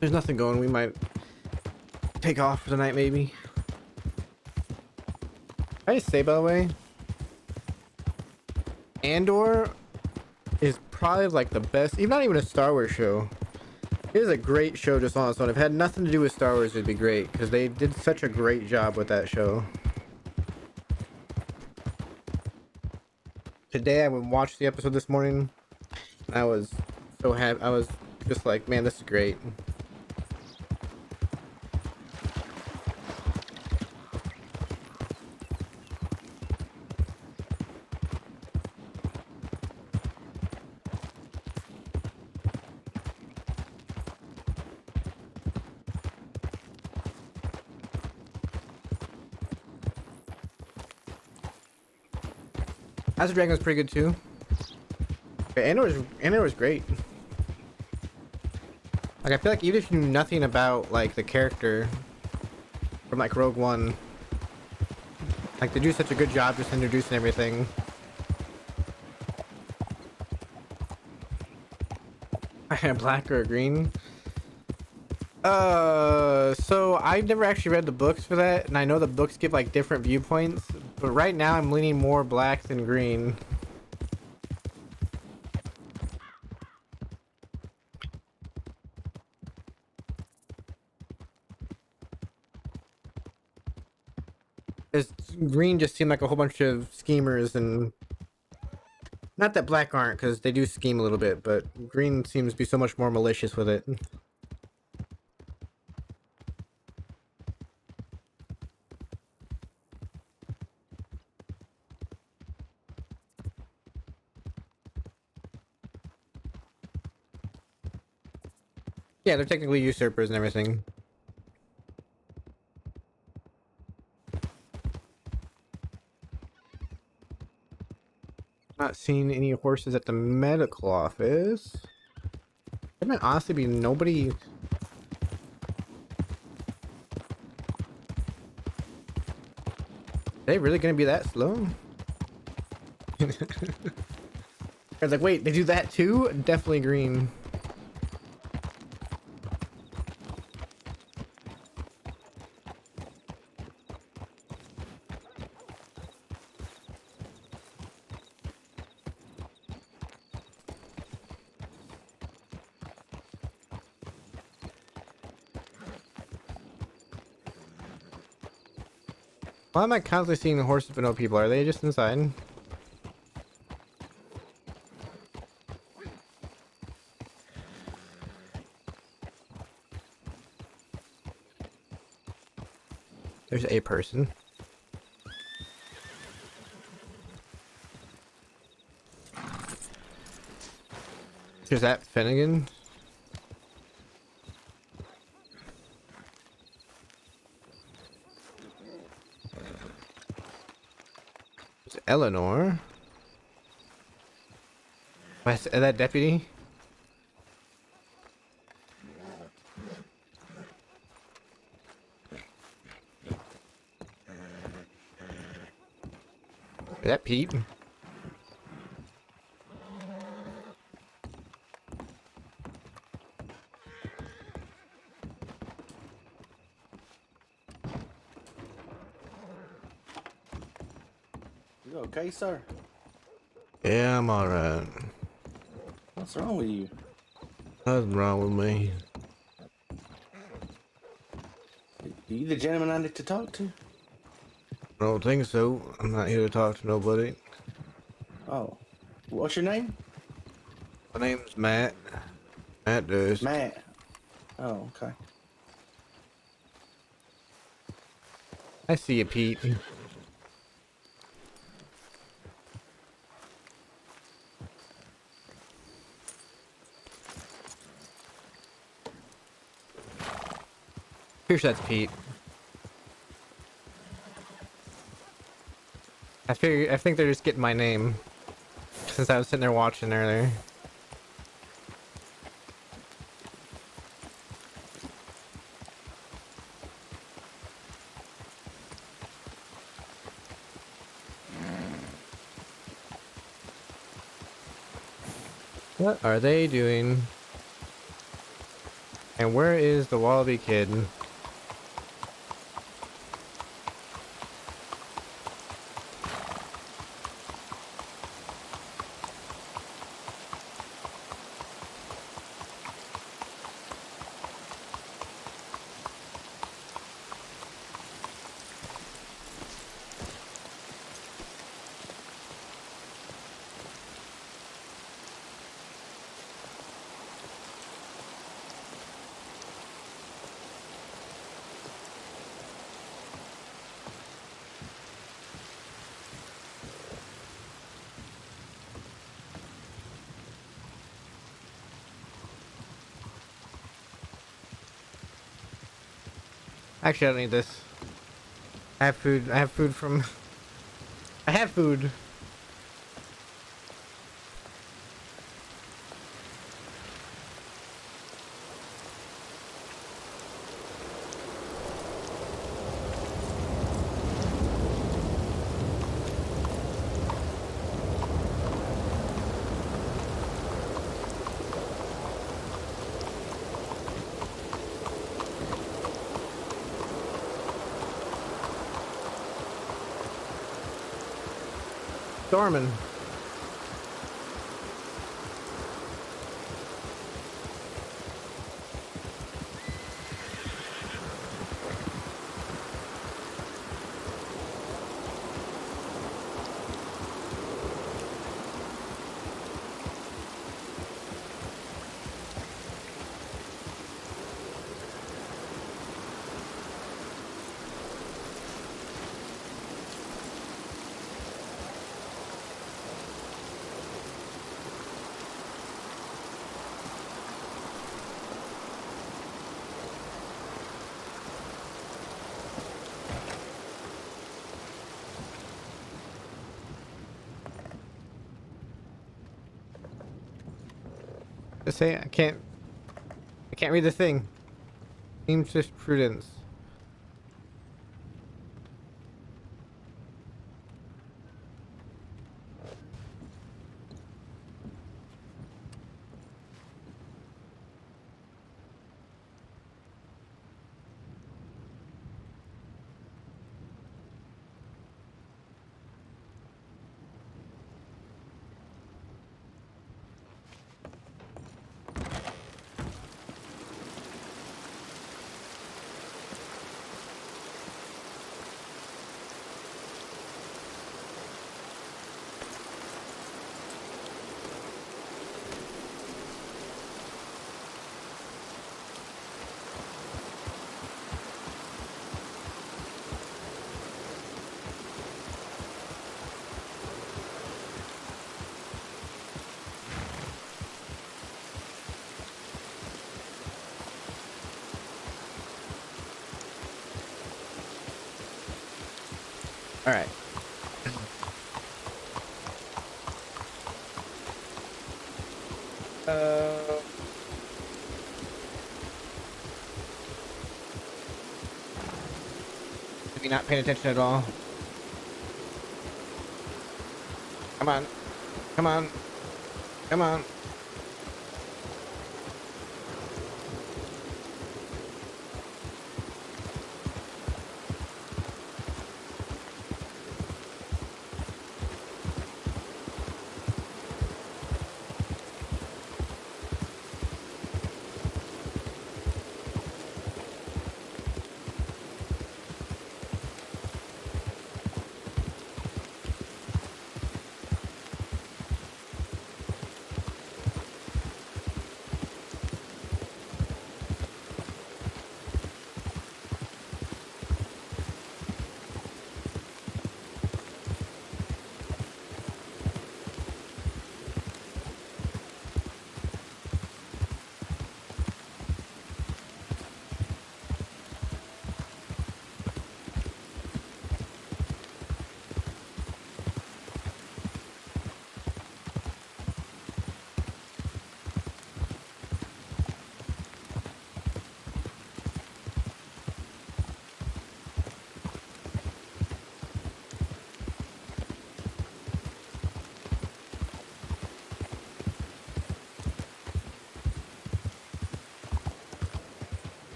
There's nothing going. We might take off for the night, maybe. Can I just say, by the way, Andor is probably like the best, even not even a Star Wars show. It is a great show just on its own. If it had nothing to do with Star Wars, it'd be great because they did such a great job with that show. Today I watched the episode this morning. And I was so happy. I was just like, man, this is great. House of Dragon was pretty good too. Okay, Andor was great. Like I feel like even if you knew nothing about like the character from like Rogue One, like they do such a good job just introducing everything. Black or green? So I've never actually read the books for that, and I know the books give like different viewpoints, but right now I'm leaning more black than green. As green just seemed like a whole bunch of schemers, and not that black aren't, because they do scheme a little bit, but green seems to be so much more malicious with it. Yeah, they're technically usurpers and everything. Not seeing any horses at the medical office. There might honestly be nobody. Are they really gonna be that slow? I was like, wait, they do that too? Definitely green. Why am I constantly seeing the horses but no people? Are they just inside? There's a person. There's that Finnegan. It's Eleanor. Is that deputy? Is that Pete? okay, sir? Yeah, I'm alright. What's wrong with you? Nothing wrong with me. Are you the gentleman I need to talk to? I don't think so. I'm not here to talk to nobody. Oh. What's your name? My name's Matt. Matt Dursk. Matt. Oh, okay. I see you, Pete. Pretty sure that's Pete. I think they're just getting my name since I was sitting there watching earlier. What are they doing? And where is the Wallaby kid? Actually, I don't need this. I have food. I have food from... I have food. Storming. Just say I can't read the thing. Seems just prudence. All right. Maybe not paying attention at all. Come on. Come on. Come on.